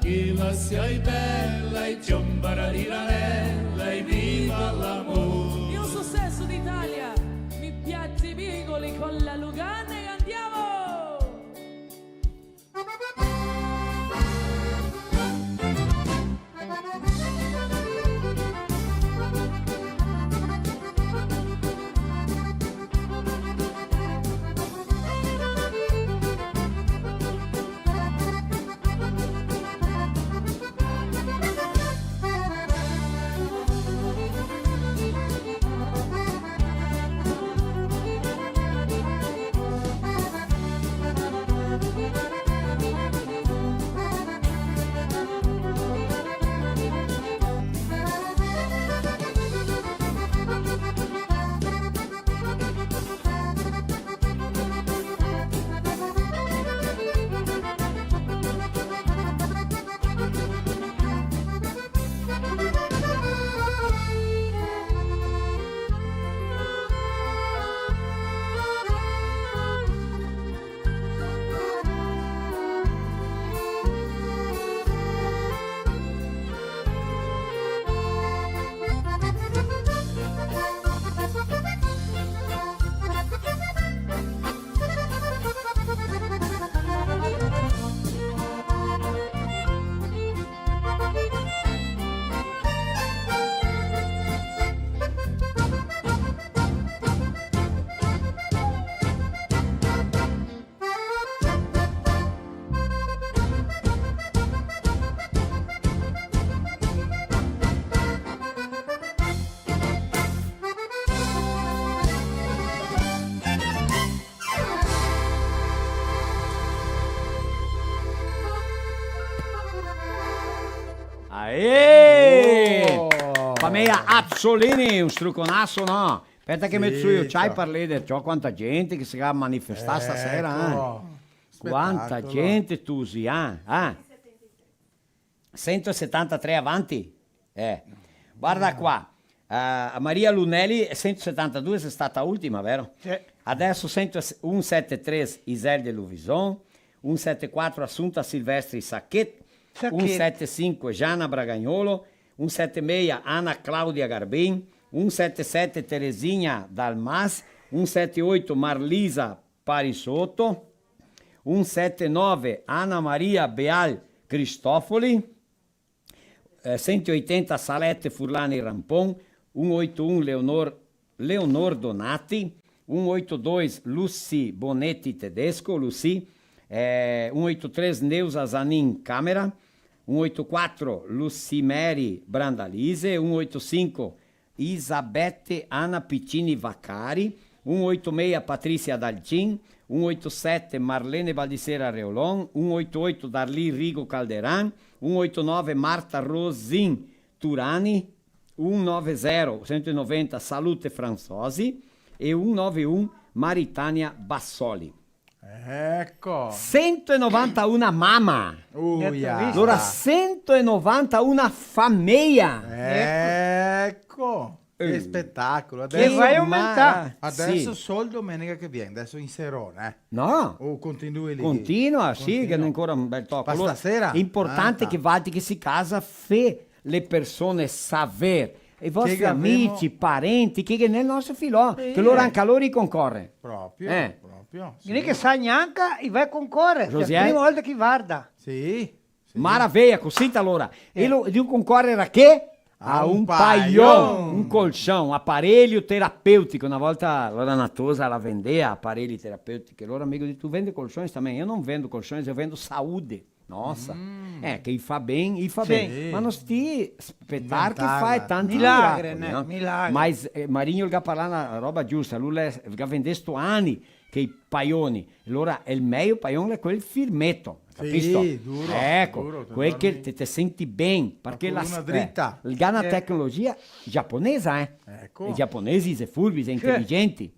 C: che la sei bella e ciambararirarella e viva l'amore.
B: Io successo d'Italia, mi piace i bigoli con la Lugana e andiamo!
A: Aê!
E: Oh.
A: Famiglia Azzolini, un struconasso, no? Aspetta che
E: Sì,
A: metto io, c'hai
E: ciao.
A: parlare, c'ho quanta gente che si va a manifestare stasera,
E: Ecco,
A: Quanta
E: spettacolo.
A: gente tu usi, ah? 173 avanti? Guarda qua, Maria Lunelli 172 è stata ultima, vero?
F: Sì.
A: Adesso 173 Iselle de Louvison, 174 Assunta Silvestri Sacchet, 175 Gianna Bragagnolo, 176 Anna Claudia Garbin, 177 Teresinha Dalmas, 178 Marlisa Parisotto, 179 Anna Maria Beal Cristofoli, 180 Salette Furlani Rampon, 181 Leonor Donati, 182 Lucy Bonetti Tedesco, Lucy, 183 Neuza Zanin Camera, 184 Lucimeri Brandalise, 185 Isabette Anna Piccini Vaccari, 186 Patrizia Dalcin, 187 Marlene Baldissera Reolon, 188 Darli Rigo Calderan, 189 Marta Rosin Turani, 190 Salute Franzosi e 191 Maritania Bassoli.
E: Ecco.
A: 191 mamma.
E: Uia.
A: Allora 191 famiglia.
E: Ecco. Che spettacolo.
F: Che
E: Adesso,
F: vai aumentare.
E: adesso
A: Sì.
E: solo domenica che viene, adesso in serone.
A: No.
E: O continui lì?
A: Continua, sì,
E: Continua.
A: che è ancora un bel tocco.
E: Ma stasera?
A: È importante
E: Ah,
A: che Valdi che si casa fe le persone saper. I vostri
E: Che
A: amici,
E: abbiamo-
A: parenti, che nel nostro filò,
E: Sì.
A: che loro anche a loro concorre.
E: Proprio,
A: Eh.
E: proprio. Sì.
F: Non è che sa neanche e vai a concorrere. È la
A: Così è?
F: prima volta che guarda.
E: Sì. sì.
A: Maraviglia, così allora. E lo di un concorrere a che? A un paillon, un colchão, un apparecchio terapeutico. Una volta allora Natosa la vendeva apparecchi terapeutici. Allora amigo di tu vende colchões também. Eu não vendo colchões, eu vendo saúde. Nossa, che fa bem, fa
F: Sì.
A: bem. Ma non sti aspettare che
E: Inventarla.
A: fai tanti
F: Milagre,
A: miracoli,
F: né?
A: no?
F: Milagre.
A: Mas Marinho ga parlare la roba giusta, lui ga vendesto anni che i paioni. Allora il meglio paione è quel firmetto, capisco?
E: duro,
A: Ecco,
E: duro, te
A: quel che
E: dormi-
A: te senti bene, perché
E: La colonna dritta.
A: il Ghana tecnologia giapponese,
E: Ecco.
A: I giapponesi sono furbi, sono intelligenti,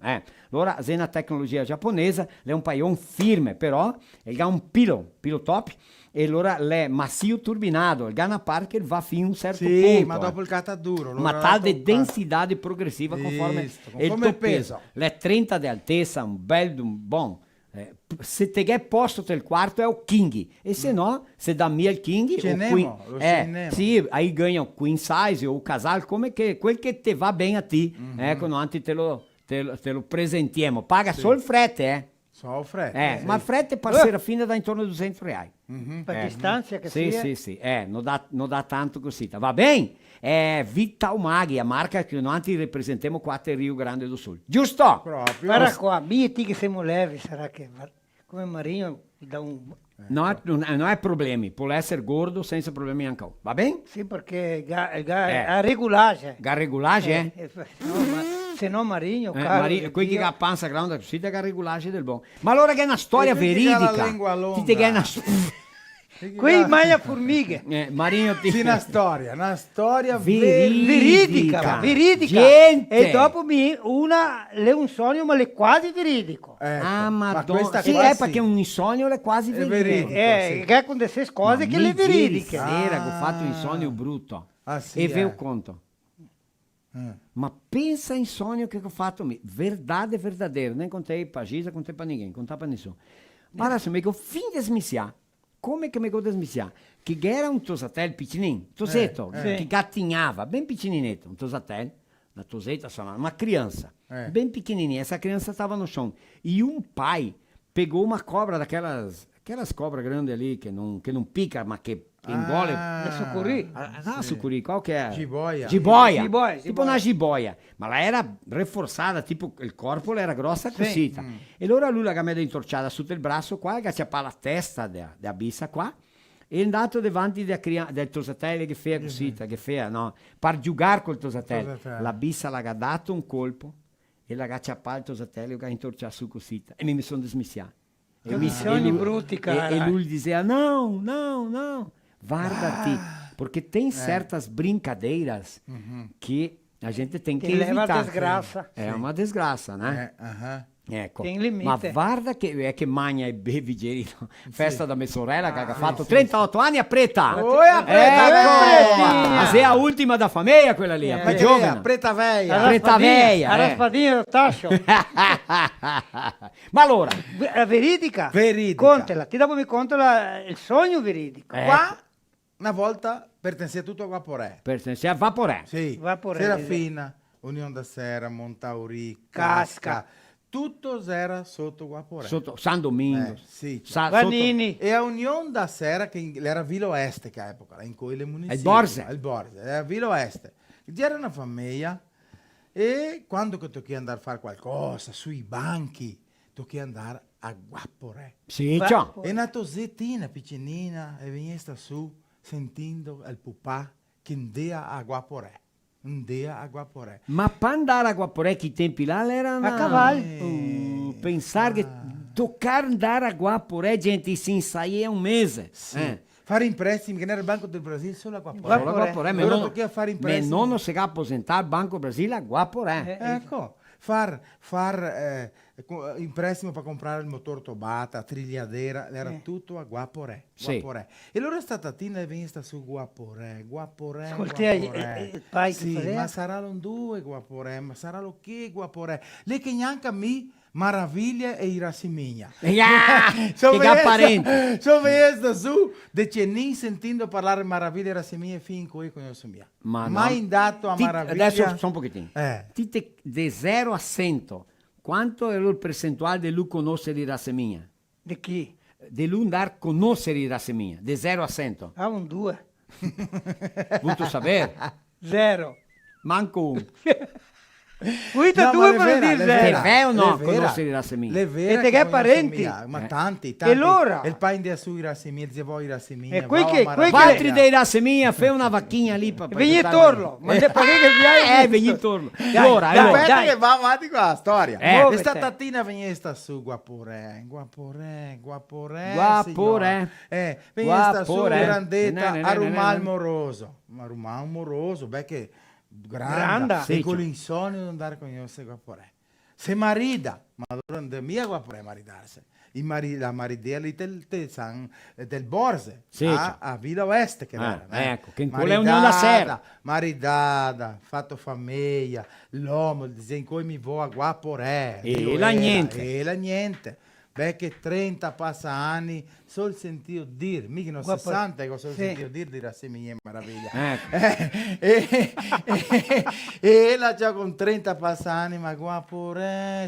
A: Allora, se una tecnologia giapponese, è un paion firme, però, ha un pilo top, e allora è massio turbinato, il Ghana Parker va fino a un certo
E: Sì,
A: punto.
E: ma dopo il cataduro.
A: Uma tal de densidade progressiva conforme
E: Isso, conforme
A: il
E: il peso.
A: Le 30 di altezza, un bel, un buon. se te è posto del quarto è o king, e se no, se dà mia il king,
E: Lo cenemo.
A: sì, aí ganha o queen size o casal, come che, quel che te va bene a ti, quando anzi te lo presentiamo, paga solo il frete,
E: Só o frete.
A: ma il frete per Serafina dà intorno a 200 reais.
F: Per distanza che
A: Sì,
F: sia.
A: sì, non dà tanto così. Va bene? Vital Maghi, a marca che noi rappresentiamo qua a Rio Grande do Sul. Giusto?
E: Proprio.
F: Guarda qua, mi e ti che siamo levi, sarà che come Marinho dà un...
A: Non è problemi, può essere gordo senza problemi anche. Va bene?
F: Sì, perché ha regolage.
A: Ga regolage,
F: Se no Marinho, caro.
A: Qui che ha panza grande così, da regolage del buon. Ma allora che è una storia
E: E quindi che ha la
A: veridica.
E: lingua lunga.
A: Ti che è una
F: Qui mangia formighe.
A: Marino ti...
E: Sì, una storia
A: Veridica.
F: Veridica.
A: Gente.
F: E dopo è un sogno, ma è quasi veridico.
E: Ecco,
A: Ah,
E: ma
A: madonna.
E: questa
A: Sì,
E: qua
A: perché un insonio è quasi
E: È
A: veridico.
E: veridico. sì.
F: Che acontece cose che le veridiche.
A: Sera che ho fatto un sogno brutto.
E: Ah, sì,
A: e ve lo conto.
E: Eh.
A: Ma pensa in sogno che ho fatto me. Verdade verdadeira. Nem contei pra Giza, contei pra ninguém. Contava pra nessuno. Ma adesso mi dico, fin desmiciar. Come che mi devo desmiciar? Che era un tosatel piccininho, toseto, che gattinhava, bem pequenininho, un tosatel, una toseta, uma criança, bem pequenininha. Essa criança estava no chão. E um pai pegou uma cobra aquelas cobras grandes ali, que não pica, mas que engole.
F: É sucuri?
A: Não, sucuri, qual que é?
E: Jiboia.
A: Jiboia. Tipo una jiboia. Ma la era rafforzata, tipo il corpo era grossa così. E allora lui l'ha messa intorciata sotto il braccio qua, aggaciava la testa della bissa qua, e è andato davanti del tosatello che feia così, che feia, no? Per giocare col tosatello. La bissa l'ha dato un colpo, e l'ha aggaciato il tosatello e l'ha intorciato su così. E mi sono dismissiato.
F: Sogni brutti, cara.
A: E lui diceva, não, guardati, porque tem certas brincadeiras que a gente tem que
F: leva
A: evitar.
F: a desgraça.
A: É uma desgraça, né? Ecco.
F: Tem limite.
A: Ma guarda che magna e bevi Gerino. Festa da mia sorella che ha fatto 38 anni a Preta.
E: Oi, a Preta
A: Ecco!
E: Veia!
A: Ma sei a ultima da famiglia quella lì, a più giovane.
E: Preta Veia.
A: Preta Veia.
F: A raspadinha do tacho.
A: Ma allora,
F: La veridica?
E: Veridica.
F: Contela, ti dopo mi conto il sogno veridico.
E: Qua, una volta, pertencia tutto a Guaporé.
A: pertence a Vaporè.
E: Sì,
F: Vaporé,
E: Serafina, Unione da Sera, Montauri,
F: Casca.
E: tutto era sotto Guaporé.
A: Sotto San Domingo.
E: Sì.
F: Vanini.
E: E a Unione da Sera, che era Vila Oeste, che all'epoca, in cui le munizioni.
A: Il Borse.
E: Il Borse, era Vila Oeste. C'era una famiglia, e quando che tocchi andare a fare qualcosa, sui banchi, tocchi andare a Guaporé.
A: Sì, ciao.
E: E una tosettina piccinina, e veniva su, sentendo il pupà, che andava a Guaporé. Andava a Guaporé.
A: Ma per andare a Guaporé, che i tempi là erano...
F: A cavallo.
A: Pensare che toccare andare a Guaporé, gente, si insaia un mese.
E: Sì. Fare in prestiti, che era il Banco del Brasile, solo a Guaporé.
A: Solo a Guaporé.
E: Allora tocca fare in
A: Me
E: prestiti.
A: nonno si è apposentato al Banco Brasile a Guaporé.
E: Ecco, far in prestito per comprare il motore Tobata, trigliadera, era tutto a Guaporé.
A: Sì.
E: Guaporé. E allora stamattina è venuta su Guaporé.
F: Ascolti, il pai che
E: Sì,
F: faceva?
E: ma saranno due Guaporé, ma sarà lo che Guaporé. Lei che neanche a me maraviglia e irasimigna.
A: Che apparente.
E: Sono venuta su, decenni sentendo parlare maraviglia e irasimigna fin qui conosco mia.
A: Ma no.
E: Mai andato a maraviglia.
A: Adesso só un pochettino.
E: Eh.
A: Tite de 0 a 100, quanto è il percentuale di lui conoscere i rasseminha?
F: Di chi?
A: Di lui andare a conoscere i rasseminha, de 0 a 100.
F: Ah, un 2.
A: Vuoi sapere?
F: 0.
A: Manco un.
F: Uita
E: No, ma
F: 2
E: le
F: per
E: vera,
F: dire
E: le
F: 0.
E: vera.
A: È o no
E: Le vera.
A: conoscere i rasseminha?
E: Le vere
F: E te che
E: conosco
F: parenti?
E: mia, ma tanti.
F: E allora?
E: Il pai di su i rassemia, il zio i rassemia.
F: E quei che-
A: Altri dei rasseminha, fai una vacchinha lì.
F: Vegni torlo. Ma te pare che viai.
A: Vegni torno.
F: Dai,
A: Allora,
F: dai,
A: allora.
E: Aspetta
F: dai.
E: che va avanti con la storia.
F: Muovete.
E: Questa tattina veniva su Guaporé, Guaporé.
A: Guaporé.
E: Veniva su
A: Guaporé.
E: grandetta
A: No.
E: a Rumal Moroso. Ma Rumal Moroso, beh che grande.
F: Granda.
E: E
A: Sì,
E: con l'insonnia di andare con io a Guaporé. Se marida, ma durante mia Guaporé maridarsi. La maridea lì del Borse,
A: Sì,
E: a Villa Oeste che era.
A: ecco, che in quella è Unione da Sera.
E: Maridada, fatto famiglia, l'uomo dice in cui mi vo a Guaporé.
A: E la niente.
E: E la niente. Perché 30 passa anni, solo sentito dire, mica non 60, che solo sentito dire assim minha meraviglia. E la già con 30 passa anni, ma guapo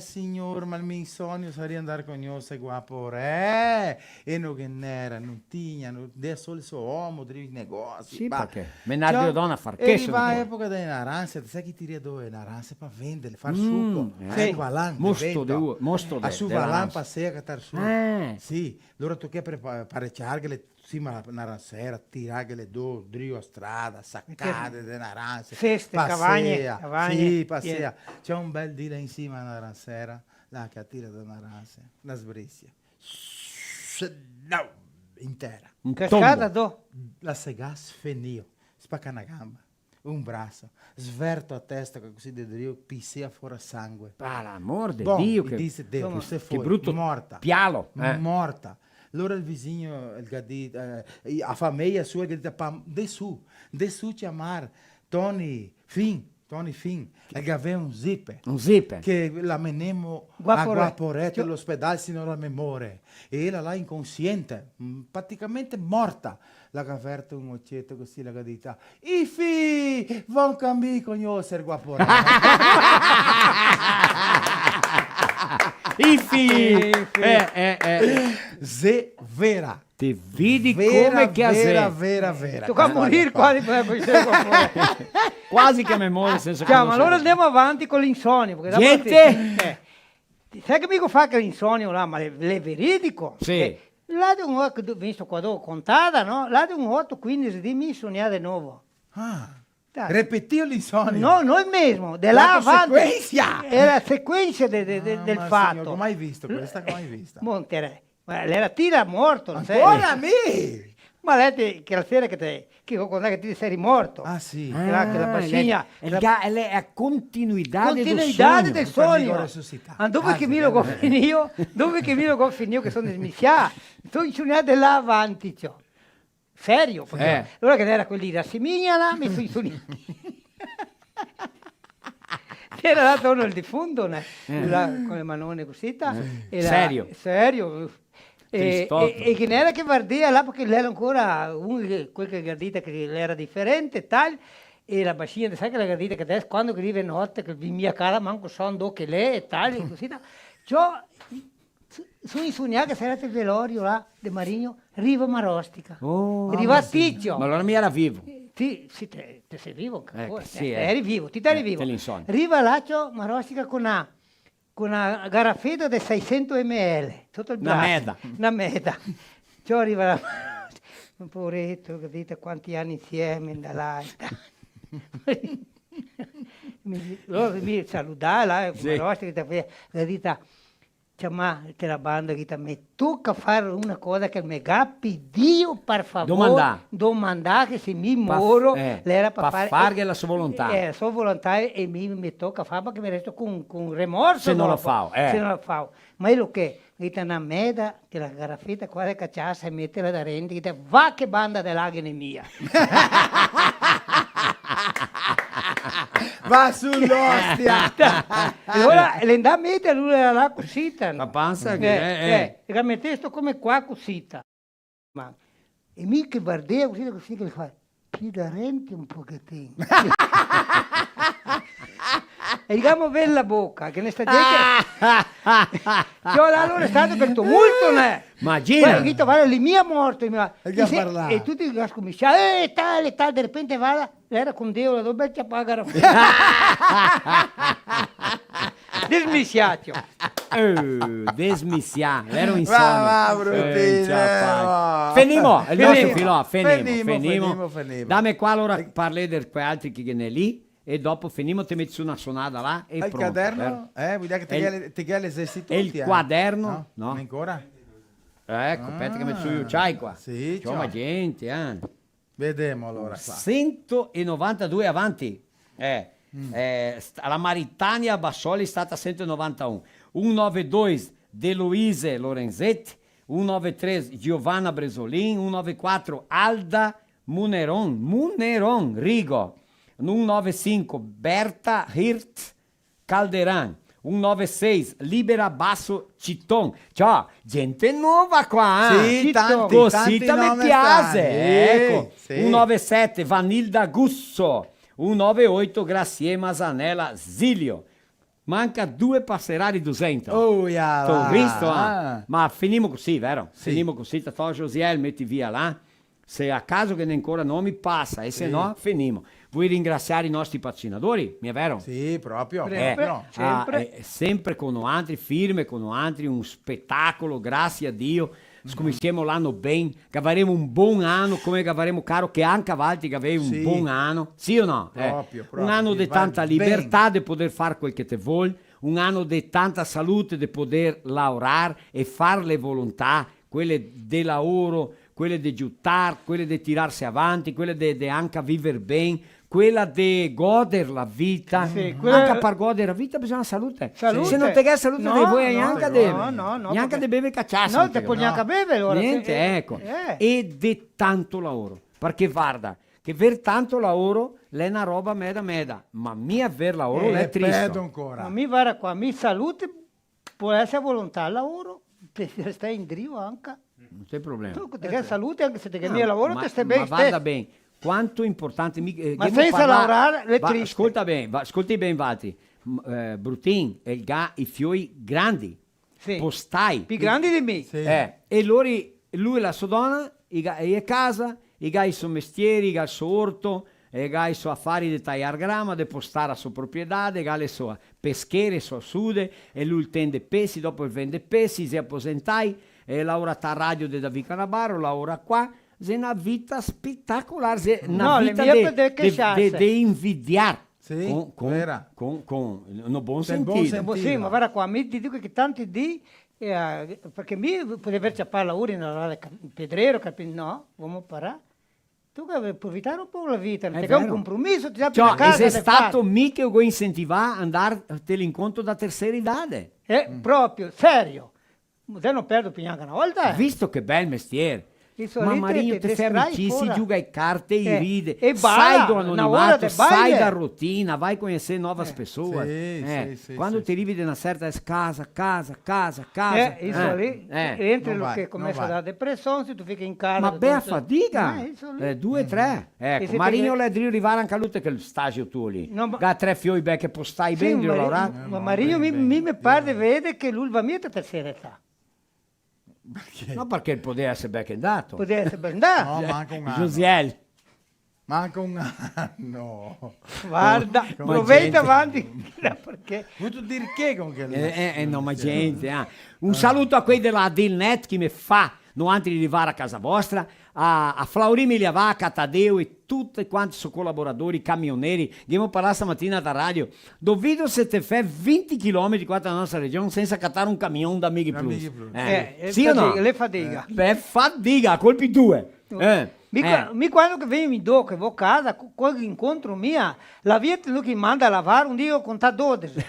E: signor, ma il mio sogno sarebbe andare con io, se guapo e non che n'era, non tinha, adesso il suo uomo, drivi negozi.
A: Sì, perché menardi donna a far che
E: e va epoca delle naranze, sai chi ti dove naranze per vendere, far succo. Sì.
A: Mosto de
E: a su valan passea che tar su. Sì, loro tocca parecchiarle sì, ma la narancera, tirarle do, drio a strada, saccate de naranze.
F: Feste, cavagne.
E: Sì, passea. C'è un bel di là insieme alla narancera, là che attira da naranze, la sbriscia. No, intera.
F: Cascata do?
E: La segas fenio, spacca una gamba. Un braccio, sverto a testa così di Dio, pissia fuori sangue.
A: Per l'amor di
E: Bon,
A: Dio,
E: che
A: brutto
E: morta.
A: pialo.
E: Morta. Allora il vicino, a famiglia sua, gli dice, de su chiamare Tony Finn, che aveva un zip.
A: Un zip.
E: Che la menemo a Guaporetto all'ospedale sino alla memoria. E ella là inconsciente, praticamente morta. La caverta un occetto così la gadita. I fi von cambi con io ser Guaporetto.
A: I fi.
E: Ze vera.
A: Ti vedi
E: Vera,
A: come che a
E: vera.
F: Tocca morire quasi per
A: Quasi che memoria senza
F: ma allora andiamo avanti con l'insonnia.
A: Gente!
F: Sai che mica fa che l'insonnia là, ma è veridico.
A: Sì.
F: Là di un otto, visto qua dopo contata, no? Là di un 8-15 di mi sognare di nuovo.
E: Repetio l'insonnia.
F: No, noi mesmo, di là avanti.
E: Sequenza!
F: È la sequenza del fatto.
E: Signor, come hai visto questa? Come hai vista?
F: Monterey. L'era tira morto.
E: Ancora me!
F: Ma lei che la sera che quando ti sei morto.
E: Ah sì.
F: Che la bacina.
A: È a continuità
F: del sogno. Dove che mi lo finito? Dove che mi lo finito che sono smischiato? Sto insognato là avanti, ciò. Serio? Perché allora che era quelli da Simignana, mi sono insognato. Era là torno il defunto, là, con le manone così.
A: Serio?
F: Serio. E che non era che Vardia là perché lei era ancora quel che gardita che lei era differente tal e la bacina sai che la gardita che adesso quando arriva notte che vi mia cara manco son che lei e tal e così ciò su in sognato che sarà il velorio là di Marigno Riva Marostica Riva Ticcio
A: ma allora mi era vivo
F: sì te sei vivo ancora
A: sì,
F: eri vivo ti eri vivo Riva Laccio Marostica con una garaffetta di 600 ml sotto il braccio. Una meda. Ciò arriva la... Un poveretto, capite quanti anni insieme da là. mi salutava, la dita, ma te la banda che mi tocca fare una cosa che mi cappi Dio per favore domandare che se mi moro l'era per
A: fare la sua volontà
F: la sua volontà e mi tocca fare perché mi resto con rimorso
A: se non lo fa
F: se non lo fa ma è lo che è una meda che la garaffetta qua che c'ha e metterla da rende che va che banda dell'agene mia
E: va sull'ostia
F: allora le andà a mettere lui era là cosita
A: la panza che
F: e metteva sto come qua cosita ma e mica bardea così che fa più da rente un pochettino e diciamo bella bocca che ne sta gente allora è stato quel tumulto
A: immagina
F: vale le mia morte e tutti cominciano tale di repente va era con Dio la dove ci pagare desmissiato
A: desmissiato ero in sonno finimo il nostro filò finimo dammi qua allora parli di quei altri che ne lì e dopo finimo ti metti su una sonata là e
E: il
A: pronto,
E: quaderno? Vuol dire che ti chiede l'esercito?
A: E il quaderno? No.
E: Ancora?
A: Ecco, aspetta che metto su io, c'hai qua.
E: Sì,
A: c'ho ma gente,
E: Vediamo allora qua.
A: 192 avanti. La Maritania a Bassoli è stata 191. 192 De Luise Lorenzetti. 193 Giovanna Bresolin. 194 Alda Muneron Rigo. 195 Berta Hirt Calderan. 196 Libera Basso Citton. Ciao, gente nuova qua.
E: Sì, tanti
A: Cosita mi
E: nomi
A: piace.
E: strani.
A: Ecco.
E: Sì.
A: 197 Vanilda Gusso. 198 Gracie Masanella Zilio. Manca 2 passerari 200.
E: Oh, ja,
A: T'ho
E: va.
A: visto?
E: Ah.
A: Ma finimo così, vero?
E: Sì.
A: Finimo così, te fa Josiel, metti via là. Se a caso che ne ancora nomi passa e se no finimo. Vuoi ringraziare i nostri patrocinatori, mi è vero?
E: Sì, proprio.
A: Sempre con altri firme, con altri un spettacolo, grazie a Dio. Scommettiamo l'anno bene, che avremo un buon anno, come che avremo caro che anche avanti che avevi un
E: Sì.
A: buon anno, sì o no?
E: Proprio,
A: Un anno di
E: va
A: tanta
E: bene.
A: libertà di poter fare quel che te vuoi, un anno di tanta salute di poter lavorare e fare le volontà, quelle del lavoro, quelle di giuttare, quelle di tirarsi avanti, quelle di anche vivere bene, quella di godere la vita.
F: Sì, quella-
A: Anche per godere la vita bisogna salute.
F: Salute.
A: Se non ti hai salute,
F: No,
A: non vuoi
F: no,
A: neanche
F: no,
A: di
F: no,
A: neanche
F: perché-
A: di bere cacciasso.
F: No, te puoi neanche bere allora.
A: Niente, ecco. E di tanto lavoro. Perché guarda, che ver tanto lavoro è una roba meda, ma mi aver lavoro è
E: Pedo
A: triste.
E: ancora.
F: Ma mi guarda qua, mi salute può essere volontà al lavoro, te stai in drivo anche.
A: Non c'è problema.
F: Tu ti hai salute anche se ti
A: No,
F: chiami al lavoro,
A: ma,
F: ti stai bene.
A: ma vada bene. Quanto è importante.
F: Ma senza lavorare è triste.
A: Ascolta bene, ascolti bene, Vati. Brutin, i fioi grandi.
F: Sì.
A: Postai.
F: Più grandi di me.
E: Sì.
A: E lui e la sua donna, è a casa, i suoi mestieri, il suo orto, i suoi affari di tagliare grama, di postare a sua proprietà, le sue peschere, le sue sude, e lui tende pesci, dopo vende pesci, si apposentai, e lavora a radio di David Cannavaro, lavora qua. È una vita spettacolare,
F: No,
A: una
F: le
A: vita
F: mie per queixarsi.
A: di invidiare.
E: Sì, vera.
A: Con un buon
E: Del buon
A: sentito.
E: sentito.
F: Sì, ma guarda qua, mi ti dico che tanti di, perché mi poteva averci a parlare ora in pedrero, no, vamo parare. Tu devi approfittare un po' la vita, perché è un
A: vero.
F: compromesso, ti dà
A: Cioè,
F: una casa.
A: è
F: da
A: stato
F: fare.
A: mica che vuoi incentivare ad andare all'incontro da terza idade.
F: Proprio, serio. Te non perdo più neanche una volta.
A: Visto che bel mestiere.
F: Il
A: Ma
F: solito
A: Marino,
F: te
A: te fai
F: distrai
A: amicizie,
F: fuori.
A: gioca ai carte, i ride,
F: e
A: sai
F: balla,
A: do
F: una ora
A: anonimato,
F: de
A: sai
F: baile.
A: da routine, vai a conoscere nuove persone.
E: sì,
A: Quando
E: sì,
A: ti rivedi una certa casa,
F: Isso lì, entra
E: Non
F: lo
E: vai,
F: che
E: non
F: comincia
E: vai.
F: la depressione, se tu fichi in casa.
A: ma beh, a fatica.
F: Isso lì.
A: 2, 3.
F: E
A: Ecco,
F: se
A: Marino
F: te-
A: le devi arrivare anche a lui che è il stagio tuo lì.
F: No, ma-
A: Ga 3 fioi che postai
F: Sì,
A: bene di lavorare.
F: ma Mario mi pare vede che lui va mica terza età.
A: No, perché poteva essere ben andato.
F: Poteva essere ben da.
E: No, manca un anno.
A: Josiel.
E: Manca un anno.
F: Guarda,
A: Come
F: provate
A: gente.
F: avanti. Perché?
E: Vuoi dire che con che
A: No, ma gente. Un saluto a quelli della Dilnet che mi fa, non anche di arrivare a casa vostra, a Flaurini Miliavaca, a Tadeo e tutti quanti sono collaboratori, camioneri. Abbiamo parlato stamattina da radio. Dovete se te fai 20 km qua dalla nostra regione senza cattare un camion da Mighi Plus.
E: Mighi Plus.
A: Sì o no?
F: Le fatiga.
A: Beh, fatica, a colpi 2.
F: Mi quando che vengo mi do che vado a casa, quando incontro mia, la via lui che manda a lavare, un dia ho contato 12.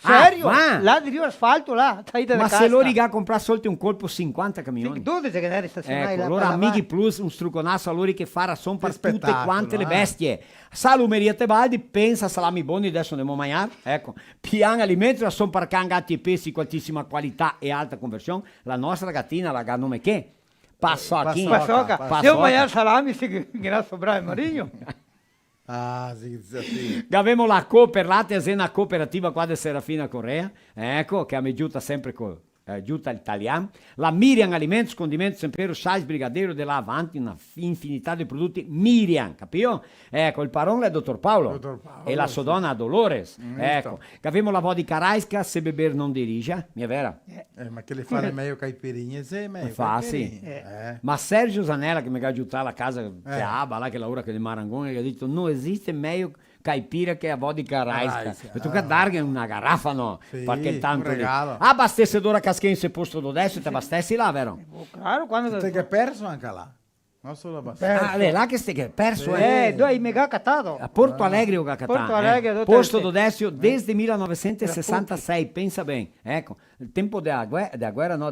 F: Serio? Là di Rio Asfalto, là,
A: Ma se loro riga a comprare soltanto un colpo 50 camioni.
F: 12 che devi stazionare
A: Ecco,
F: là.
A: allora
F: per lavare.
A: Amici Plus, un struconasso a loro che farà son per tutte
E: spettacolo,
A: quante le bestie. Salumeria Tebaldi, pensa a salami buoni, adesso andiamo a mangiare. Ecco, pian alimento, son per cangati e pesci di altissima qualità e alta conversione. La nostra gattina, la nome che? Passocchi.
F: Passoca. Devo mangiare salami, se grazie a Brian Marino.
E: Ah, sì.
A: Abbiamo la Cooperlate, è una cooperativa qua di Serafina Correa, ecco, che mi aiuta sempre con aiuta l'italiano. La Miriam Alimentos, condimento sempre size brigadero della Avanti, una infinità di prodotti Miriam, capito? Ecco, il parone è il dottor Paolo. E la sua donna Dolores. Ecco, che abbiamo la vodka Raisca, se beber non dirige, mi è vera?
E: Ma che le fare meglio caipirinha, sì, meglio
A: Fa, sì. Ma Sergio Zanella che mi ha aiutato alla casa che là che lavora che di Marangone, che ha detto non esiste meglio caipira che a vodka Raisca. E tu che darghi una garrafa, no?
E: Sì,
A: Perché tanto
E: un
A: lì.
E: regalo.
A: Abastesse d'ora caschense posto adesso e te abastessi là, vero?
F: Claro, quando...
E: Te che hai perso anche là. Non solo abbastanza.
A: Ah, là che stai che perso,
F: due mega cattato.
A: A Porto Alegre o Cacatà.
F: Porto Alegre, dove
A: Posto
F: sei?
A: d'Odessio desde 1966, pensa bene. Ecco, il tempo della guerra no,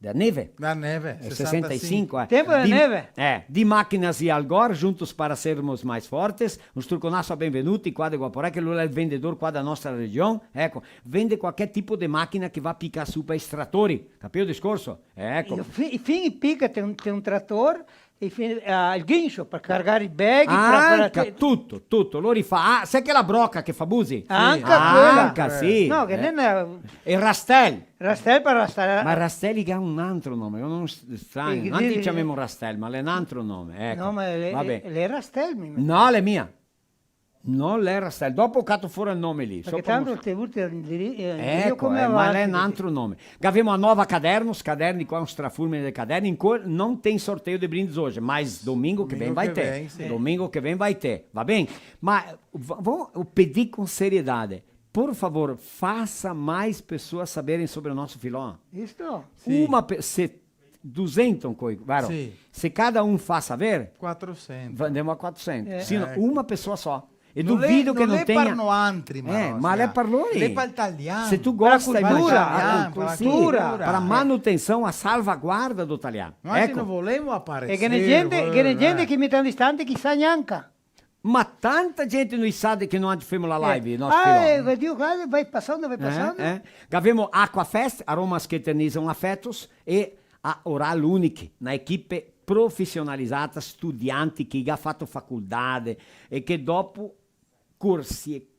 A: da neve.
E: Da neve,
A: 65.
F: Tempo da neve.
A: Di máquinas e Algor, juntos para sermos mais fortes. Un struconasso benvenuti qua di Guaporé, che lui è il vendedor qua da nostra regione. Ecco, vende qualche tipo di macchina che va a piccare su per estratori. Capito il discorso? Ecco.
F: E fim pica tem um trator e il guincio per caricare i bag.
A: Tutto, lo rifà. Sai che la brocca che fa busi?
F: Anche quella.
A: Anche, sì.
F: No, che non è...
A: E Rastel.
F: Rastel per rastare...
A: Ma Rastelli che ha un altro nome, non strano. Non ti chiamiamo Rastel, ma è un altro nome. Ecco.
F: No, ma le Rastel mi...
A: No, le mia. Non l'è Rastel. Dopo ho catto fuori il nome lì.
F: Perché tanto ti avuto
A: ecco, come ma è un altro nome. Abbiamo una nuova caderni qua, un strafulmine di caderni, in cui non tem sorteio di brindisi oggi, ma domingo che viene vai te.
E: Sì.
A: Domingo che viene vai te, va bene? Ma vou pedir com seriedade. Por favor, faça mais pessoas saberem sobre o nosso filó.
F: Isto?
E: Sì.
A: Se 200 coi, vero?
E: Sì.
A: Se cada um faz saber,
E: 400.
A: andiamo a 400.
F: Sì.
A: Sino uma pessoa só. E
E: Non
A: duvido che non
E: le
A: tenha...
E: parlo altri,
A: ma le parlo lì.
E: Le parlo italiano.
A: Se tu gosta
F: Per la cultura,
A: cultura,
E: cultura.
A: para manutenção, a salvaguarda do italiano.
E: Noi
A: Ecco.
E: non volevo apparecere.
F: E che ne gente che mi sta distante chissà neanche.
A: Ma tanta gente non sa che non abbiamo la live, nosso
F: Dio, vai passando.
A: Abbiamo Aquafest, aromas che eternizam afetos, e a Oral Unique, na equipe profissionalizzata, studianti che ha fatto faculdade e che dopo corsi,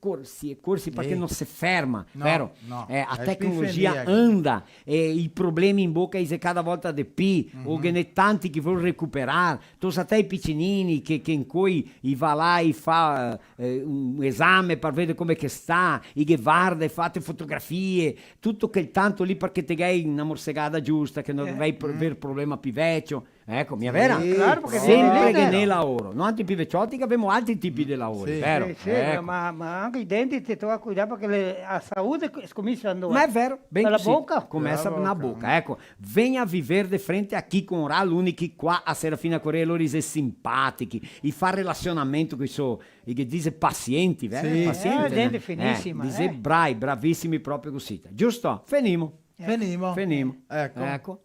A: perché non si ferma,
E: No,
A: vero?
E: no,
A: a
E: è
A: tecnologia
E: spifenia.
A: anda, e i problemi in bocca e cada volta di più, o che ne tanti che vogliono recuperare, tu até i piccinini che in cui va là e fa un esame per vedere come che sta, e che guarda e fate fotografie, tutto quel tanto lì perché te hai una morsegata giusta, che non vai per avere problema più vecchio. Ecco, mi è vera?
F: claro, perché
A: Sempre
F: viene
A: che
F: lì,
A: ne lavoro, non anche più vecchiotti che abbiamo altri tipi di lavori,
E: Sì.
A: vero?
F: Sì,
A: Ecco.
F: ma anche i denti ti tocca cuidare perché la salute comincia a andare.
A: Ma è vero, bem
F: Dalla
A: così,
F: bocca?
A: começa
E: Dalla
A: na
E: bocca.
A: boca. Ecco, venha a viver de frente aqui com Oral Unique qua a Serafina Correia, loro e simpatici, e fa relazionamento con i suoi, e che dice pazienti, vero?
E: Sì.
A: Pazienti,
F: gente finissima,
A: dice bravissimi proprio così. Giusto? Finimo.
E: Ecco.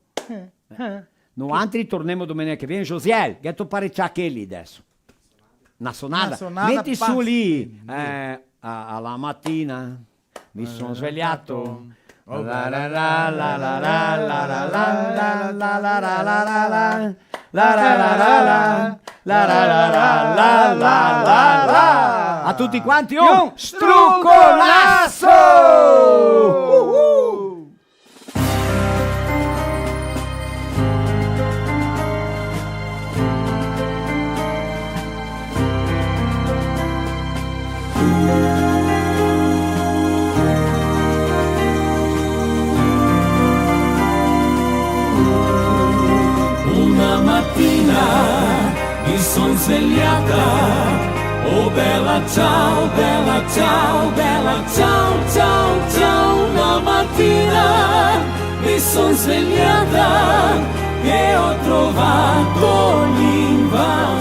A: No altri torniamo domenica che viene. Josiel, ghetto parecchia che lì adesso. Una sonata.
E: Una sonata
A: Metti su lì.
E: pazzesca.
A: Alla mattina mi sono svegliato.
E: Oh,
A: La la la la la la la la la la la la la la la la. A tutti quanti un struccolasso!
C: Una mattina mi son svegliata, oh bella ciao, bella ciao, bella ciao, ciao, ciao. Una mattina mi son svegliata e ho trovato l'invasione.